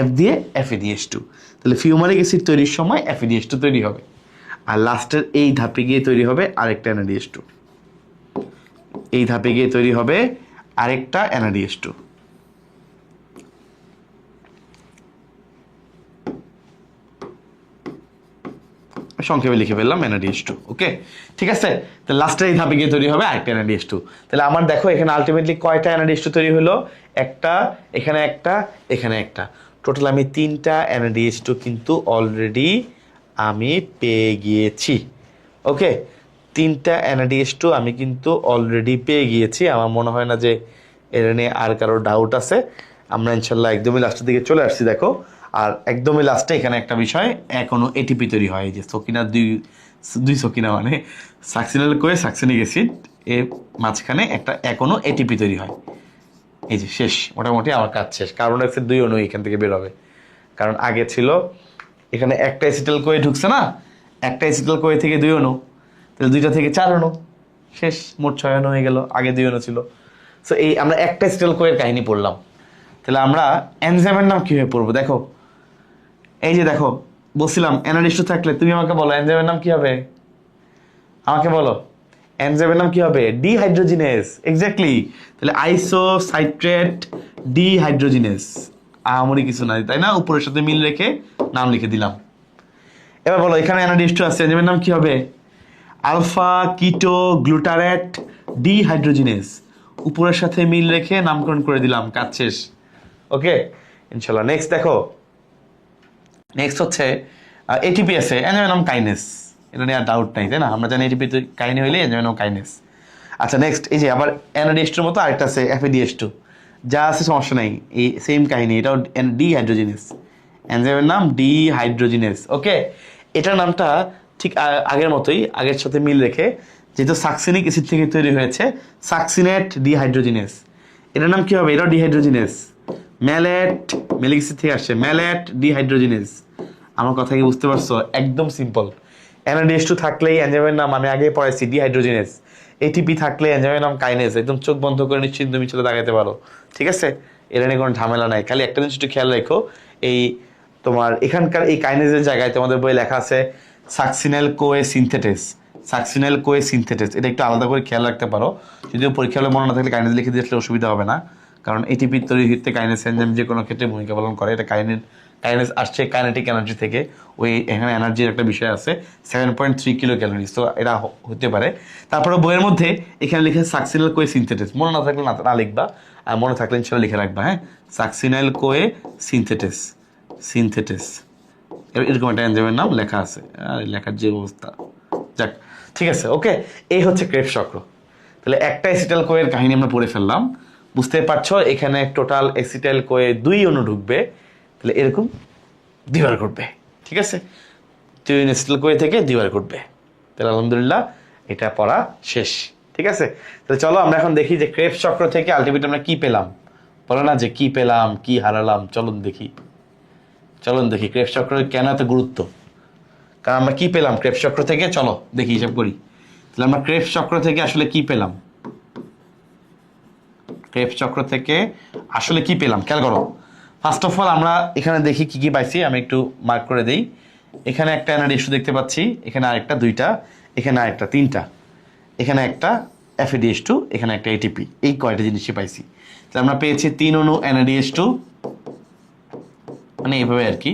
F দিয়ে FADH2। তাহলে ফিউমারিক অ্যাসিড তৈরির সময় FADH2 তৈরি হবে, আর লাস্টের এই ধাপে গিয়ে তৈরি হবে আরেকটা NADH2, এই ধাপে গিয়ে তৈরি হবে আরেকটা NADH2। সংক্ষেপে লিখে ফেললাম NADH2। ওকে, ঠিক আছে, তাহলে লাস্টের এই ধাপে গিয়ে তৈরি হবে আরেকটা NADH2। তাহলে আমার দেখো এখানে আলটিমেটলি কয়টা NADH2 তৈরি হলো, একটা, এখানে একটা, এখানে একটা, টোটাল আমি 3টা NADH2 কিন্তু অলরেডি আমি পেয়ে গিয়েছি। ওকে, 3টা NADH2 আমি কিন্তু অলরেডি পেয়ে গিয়েছি। আমার মনে হয় না যে এটা নিয়ে আর কারো ডাউট আছে। আমরা ইনশাল্লাহ একদমই লাস্টের দিকে চলে আসছি। দেখো, আর একদমই লাস্টে এখানে একটা বিষয়, এখনো ATP তৈরি হয়। এই যে সকিনা দুই সকিনা মানে সাকসিনাল কোয়ে সাকসিনিক অ্যাসিড, এর মাঝখানে একটা এখনো ATP তৈরি হয়। এই যে শেষ, মোটামুটি আমার কাজ শেষ। কার্বন ডাইঅক্সাইড 2 অণু এখান থেকে বের হবে, কারণ আগে ছিল এখানে একটা অ্যাসিটাইল কোয়ে ঢুকছে না, একটা অ্যাসিটাইল কোয়ে থেকে 2 অণু, তাহলে 2টা থেকে 4 অণু, শেষ, মোট 6 অণু হয়ে গেল, আগে 2 অণু ছিল। সো এই আমরা একটা অ্যাসিটাইল কোয়ের কাহিনী পড়লাম। তাহলে আমরা এনজাইমের নাম কিভাবে পড়বো, দেখো এই যে দেখো বলছিলাম NADH2 থাকলে তুমি আমাকে বলো এনজাইমের নাম কি হবে, আমাকে বলো এনজাইমের নাম কি হবে? ডিহাইড্রোজিনেস। এক্স্যাক্টলি, তাহলে আইসোসাইট্রেট ডিহাইড্রোজিনেস, আহামরি কিছু নাই, তাই না? উপরের সাথে মিল রেখে নাম লিখে দিলাম। এবার বলো এখানে NADH2 আছে, এনজাইমের নাম কি হবে? আলফা কিটো গ্লুটারেট ডিহাইড্রোজিনেস, উপরের সাথে মিল রেখে নামকরণ করে দিলাম, কাজ শেষ। ওকে, ইনশাল্লাহ। নেক্সট দেখো, নেক্সট হচ্ছে ATP আছে, এনজাইমের নাম কাইনেস, এটা নিয়ে আর ডাউট নাই, তাই না? আমরা জানি ATP কাহিনী হইলে এনজাইমের নাম কাইনেস। আচ্ছা নেক্সট, এই যে আবার NADH2 মতো আরেকটা আছে FADH2, যা আছে সমস্যা নাই, এই সেম কাহিনী, এটাও ডিহাইড্রোজিনেস, এনজাইমের নাম ডিহাইড্রোজিনেস। ওকে, এটার নামটা ঠিক আগের মতোই, আগের সাথে মিল রেখে, যেহেতু সাকসিনিক অ্যাসিড থেকে তৈরি হয়েছে সাকসিনেট ডিহাইড্রোজিনেস, এটার নাম কি হবে? এটাও ডিহাইড্রোজিনেস, ম্যালেট, ম্যালিক অ্যাসিড থেকে আসছে, ম্যালেট ডিহাইড্রোজিনেস। আমার কথা কি বুঝতে পারছো? একদম সিম্পল। NADH2 থাকলেই এনজাইমের নাম আমি আগে পড়াইছি ডিহাইড্রোজিনেস, ATP থাকলে এনজাইমের নাম কাইনেস। একদম চোখ বন্ধ করে নিশ্চিন্ত তুমি চলে দাগাইতে পারো, ঠিক আছে? এটা নিয়ে কোনো ঝামেলা নাই। খালি একটা জিনিস একটু খেয়াল রাখো, এই তোমার এখানকার এই কাইনেসের জায়গায় তোমাদের বই লেখা আছে সাকসিনাল কোয়ে সিনথেটেস, সাকসিনাল কোয়ে সিনথেটেস, এটা একটু আলাদা করে খেয়াল রাখতে পারো। যদিও পরীক্ষা হলে মনে না থাকলে কাইনেস লিখে দিলে অসুবিধা হবে না, কারণ ATP তৈরি হতে কাইনেস এনজাইম যে কোনো ক্ষেত্রে ভূমিকা পালন করে। এটা কাইনেস আসছে কাইনেটিক এনার্জি থেকে, ওই এখানে এনার্জির একটা বিষয় আছে 7.3 কিলো ক্যালোরি, তো এটা হতে পারে। তারপরে বইয়ের মধ্যে এখানে লিখে সাকসিনাল কোয়ে সিনথেটেস, মনে না থাকলে না লিখবা, আর মনে থাকলে ইনশাল্লাহ লিখে রাখবা। হ্যাঁ, সাকসিনাল কোয়ে সিনথেটেস, সিনথেটেস এরকম একটা এনজাইমের নাম লেখা আছে। আর লেখার যে অবস্থা, যাক ঠিক আছে। ওকে, এই হচ্ছে ক্রেবস চক্র। তাহলে একটা অ্যাসিটাইল কোয়ের কাহিনী আমরা পড়ে ফেললাম, বুঝতে পারছো? এখানে টোটাল অ্যাসিটাইল কোয়ে 2 অণু ঢুকবে, তাহলে এরকম দুইবার ঘটবে, ঠিক আছে? 2 অ্যাসিটাইল কোয়ে থেকে দুইবার ঘটবে। তাহলে আলহামদুলিল্লাহ এটা পড়া শেষ, ঠিক আছে? তাহলে চলো আমরা এখন দেখি যে ক্রেবস চক্র থেকে আলটিমেটলি আমরা কি পেলাম। বলো না যে কি পেলাম, কি হারালাম, চলুন দেখি। ক্রেবস চক্র কেন এত গুরুত্ব, কারণ আমরা কি পেলাম ক্রেবস চক্র থেকে, চলো দেখি, হিসাব করি। তাহলে আমরা ক্রেবস চক্র থেকে আসলে কি পেলাম, ক্রেবস চক্র থেকে আসলে কি পেলাম খেয়াল করো। ফার্স্ট অফ অল আমরা এখানে দেখি কি কি পাইছি, আমি একটু মার্ক করে দেই। এখানে একটা NADH2 দেখতে পাচ্ছি, এখানে আরেকটা, দুইটা, এখানে আরেকটা, তিনটা, এখানে একটা FADH2, এখানে একটা ATP, এই কয়টা জিনিসই পাইছি। তাহলে আমরা পেয়েছি 3 অণু NADH2, মানে এইভাবে আর কি।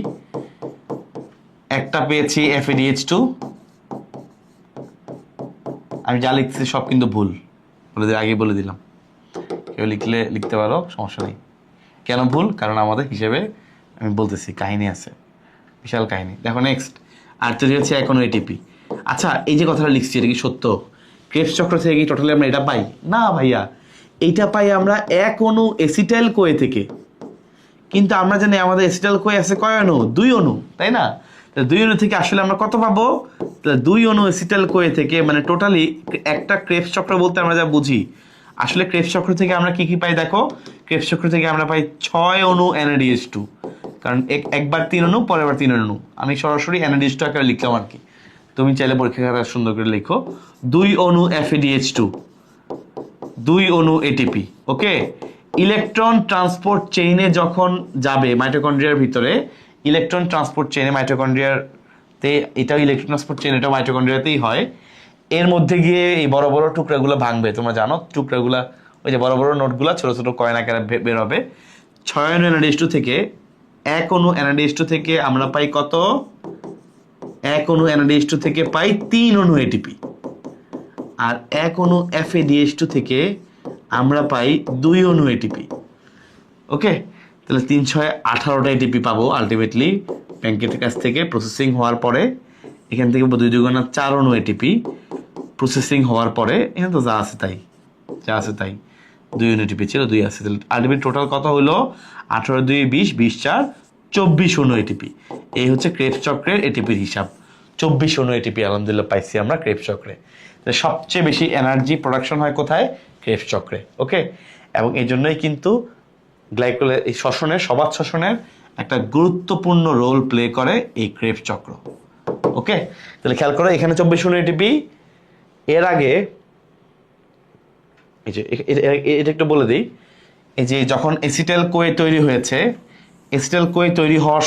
একটা পেয়েছি FADH2, আমি যা লিখছি সব কিন্তু ভুল, আগে বলে দিলাম, কেউ লিখলে লিখতে পারো, সমস্যা নেই। কেন ভুল? কারণ আমাদের হিসেবে আমি বলতেছি কাহিনী আছে, বিশাল কাহিনী। দেখো নেক্সট, আর তৈরি হচ্ছে এক অণু ATP। আচ্ছা, এই যে কথাটা লিখছি এটা কি সত্য? ক্রেবস চক্র থেকে কি টোটালি আমরা এটা পাই? না ভাইয়া, এইটা পাই আমরা এক অণু অ্যাসিটাইল কোয়ে থেকে। কিন্তু আমরা জানি আমাদের অ্যাসিটাইল কোয়ে আছে কয় অণু? 2 অণু, তাই না? তাহলে 2 অণু থেকে আসলে আমরা কত পাবো? তাহলে 2 অণু অ্যাসিটাইল কোয়ে থেকে, মানে টোটালি একটা ক্রেবস চক্র বলতে আমরা যা বুঝি, আসলে ক্রেবস চক্র থেকে আমরা কি কি পাই দেখো। ক্রেবস চক্র থেকে আমরা পাই 6 অণু NADH2, কারণ একবার 3 অণু, পরের বার 3 অণু। আমি সরাসরি NADH2 আকারে লিখলাম আর কি, তুমি চাইলে পরীক্ষা খাতা সুন্দর করে লিখো। 2 অণু FADH2, 2 অণু ATP। ওকে, ইলেকট্রন ট্রান্সপোর্ট চেইনে যখন যাবে মাইটোকন্ড্রিয়ার ভিতরে, ইলেকট্রন ট্রান্সপোর্ট চেইনে মাইটোকন্ড্রিয়াতে, এটাও ইলেকট্রন ট্রান্সপোর্ট চেইন, এটাও মাইটোকন্ড্রিয়াতেই হয়। এর মধ্যে গিয়ে এই বড় বড় টুকরাগুলো ভাঙবে, তোমরা জানো টুকরাগুলা, ওই যে বড় বড় নোটগুলো ছোট ছোট কয়েন আকারে বের হবে। 6 অণু NADH2 থেকে, এক অণু NADH2 থেকে আমরা পাই কত? এক অণু NADH2 থেকে পাই 3 অণু ATP, আর এক অণু FADH2 থেকে আমরা পাই 2 অণু ATP। ওকে, তাহলে 3 6 18টা ATP পাবো আলটিমেটলি ব্যাংকের কাছ থেকে প্রসেসিং হওয়ার পরে। এখান থেকে 2 2 গুণা 4 অণু ATP প্রসেসিং হওয়ার পরে, এখানে তো যা আছে তাই, 2 অণু ATP ছিল, 2 আছে। তাহলে আলটিমেট টোটাল কত হলো? 18 2 20, 20 4 24 অণু ATP। এই হচ্ছে ক্রেবস চক্রের ATPর হিসাব। 24 অণু ATP আলহামদুলিল্লাহ পাইছি আমরা ক্রেবস চক্রে। সবচেয়ে বেশি এনার্জি প্রোডাকশন হয় কোথায়? ক্রেবস চক্রে। ওকে, এবং এই জন্যই কিন্তু এই শ্বসনের, সবাত শ্বসনের একটা গুরুত্বপূর্ণ রোল প্লে করে এই ক্রেবস চক্র। ওকে, তাহলে খেয়াল করো এখানে 24 অণু ATP। এর আগে এই যে এটা একটু বলে দিই, এই যে যখন অ্যাসিটাইল কোয়ে তৈরি হয়েছে, অ্যাসিটাইল কোয়ে তৈরি হওয়ার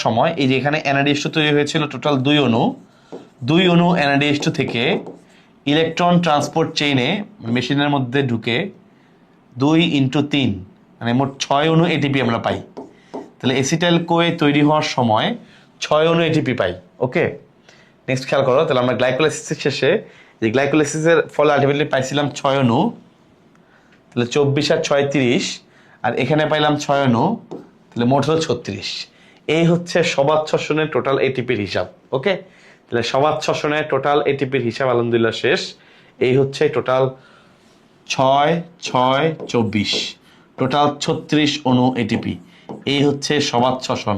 সময় এই যে এখানে NADH2 তৈরি হয়েছিল টোটাল 2 অণু। 2 অণু NADH2 থেকে ইলেকট্রন ট্রান্সপোর্ট চেইনে মেশিনের মধ্যে ঢুকে 2 × 3, মানে মোট 6 অণু ATP আমরা পাই। তাহলে অ্যাসিটাইল কোয়ে তৈরি হওয়ার সময় 6 অণু ATP পাই। ওকে, নেক্সট খেয়াল করো, তাহলে আমরা গ্লাইকোলাইসিসের শেষে, যে গ্লাইকোলাইসিসের ফলে আলটিমেটলি পাইছিলাম 6 অণু, তাহলে 24 আর 6 30, আর এখানে পাইলাম 6 অণু, তাহলে মোট হলো 36। এই হচ্ছে সবাত শ্বসনের টোটাল ATPর হিসাব। ওকে, তাহলে সবাত শ্বসনের টোটাল ATPর হিসাব আলহামদুলিল্লাহ শেষ। এই হচ্ছে টোটাল 6 6 24, টোটাল 36 অণু ATP। এই হচ্ছে সবাত শ্বসন।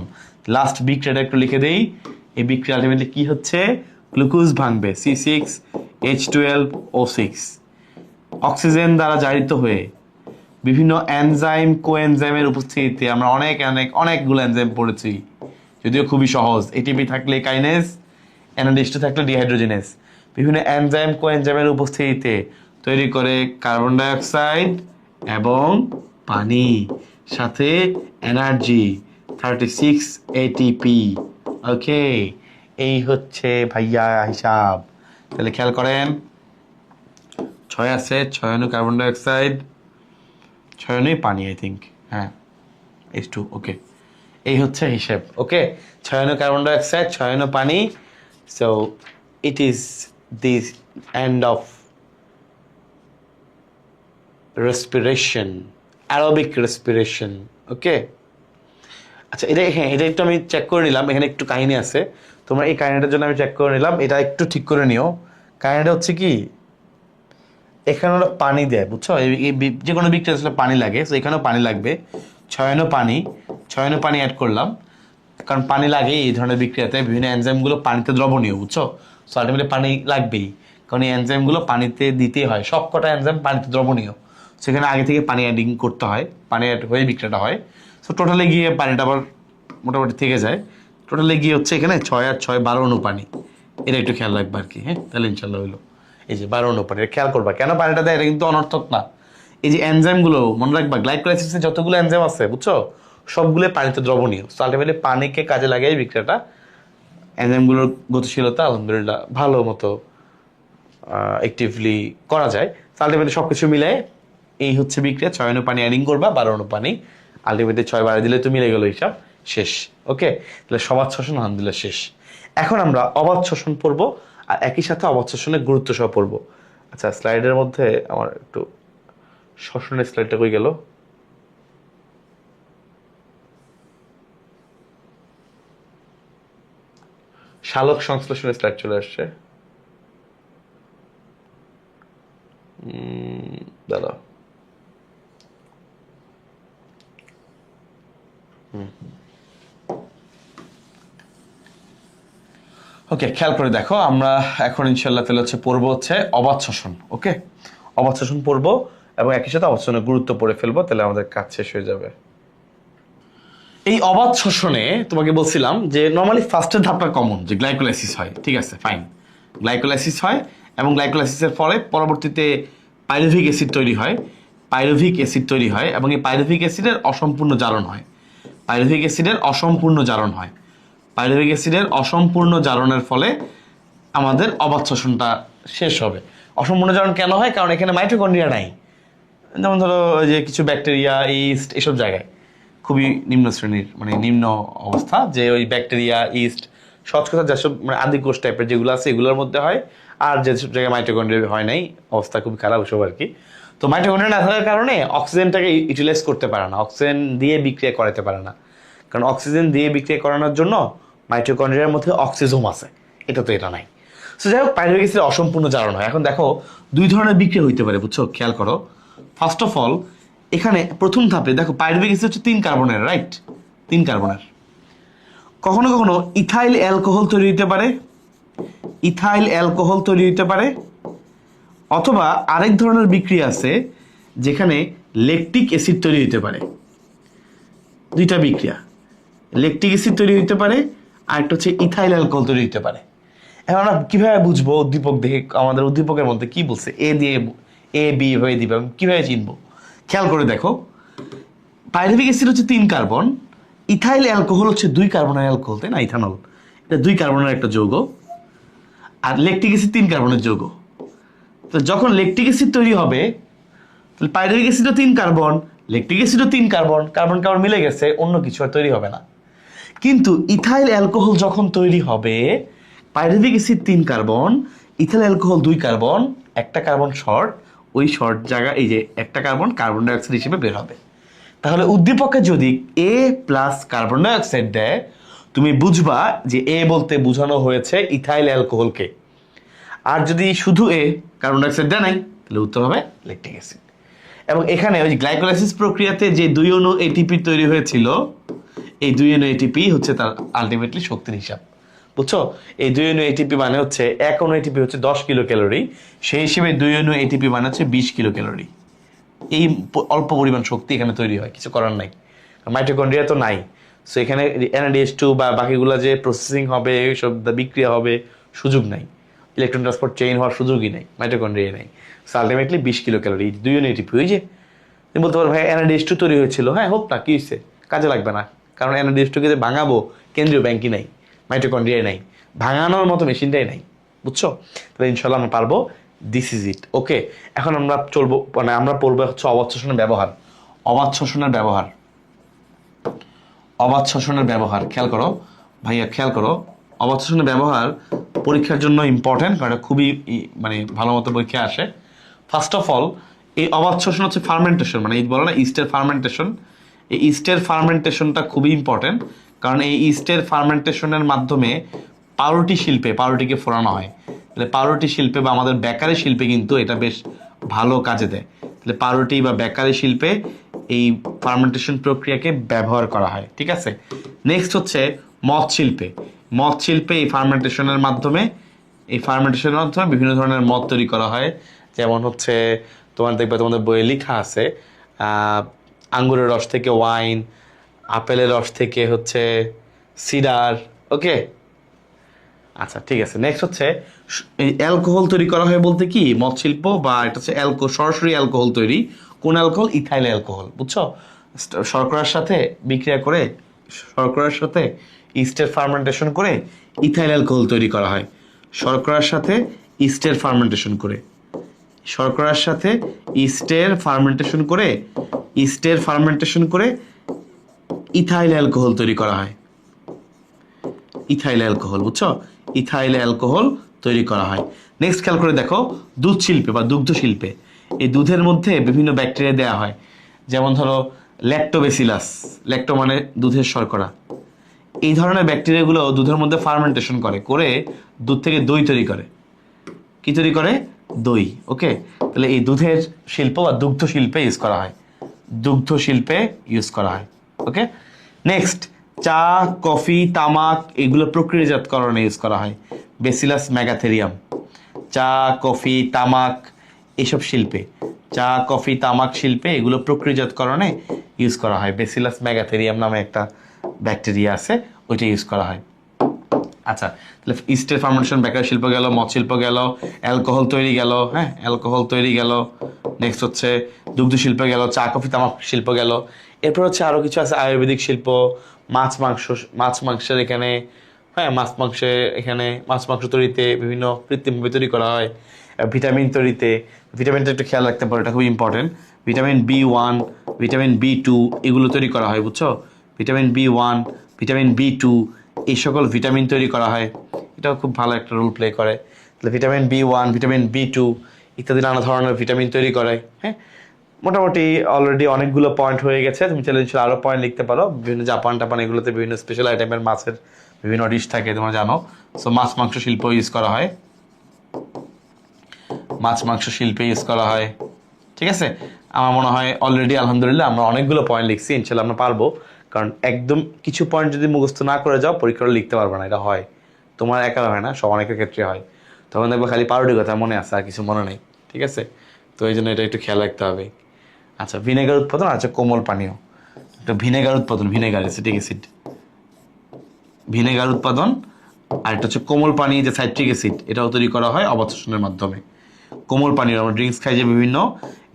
লাস্ট বিক্রিয়াটা একটু লিখে দেই, এই বিক্রিয়া আলটিমেটলি কি হচ্ছে, গ্লুকোজ ভাঙবে C6H12O6, অক্সিজেন দ্বারা জারিত হয়ে বিভিন্ন এনজাইম কোএনজাইমের উপস্থিতিতে আমরা অনেকগুলো এনজাইম পড়েছি, যদিও খুবই সহজ। এটিপি থাকলে কাইনেজ, NADH2 থাকলে ডিহাইড্রোজেনেজ, বিভিন্ন এনজাইম কোএনজাইমের উপস্থিতিতে তৈরি করে কার্বন ডাই অক্সাইড এবং পানি, সাথে এনার্জি 36 ATP। ওকে, এই হচ্ছে ভাইয়া হিসাব। তাহলে খেয়াল করেন, 6 আছে, 6 অণু কার্বন ডাই অক্সাইড, 6 অণুই পানি, আই থিঙ্ক, হ্যাঁ H2। ওকে, এই হচ্ছে হিসেব। ওকে, 6 অণু কার্বন ডাই অক্সাইড, 6 অণু পানি। So it is this end of respiration, aerobic respiration। ওকে, আচ্ছা এটা একটু আমি চেক করে নিলাম, এখানে একটু কাহিনী আছে, তোমরা এই কাহিনীটার জন্য আমি চেক করে নিলাম, এটা একটু ঠিক করে নিও। কাহিনীটা হচ্ছে কি, এখানে ওরা পানি দেয়, বুঝছো, যে কোনো বিক্রিয়া আসলে পানি লাগে, তো এখানেও পানি লাগবে। 6 অণু পানি অ্যাড করলাম, কারণ পানি লাগে এই ধরনের বিক্রিয়াতে, বিভিন্ন এনজাইমগুলো পানিতে দ্রবণীয়, বুঝছো, সো আলটিমেটলি পানি লাগবেই, কারণ এই এনজাইমগুলো পানিতে দিতেই হয়, সব কটা এনজাইম পানিতে দ্রবণীয়, সেখানে আগে থেকে পানি অ্যাডিং করতে হয়, পানি অ্যাড হয়ে বিক্রিয়াটা হয়। সো টোটালে গিয়ে পানিটা আবার মোটামুটি থেকে যায়, টোটালে গিয়ে হচ্ছে এখানে 6 আর 6 12 অণু পানি, এটা একটু খেয়াল রাখবা আর কি। হ্যাঁ, তাহলে ইনশাল্লাহ হইলো। এই যে 12 অণু পানি, খেয়াল করবা কেন পানিটা দেয়, এটা কিন্তু অনর্থক না। এই যে এনজাইমগুলো মনে রাখবা, গ্লাইকোলাইসিসে যতগুলো এনজাইম আছে, বুঝছো, সবগুলো পানিতে দ্রবণীয়, সো আলটিমেটলি পানিকে কাজে লাগাই বিক্রিয়াটা, এনজাইমগুলোর গতিশীলতা আলহামদুলিল্লাহ ভালো মতো অ্যাক্টিভলি করা যায়। সো আলটিমেটলি সব কিছু মিলে এই হচ্ছে বিক্রিয়া। 6 অণু পানি অ্যাডিং করবা, 12 অণু পানি, আলটিমেটলি 6 12 দিলে তো মিলে গেল হিসাব, শেষ। ওকে, তাহলে সবাদ শোষণ আলহামদুলিল্লাহ শেষ। এখন আমরা অবাধ শোষণ পড়বো, আর একই সাথে অবাধ শোষণের গুরুত্ব সহ পড়বো। আচ্ছা, স্লাইডের মধ্যে আমার একটু শ্বসনের স্লাইডটা কই গেল, সালোক সংশ্লেষণের স্লাইড চলে আসছে, দাদা। ওকে, খেয়াল করে দেখো, আমরা এখন ইনশাল্লাহ তাহলে পড়বো অবাধ শোষণ। ওকে, অবাধ শোষণ পড়বো এবং একই সাথে অবাধ শোষণের গুরুত্ব পড়ে ফেলবো, তাহলে আমাদের কাজ শেষ হয়ে যাবে। এই অবাধ শোষণে তোমাকে বলছিলাম যে নর্মালি ফার্স্টের ধাপটা কমন, যে গ্লাইকোলাইসিস হয়, ঠিক আছে, ফাইন, গ্লাইকোলাইসিস হয় এবং গ্লাইকোলাইসিসের ফলে পরবর্তীতে পাইরুভিক অ্যাসিড তৈরি হয়, এবং এই পাইরুভিক অ্যাসিডের অসম্পূর্ণ জারণ হয়, পাইরুভিক অ্যাসিডের অসম্পূর্ণ জারণের ফলে আমাদের অবাধ শোষণটা শেষ হবে। অসম্পূর্ণ জারণ কেন হয়, কারণ এখানে মাইটোকন্ড্রিয়া নাই, যেমন ধরো যে কিছু ব্যাকটেরিয়া, ইস্ট, এসব জায়গায় খুবই নিম্ন শ্রেণীর, মানে নিম্ন অবস্থা, যে ওই ব্যাকটেরিয়া, ইস্ট, সহজ কথা যেসব মানে আদি কোষ টাইপের যেগুলো আছে এগুলোর মধ্যে হয়, আর যেসব জায়গায় মাইটোকন্ড্রিয়া হয় নাই, অবস্থা খুবই খারাপ ওসব আর কি। তো মাইটোকন্ড্রিয়া না থাকার কারণে অক্সিজেনটাকে ইউটিলাইজ করতে পারে না, অক্সিজেন দিয়ে বিক্রিয়া করাতে পারে না, কারণ অক্সিজেন দিয়ে বিক্রিয়া করানোর জন্য মাইটোকন্ড্রিয়ার মধ্যে অক্সিজোম আছে, এটা নাই। সো যাই হোক, পাইরুভিক অ্যাসিড অসম্পূর্ণ জারণ হয়। এখন দেখো, দুই ধরনের বিক্রিয়া হইতে পারে, বুঝছো, খেয়াল করো। ফার্স্ট অফ অল, এখানে প্রথম ধাপে দেখো পাইরুভিক অ্যাসিড হচ্ছে 3 কার্বনের, রাইট, 3 কার্বনের। কখনো কখনো ইথাইল অ্যালকোহল তৈরি হতে পারে, অথবা আরেক ধরনের বিক্রিয়া আছে যেখানে ল্যাকটিক অ্যাসিড তৈরি হতে পারে। দুইটা বিক্রিয়া, ল্যাকটিক অ্যাসিড তৈরি হতে পারে, আর একটা হচ্ছে ইথাইল অ্যালকোহল তৈরি হতে পারে। এখন আমরা কিভাবে বুঝবো উদ্দীপক দেখে আমাদের উদ্দীপকের মধ্যে কি বলছে, এ বি হয়ে দিবে, কিভাবে চিনবো? খেয়াল করে দেখো, পাইরুভিক অ্যাসিড হচ্ছে 3 কার্বন, ইথাইল অ্যালকোহল হচ্ছে 2 কার্বনের অ্যালকোহল, তাই না, ইথানল, এটা 2 কার্বনের একটা যৌগ, আর ল্যাকটিক অ্যাসিড 3 কার্বনের যৌগ। তো যখন ল্যাকটিক অ্যাসিড তৈরি হবে, তাহলে পাইরুভিক অ্যাসিডও 3 কার্বন, ল্যাকটিক অ্যাসিডও 3 কার্বন, কার্বন মিলে গেছে, অন্য কিছু আর তৈরি হবে না। কিন্তু ইথাইল অ্যালকোহল যখন তৈরি হবে, pyruvic acid 3 carbon, ethyl alcohol 2 carbon, একটা কার্বন শর্ট, ওই শর্ট জায়গা এই যে একটা কার্বন ডাই অক্সাইড হিসেবে বের হবে। তাহলে উদ্দীপকে যদি এ প্লাস কার্বন ডাই অক্সাইড দেয়, তুমি বুঝবা যে এ বলতে বোঝানো হয়েছে ইথাইল অ্যালকোহলকে, আর যদি শুধু এ কার্বন ডাই অক্সাইড দেয় নাই, তাহলে উত্তর হবে ল্যাকটিক অ্যাসিড। এবং এখানে ওই গ্লাইকোলাইসিস প্রক্রিয়াতে যে 2 অণু এটিপি তৈরি হয়েছিল, এই 2 অণু এটিপি হচ্ছে তার আলটিমেটলি শক্তির হিসাব, বুঝছো? এই 2 অণু এটিপি মানে হচ্ছে 1 অণু এটিপি হচ্ছে 10 কিলো ক্যালোরি, সেই হিসেবে 2 অণু এটিপি মানে হচ্ছে 20 কিলো ক্যালোরি। এই অল্প পরিমাণ শক্তি এখানে তৈরি হয়, কিছু করার নাই। মাইটোকন্ড্রিয়া তো নাই, সো এখানে NADH2 বা বাকিগুলো যে প্রসেসিং হবে, সব বিক্রিয়া হবে, সুযোগ নাই। ইলেকট্রন ট্রান্সপোর্ট চেইন হওয়ার সুযোগই নাই, মাইটোকন্ড্রিয়া নাই। সো আলটিমেটলি 20 কিলো ক্যালোরি 2 অণু এটিপি। ওই যে তুমি বলতে পারো ভাই NADH2 তৈরি হয়েছিল, হ্যাঁ হোক না, কি হয়েছে, কাজে লাগবে না, কারণ NADH2 কে যে ভাঙাবো কেন্দ্রীয় ব্যাংকই নাই, মাইটোকন্ড্রিয়ায় নাই, ভাঙানোর মতো মেশিনটাই নাই। বুঝছো? তাহলে ইনশাল্লাহ আমরা পারবো। This is it. ওকে, এখন আমরা চলবো, মানে আমরা পড়বো হচ্ছে অবাধ শোষণের ব্যবহার। অবাধ শোষণের ব্যবহার, অবাধ শোষণের ব্যবহার খেয়াল করো ভাইয়া, খেয়াল করো। অবাধ শোষণের ব্যবহার পরীক্ষার জন্য ইম্পর্টেন্ট, কারণ এটা খুবই মানে ভালো মতো পরীক্ষা আসে। ফার্স্ট অফ অল, এই অবাধ শোষণ হচ্ছে ফার্মেন্টেশন, মানে এই বলো না ইস্টের ফার্মেন্টেশন। এই ইস্টের ফার্মেন্টেশনটা খুবই ইম্পর্টেন্ট, কারণ এই ইস্টের ফার্মেন্টেশনের মাধ্যমে পাউরুটি শিল্পে পাউরুটিকে ফোড়ানো হয়। তাহলে পাউরুটি শিল্পে বা আমাদের বেকারি শিল্পে কিন্তু এটা বেশ ভালো কাজে দেয়। তাহলে পাউরুটি বা বেকারি শিল্পে এই ফার্মেন্টেশন প্রক্রিয়াকে ব্যবহার করা হয়। ঠিক আছে, নেক্সট হচ্ছে মদ শিল্পে। মদ শিল্পে এই ফার্মেন্টেশনের মাধ্যমে বিভিন্ন ধরনের মদ তৈরি করা হয়। যেমন হচ্ছে তোমার দেখবে তোমাদের বইয়ে লেখা আছে আঙ্গুরের রস থেকে ওয়াইন, আপেলের রস থেকে হচ্ছে সিডার। ওকে, আচ্ছা ঠিক আছে। নেক্সট হচ্ছে এই অ্যালকোহল তৈরি করা হয় বলতে কি, মদ শিল্প বা এটা হচ্ছে সরাসরি অ্যালকোহল তৈরি। কোন অ্যালকোহল? Ethyl alcohol. বুঝছো? শর্করার সাথে বিক্রিয়া করে, শর্করার সাথে ইস্টের ফার্মেন্টেশন করে ইথাইল অ্যালকোহল তৈরি করা হয়। শর্করার সাথে ইস্টের ফার্মেন্টেশন করে, শর্করার সাথে ইস্টের ফার্মেন্টেশন করে, ইস্টের ফার্মেন্টেশন করে ইথাইল অ্যালকোহল তৈরি করা হয়। ইথাইল অ্যালকোহল, বুঝছো? ইথাইল অ্যালকোহল তৈরি করা হয়। নেক্সট খেয়াল করে দেখো, দুধ শিল্পে বা দুগ্ধ শিল্পে এই দুধের মধ্যে বিভিন্ন ব্যাকটেরিয়া দেওয়া হয়। যেমন ধরো ল্যাক্টোবেসিলাস, ল্যাক্টো মানে দুধের শর্করা। এই ধরনের ব্যাকটেরিয়াগুলো দুধের মধ্যে ফার্মেন্টেশন করে দুধ থেকে দই তৈরি করে। কি তৈরি করে? দই। ওকে, তাহলে এই দুধের শিল্প বা দুগ্ধ শিল্পে ইউজ করা হয়, দুগ্ধ শিল্পে ইউজ করা হয়। ওকে, নেক্সট চা, কফি, তামাক এগুলো প্রক্রিয়াজাতকরণে ইউজ করা হয়, বেসিলাস ম্যাগাথেরিয়াম। চা, কফি, তামাক এসব শিল্পে, চা, কফি, তামাক শিল্পে এগুলো প্রক্রিয়াজাতকরণে ইউজ করা হয়। বেসিলাস ম্যাগাথেরিয়াম নামে একটা ব্যাকটেরিয়া আছে, ওইটা ইউজ করা হয়। আচ্ছা, তাহলে ইস্টের ফার্মেন্টেশন, বেকারি শিল্প গেল, মদ শিল্প গেল, অ্যালকোহল তৈরি গেল, হ্যাঁ অ্যালকোহল তৈরি গেল। নেক্সট হচ্ছে দুগ্ধ শিল্প গেল, চা, কফি, তামাক শিল্প গেল। এরপর হচ্ছে আরও কিছু আছে, আয়ুর্বেদিক শিল্প, মাছ মাংসের এখানে, হ্যাঁ মাছ মাংস তৈরিতে বিভিন্ন কৃত্রিমভাবে তৈরি করা হয়। ভিটামিন তৈরিতে, ভিটামিনটা একটু খেয়াল রাখতে পারো, এটা খুবই important. Vitamin B1, vitamin B2 এগুলো তৈরি করা হয়, বুঝছো? ভিটামিন B1, ভিটামিন B2 এই সকল ভিটামিন তৈরি করা হয়। এটাও খুব ভালো একটা রোল প্লে করে। তাহলে ভিটামিন B1, ভিটামিন B2 ইত্যাদি নানা ধরনের ভিটামিন তৈরি করে। হ্যাঁ, মোটামুটি অলরেডি অনেকগুলো পয়েন্ট হয়ে গেছে। তুমি চাইলে আরও পয়েন্ট লিখতে পারো। বিভিন্ন জাপান টাপান এগুলোতে বিভিন্ন স্পেশাল আইটেমের মাছের বিভিন্ন ডিশ থাকে, তোমরা জানো। সো মাছ মাংস শিল্প ইউজ করা হয়, মাছ মাংস শিল্পে ইউজ করা হয়। ঠিক আছে, আমার মনে হয় অলরেডি আলহামদুলিল্লাহ আমরা অনেকগুলো পয়েন্ট লিখছি, ইনশাল্লাহ আমরা পারবো। কারণ একদম কিছু পয়েন্ট যদি মুখস্থ না করে যাও পরীক্ষাটা লিখতে পারবে না, এটা হয়, তোমার একা হয় না, সব অনেকের ক্ষেত্রে হয়। তখন দেখবো খালি পাউরুটি কথা মনে আছে, আর কিছু মনে নেই। ঠিক আছে, তো এই জন্য এটা একটু খেয়াল রাখতে হবে। আচ্ছা, ভিনেগার উৎপাদন, আচ্ছা কোমল পানীয়, একটা ভিনেগার উৎপাদন, ভিনেগার অ্যাসিটিক অ্যাসিড, ভিনেগার উৎপাদন। আর এটা হচ্ছে কোমল পানি, যে সাইট্রিক অ্যাসিড, এটাও তৈরি করা হয় অবাধ শোষণের মাধ্যমে। কোমল পানীয়, আমরা ড্রিঙ্কস খাই যে বিভিন্ন,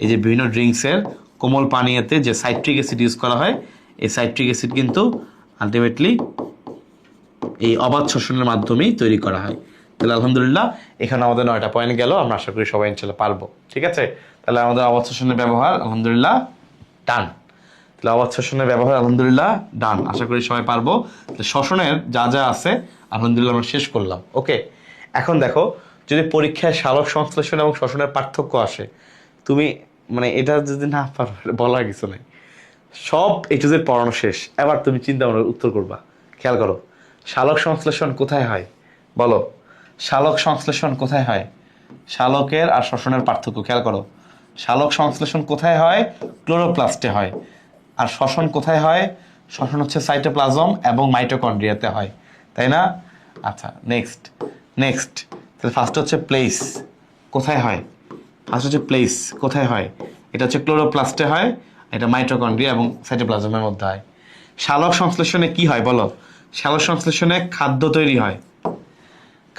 এই যে বিভিন্ন ড্রিঙ্কসের কোমল পানীয়তে যে সাইট্রিক অ্যাসিড ইউজ করা হয়, এই সাইট্রিক অ্যাসিড কিন্তু আলটিমেটলি এই অবাধ শোষণের মাধ্যমেই তৈরি করা হয়। তাহলে আলহামদুলিল্লাহ এখানে আমাদের 9টা পয়েন্ট গেল, আমরা আশা করি সবাই ইনশাল্লাহ পারবো। ঠিক আছে, তাহলে আমাদের অবাধ শোষণের ব্যবহার আলহামদুলিল্লাহ ডান। তাহলে অবাধ শোষণের ব্যবহার আলহামদুলিল্লাহ ডান, আশা করি সবাই পারবো। তাহলে শোষণের যা যা আছে আলহামদুলিল্লাহ আমরা শেষ করলাম। ওকে, এখন দেখো, যদি পরীক্ষায় সালোক সংশ্লেষণ এবং শোষণের পার্থক্য আসে, তুমি মানে এটা যদি না পারো, বলার কিছু নেই, সব এটুজের পড়ানো শেষ। এবার তুমি চিন্তা ভাবনা উত্তর করবা। খেয়াল করো, সালোক সংশ্লেষণ কোথায় হয় বলো? সালোক সংশ্লেষণ কোথায় হয়? সালোকের আর শোষণের পার্থক্য খেয়াল করো। সালোক সংশ্লেষণ কোথায় হয়? ক্লোরোপ্লাস্টে হয়। আর শোষণ কোথায় হয়? শোষণ হচ্ছে সাইটোপ্লাজম এবং মাইটোকন্ড্রিয়াতে হয়, তাই না? আচ্ছা নেক্সট নেক্সট, তাহলে ফার্স্ট হচ্ছে প্লেস, কোথায় হয়? ফার্স্ট হচ্ছে প্লেস, কোথায় হয়? এটা হচ্ছে ক্লোরোপ্লাস্টে হয়, এটা মাইটোকন্ড্রিয়া এবং সাইটোপ্লাজমের মধ্যে হয়। সালোক সংশ্লেষণে কি হয় বলো? সালোক সংশ্লেষণে খাদ্য তৈরি হয়,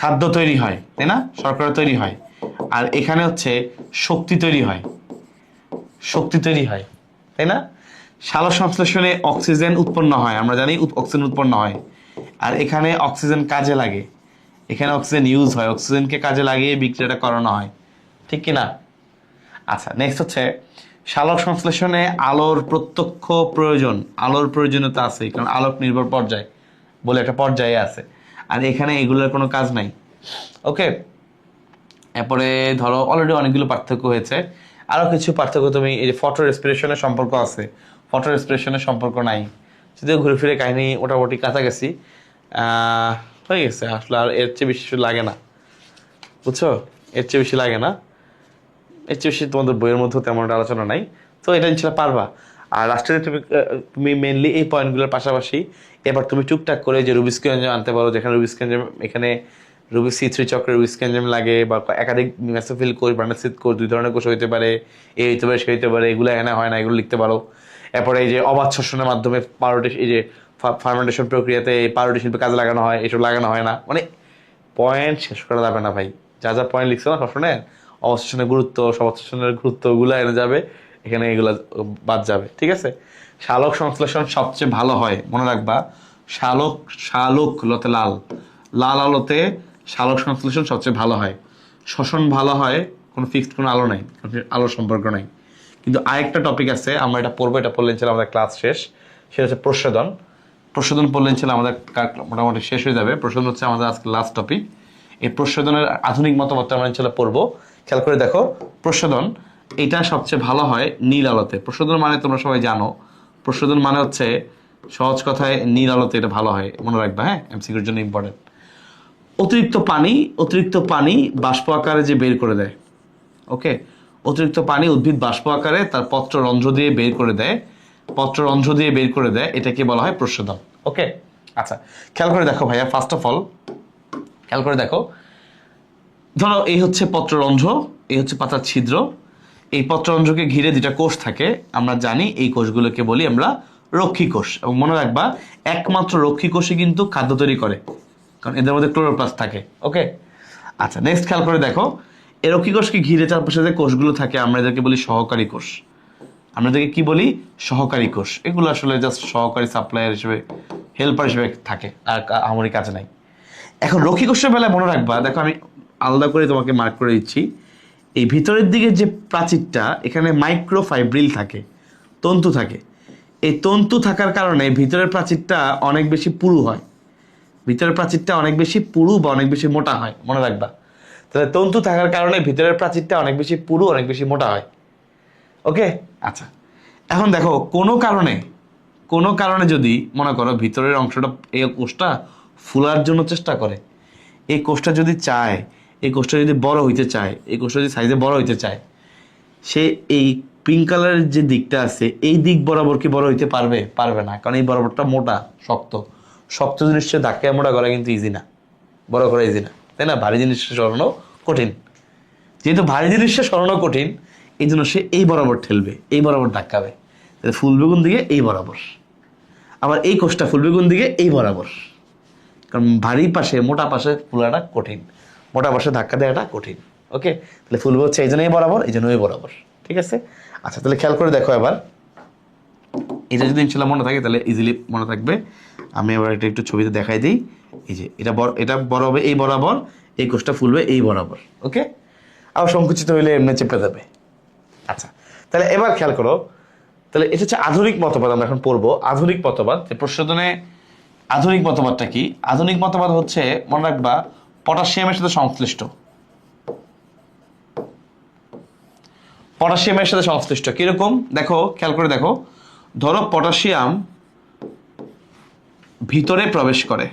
খাদ্য তৈরি হয়, তাই না? শর্করা তৈরি হয়। আর এখানে হচ্ছে শক্তি তৈরি হয়, শক্তি তৈরি হয়, তাই না? সালোক সংশ্লেষণে অক্সিজেন উৎপন্ন হয়, আমরা জানি অক্সিজেন উৎপন্ন হয়। আর এখানে অক্সিজেন কাজে লাগে, এখানে অক্সিজেন ইউজ হয়, অক্সিজেনকে কাজে লাগিয়ে বিক্রিয়াটা করানো হয়, ঠিক কি না? আচ্ছা নেক্সট হচ্ছে সালোক সংশ্লেষণে আলোর প্রত্যক্ষ প্রয়োজন, আলোর প্রয়োজনীয়তা আছে, কারণ আলোক নির্ভর পর্যায় বলে একটা পর্যায়ে আছে। আর এখানে এগুলোর কোনো কাজ নাই। ওকে, এরপরে ধরো অলরেডি অনেকগুলো পার্থক্য হয়েছে, আরও কিছু পার্থক্য তুমি এই যে ফটো রেসপিরেশনের সম্পর্ক আছে, ফটো রেসপিরেশনের সম্পর্ক নাই, যদিও ঘুরে ফিরে কাহিনী মোটামুটি কাছাকাছি হয়ে গেছে আসলে, আর এর চেয়ে বেশি লাগে না, বুঝছো? এর চেয়ে বেশি লাগে না, এর চেয়ে বেশি তোমাদের বইয়ের মধ্যেও তেমন একটা আলোচনা নাই, তো এটা ইনশাল্লাহ পারবা। আর লাস্টে তুমি মেনলি এই পয়েন্টগুলোর পাশাপাশি এবার তুমি টুকটাক করে যে রুবিস্কি এনজাইম আনতে পারো, যেখানে রুবিস্কি এনজাইম এখানে রুবিক C3 চক্রে রুবিস্কি এনজাইম লাগে, বা একাধিক মেসোফিল কোষ বার্নাসিড কোষ, দুই ধরনের কোষ হইতে পারে, এই হইতে পারে সে হইতে পারে, এগুলো এখানে হয় না, এগুলো লিখতে পারো। এরপরে এই যে অবাধ শ্বসনের মাধ্যমে পাউরুটি, এই যে ফার্মেন্টেশন প্রক্রিয়াতে এই পাউরুটি শিল্পে কাজে লাগানো হয়, এসব লাগানো হয় না, মানে পয়েন্ট শেষ করা যাবে না ভাই, যা যা পয়েন্ট লিখছো না শ্বসনের, অবশেষণের গুরুত্ব, সবশেষণের গুরুত্ব, ওগুলো এনে যাবে এখানে, এগুলো বাদ যাবে, ঠিক আছে? সালোক সংশ্লেষণ সবচেয়ে ভালো হয়, মনে রাখবা, শালক, শালক লতে লাল, লাল আলোতে সালোক সংশ্লেষণ সবচেয়ে ভালো হয়। শ্বসন ভালো হয়, কোনো ফিক্সড কোনো আলো নাই, আলোর সম্পর্ক নাই। কিন্তু আরেকটা টপিক আছে, আমরা এটা পড়বো, এটা পড়লে ছিল আমাদের ক্লাস শেষ, সেটা হচ্ছে প্রশোধন। প্রশোধন পড়লে ছিল আমাদের মোটামুটি শেষ হয়ে যাবে। প্রশোধন হচ্ছে আমাদের আজকে লাস্ট টপিক। এই প্রশোধনের আধুনিক মতবাদটা আমরা ছিল পড়বো। খেয়াল করে দেখো, প্রশোধন এটা সবচেয়ে ভালো হয় নীল আলোতে। প্রশোধন মানে তোমরা সবাই জানো, প্রশোধন মানে হচ্ছে সহজ কথায় নীল আলোতে এটা ভালো হয়, মনে রাখবা, হ্যাঁ, এমসিকিউর জন্য ইম্পর্টেন্ট। অতিরিক্ত পানি বাষ্প আকারে যে বের করে দেয়, ওকে, অতিরিক্ত পানি উদ্ভিদ বাষ্প আকারে তার পত্ররন্ধ্র দিয়ে বের করে দেয়, পত্ররন্ধ্র দিয়ে বের করে দেয়, এটাকে বলা হয় প্রশোধন। ওকে, আচ্ছা খেয়াল করে দেখো ভাইয়া, ফার্স্ট অফ অল খেয়াল করে দেখো, ধরো এই হচ্ছে পত্ররন্ধ্র, এই হচ্ছে পাতার ছিদ্র, এই পত্ররন্ধ্রকে ঘিরে দুটা কোষ থাকে, আমরা জানি এই কোষগুলোকে বলি আমরা রক্ষী কোষ। এবং মনে রাখবা, একমাত্র রক্ষী কোষই কিন্তু খাদ্য তৈরি করে, কারণ এদের মধ্যে ক্লোরোপ্লাস্ট থাকে। ওকে, আচ্ছা নেক্সট খেয়াল করে দেখো, এই রক্ষী কোষকে ঘিরে চারপাশে যে কোষগুলো থাকে আমরা এদেরকে বলি সহকারী কোষ। আমরা এদেরকে কি বলি? সহকারী কোষ। এগুলো আসলে জাস্ট সহকারী সাপ্লায়ার হিসেবে, হেল্পার হিসেবে থাকে, আর আমারই কাজে নাই। এখন রক্ষী কোষের বেলায় মনে রাখবা, দেখো আমি আলাদা করে তোমাকে মার্ক করে দিচ্ছি, এই ভিতরের দিকে যে প্রাচীরটা, এখানে মাইক্রোফাইব্রিল থাকে, তন্তু থাকে। এই তন্তু থাকার কারণে ভিতরের প্রাচীরটা অনেক বেশি পুরু হয়, ভিতরের প্রাচীরটা অনেক বেশি পুরু বা অনেক বেশি মোটা হয়, মনে রাখবা। তাহলে তন্তু থাকার কারণে ভিতরের প্রাচীরটা অনেক বেশি পুরু, অনেক বেশি মোটা হয়। ওকে, আচ্ছা এখন দেখো, কোনো কারণে যদি মনে করো ভিতরের অংশটা, এই কোষটা ফুলার জন্য চেষ্টা করে, এই কোষটা যদি চায়, এই কোষটা যদি বড় হইতে চায়, এই কোষটা যদি সাইজে বড় হইতে চায়, সে এই পিঙ্ক কালারের যে দিকটা আছে, এই দিক বরাবর কি বড় হইতে পারবে? পারবে না, কারণ এই বরাবরটা মোটা, শক্ত। শক্ত জিনিসটা ধাক্কায় মোটা করা কিন্তু ইজি না, বড় করা ইজি না, তাই না? ভারী জিনিসটা সরানো কঠিন। যেহেতু ভারী জিনিসটা সরানো কঠিন, এই জন্য সে এই বরাবর ঠেলবে, এই বরাবর ধাক্কাবে। তাহলে ফুল বেগুন দিকে এই বরাবর, আবার এই কোষটা ফুল বেগুন দিকে এই বরাবর, কারণ ভারী পাশে, মোটা পাশে ফুলাটা কঠিন, মোটা পাশে ধাক্কা দেওয়াটা কঠিন। ওকে, তাহলে ফুলবে হচ্ছে এই জন্যই বরাবর, এই জন্যই বরাবর, ঠিক আছে? আচ্ছা তাহলে খেয়াল করে দেখো এবার, এটা যদি ইনশাল্লাহ মনে থাকে তাহলে ইজিলি মনে থাকবে। আমি এবার এটা একটু ছবিতে দেখাই দিই। এই যে এটা বড় হবে এই বরাবর, এই কোষটা ফুলবে এই বরাবর। ওকে, আবার সংকুচিত হইলে এমনি চেপে যাবে। আচ্ছা তাহলে এবার খেয়াল করো, তাহলে এটা হচ্ছে আধুনিক মতবাদ, আমরা এখন পড়বো আধুনিক মতবাদ। যে প্রশোধনে আধুনিক মতবাদটা কি? আধুনিক মতবাদ হচ্ছে, মনে রাখবা, পটাশিয়ামের সাথে সংশ্লিষ্ট, পটাশিয়ামের সাথে সংশ্লিষ্ট। কিরকম দেখো, খেয়াল করে দেখো, ধরো পটাশিয়াম ভিতরে প্রবেশ করে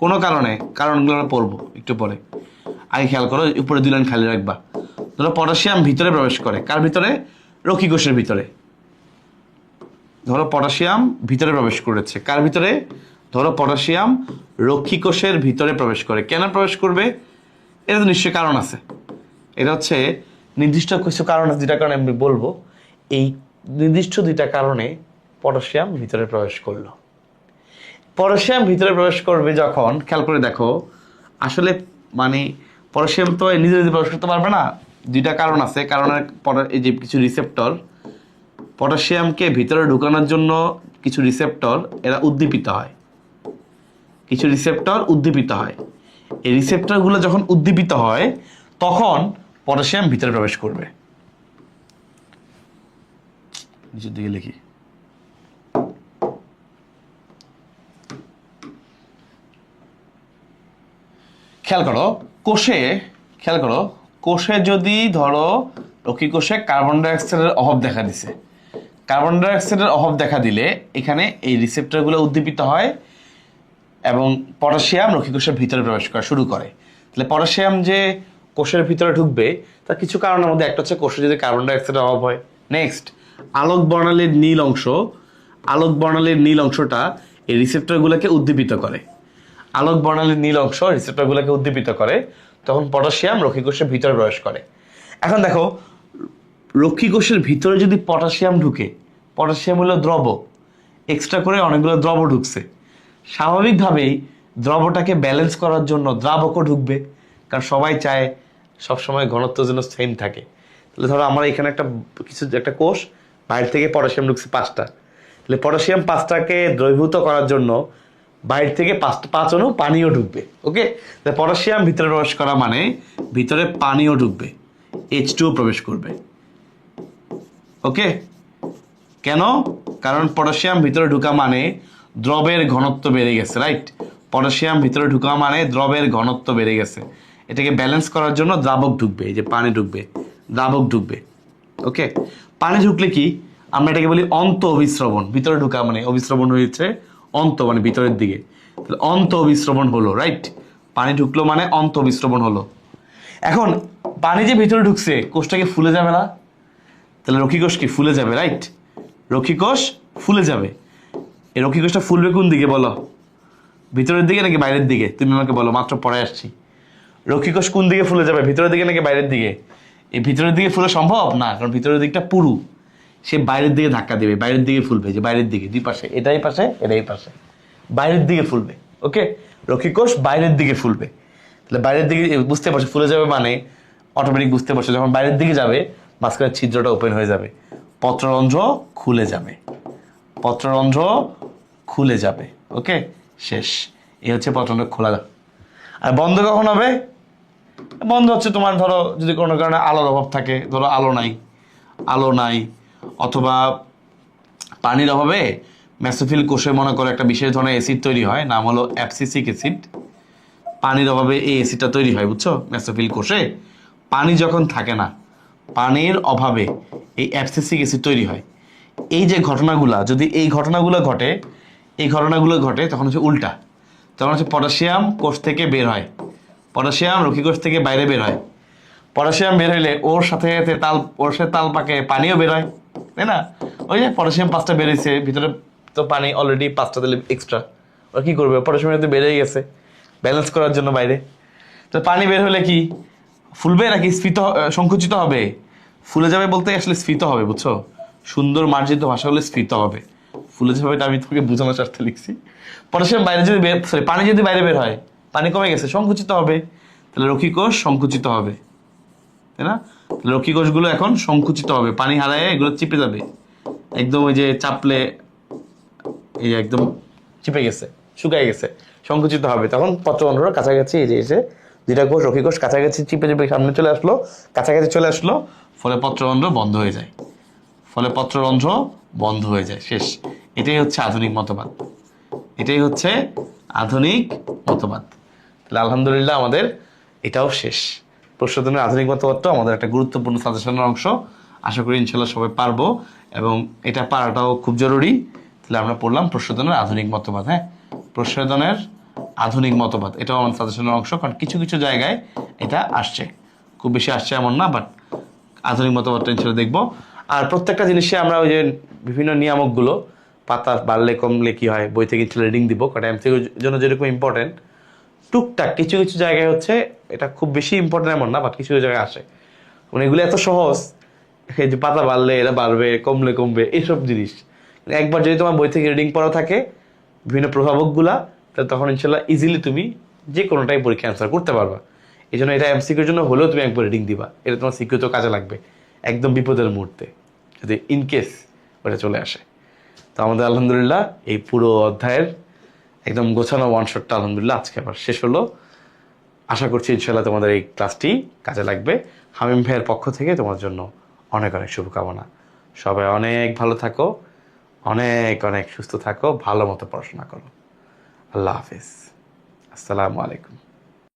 কোনো কারণে, কারণগুলো আমরা পড়বো একটু পরে, আগে খেয়াল করো, উপরে 2 লাইন খালি রাখবা। ধরো পটাশিয়াম ভিতরে প্রবেশ করে, কার ভিতরে? রক্ষী কোষের ভিতরে। ধরো পটাশিয়াম ভিতরে প্রবেশ করেছে, কার ভিতরে? ধরো পটাশিয়াম রক্ষী কোষের ভিতরে প্রবেশ করে, কেন প্রবেশ করবে? এটা তো নিশ্চয়ই কারণ আছে। এটা হচ্ছে নির্দিষ্ট কিছু কারণ আছে, যেটা কারণে আমি বলবো। এই নির্দিষ্ট দুইটা কারণে পটাশিয়াম ভিতরে প্রবেশ করলো। পটাশিয়াম ভিতরে প্রবেশ করবে যখন, খেয়াল করে দেখো, আসলে মানে পটাশিয়াম তো নিজে নিজে প্রবেশ করতে পারবে না, দুইটা কারণ আছে। কারণের এই যে কিছু রিসেপ্টর, পটাশিয়ামকে ভিতরে ঢুকানোর জন্য কিছু রিসেপ্টর এরা উদ্দীপিত হয়, কিছু রিসেপ্টর উদ্দীপিত হয়। এই রিসেপ্টরগুলো যখন উদ্দীপিত হয় তখন পটাশিয়াম ভিতরে প্রবেশ করবে। নিচের দিকে লিখি, খেয়াল করো কোষে যদি ধরো রক্ষী কোষে কার্বন ডাইঅক্সাইডের অভাব দেখা দিছে, কার্বন ডাইঅক্সাইডের অভাব দেখা দিলে এখানে এই রিসেপ্টরগুলো উদ্দীপিত হয় এবং পটাশিয়াম রক্ষী কোষের ভিতরে প্রবেশ করা শুরু করে। তাহলে পটাশিয়াম যে কোষের ভিতরে ঢুকবে তার কিছু কারণের মধ্যে একটা হচ্ছে কোষে যদি কার্বন ডাইঅক্সাইডের অভাব হয়। নেক্সট, আলোক বর্ণালীর নীল অংশটা এই রিসেপ্টরগুলোকে উদ্দীপিত করে। আলোক বর্ণালীর নীল অংশ রিসেপ্টরগুলোকে উদ্দীপিত করে, তখন পটাশিয়াম রক্ষী কোষের ভিতরে প্রবেশ করে। এখন দেখো, রক্ষী কোষের ভিতরে যদি পটাশিয়াম ঢুকে, পটাশিয়াম হলো দ্রব, এক্সট্রা করে অনেকগুলো দ্রব ঢুকছে, স্বাভাবিকভাবেই দ্রবটাকে ব্যালেন্স করার জন্য দ্রাবকও ঢুকবে, কারণ সবাই চায় সবসময় ঘনত্ব যেন সেম থাকে। তাহলে ধরো আমার এখানে একটা কোষ, বাইরে থেকে পটাশিয়াম ঢুকছে 5টা, তাহলে পটাশিয়াম 5টাকে দ্রবীভূত করার জন্য বাইরে থেকে 5 অণু পানিও ঢুকবে। ওকে, তাহলে পটাশিয়াম ভিতরে প্রবেশ করা মানে ভিতরে পানিও ঢুকবে, H2O প্রবেশ করবে। ওকে, কেন? কারণ পটাশিয়াম ভিতরে ঢুকা মানে দ্রবের ঘনত্ব বেড়ে গেছে, রাইট? পটাশিয়াম ভিতরে ঢুকা মানে দ্রবের ঘনত্ব বেড়ে গেছে, এটাকে ব্যালেন্স করার জন্য দ্রাবক ঢুকবে, এই যে পানি ঢুকবে, দ্রাবক ঢুকবে। ওকে, পানি ঢুকলে কি আমরা এটাকে বলি অন্ত অভিস্রবণ। ভিতরে ঢুকা মানে অভিস্রবণ হয়েছে অন্ত মানে ভিতরের দিকে, তাহলে অন্ত অভিস্রবণ হলো, রাইট? পানি ঢুকলো মানে অন্ত অভিস্রবণ হলো। এখন পানি যে ভিতরে ঢুকছে, কোষটাকে ফুলে যাবে না? তাহলে রক্ষী কোষ কি ফুলে যাবে, রাইট? রক্ষী কোষ ফুলে যাবে। এই রক্ষী কোষটা ফুলবে কোন দিকে বলো? ভিতরের দিকে নাকি বাইরের দিকে? তুমি আমাকে বলো, মাত্র পড়ে আসছি। রক্ষী কোষ কোন দিকে ফুলে যাবে, ভিতরের দিকে নাকি বাইরের দিকে? এই ভিতরের দিকে ফুলে সম্ভব না, কারণ ভিতরের দিকটা পুরু, সে বাইরের দিকে ধাক্কা দেবে, বাইরের দিকে ফুলবে, যে বাইরের দিকে, দুই পাশে, এটাই পাশে এটাই পাশে, বাইরের দিকে ফুলবে। ওকে, রক্ষী কোষ বাইরের দিকে ফুলবে। তাহলে বাইরের দিকে বুঝতে পারছো ফুলে যাবে মানে অটোমেটিক বুঝতে পারছো যখন বাইরের দিকে যাবে মাঝখানে ছিদ্রটা ওপেন হয়ে যাবে, পত্ররন্ধ্র খুলে যাবে, পত্ররন্ধ্র খুলে যাবে। ওকে, শেষ। এই হচ্ছে পত্ররন্ধ্র খোলা। আর বন্ধ কখন হবে? বন্ধ হচ্ছে তোমার ধরো যদি কোনো কারণে আলোর অভাব থাকে, ধরো আলো নাই অথবা পানির অভাবে মেসোফিল কোষে মনে করো একটা বিশেষ ধরনের অ্যাসিড তৈরি হয়, নাম হলো অ্যাবসিসিক অ্যাসিড। পানির অভাবে এই অ্যাসিডটা তৈরি হয়, বুঝছো? মেসোফিল কোষে পানি যখন থাকে না, পানির অভাবে এই অ্যাবসিসিক অ্যাসিড তৈরি হয়। এই যে ঘটনাগুলা, যদি এই ঘটনাগুলো ঘটে তখন হচ্ছে উল্টা, তখন হচ্ছে পটাশিয়াম কোষ থেকে বের হয়, পটাশিয়াম রক্ষী কোষ থেকে বাইরে বের হয়। পটাশিয়াম বের হইলে ওর সাথে তাল পাকে পানিও বের হয়, তাই না? ওই যে পটাশিয়াম 5টা বেরিয়েছে, ভিতরে তো পানি অলরেডি 5টা দিলে এক্সট্রা, ওরা কি করবে? পটাশিয়াম তো বেড়েই গেছে ব্যালেন্স করার জন্য বাইরে। তো পানি বের হলে কি ফুলবে নাকি সংকুচিত হবে? ফুলে যাবে বলতে আসলে স্ফীত হবে, বুঝছো? সুন্দর মার্জিত ভাষা হলে স্ফীত হবে, ফুলে যাবে এটা আমি তোমাকে বোঝানোর স্বার্থে লিখছি। পটাশিয়াম বাইরে যদি পানি যদি বাইরে বের হয়, পানি কমে গেছে, সংকুচিত হবে, তাহলে রক্ষী কোষ সংকুচিত হবে, তাই না? রক্ষী কোষগুলো এখন সংকুচিত হবে, পানি হারায় এগুলো চিপে যাবে, একদম ওই যে চাপলে এই একদম চিপে গেছে, শুকায় গেছে, সংকুচিত হবে। তখন পত্ররন্ধ্র কাছাকাছি এই যে এসে দুইটা কোষ রক্ষী কোষ কাছাকাছি চিপে চিপে সামনে চলে আসলো, কাছাকাছি চলে আসলো, ফলে পত্ররন্ধ্র বন্ধ হয়ে যায়, শেষ। এটাই হচ্ছে আধুনিক মতবাদ, তাহলে আলহামদুলিল্লাহ আমাদের এটাও শেষ। প্রশ্নোত্তরের আধুনিক মতবাদটাও আমাদের একটা গুরুত্বপূর্ণ সাজেশনের অংশ। আশা করি ইনশাল্লাহ সবাই পারবো এবং এটা পারাটাও খুব জরুরি। তাহলে আমরা পড়লাম প্রশ্নোত্তরের আধুনিক মতবাদ। হ্যাঁ, প্রশ্নোত্তরের আধুনিক মতবাদ এটাও আমাদের সাজেশনের অংশ, কারণ কিছু কিছু জায়গায় এটা আসছে, খুব বেশি আসছে এমন না, বাট আধুনিক মতবাদটা ইনশাল্লাহ দেখবো। আর প্রত্যেকটা জিনিসে আমরা ওই যে বিভিন্ন নিয়ামকগুলো পাতা বাড়লে কমলে কি হয়, বই থেকে রিডিং দিব, কারণ এমসিকিউর জন্য যেরকম ইম্পর্টেন্ট, টুকটাক কিছু কিছু জায়গায় হচ্ছে এটা খুব বেশি ইম্পর্টেন্ট এমন না, বাট কিছু কিছু জায়গায় আসে। মানে এগুলো এত সহজ, এই যে পাতা বাড়লে এরা বাড়বে, কমলে কমবে, এইসব জিনিস একবার যদি তোমার বই থেকে রিডিং পড়া থাকে বিভিন্ন প্রভাবকগুলা, তাহলে তখন ইনশাল্লাহ ইজিলি তুমি যে কোনোটাই পরীক্ষা অ্যান্সার করতে পারবা। এই জন্য এটা এমসিকিউর জন্য হলেও তুমি একবার রিডিং দিবা, এটা তোমার সিকিউরতেও কাজে লাগবে একদম বিপদের মুহূর্তে, যদি ইনকেস ওটা চলে আসে। তো আমাদের আলহামদুলিল্লাহ এই পুরো অধ্যায়ের একদম গোছানো ওয়ান শটটা আলহামদুলিল্লাহ আজকে আবার শেষ হলো। আশা করছি ইনশাল্লাহ তোমাদের এই ক্লাসটি কাজে লাগবে। হামিম ভাইয়ের পক্ষ থেকে তোমার জন্য অনেক অনেক শুভকামনা। সবাই অনেক ভালো থাকো, অনেক অনেক সুস্থ থাকো, ভালো মতো পড়াশোনা করো। আল্লাহ হাফিজ, আসসালামু আলাইকুম।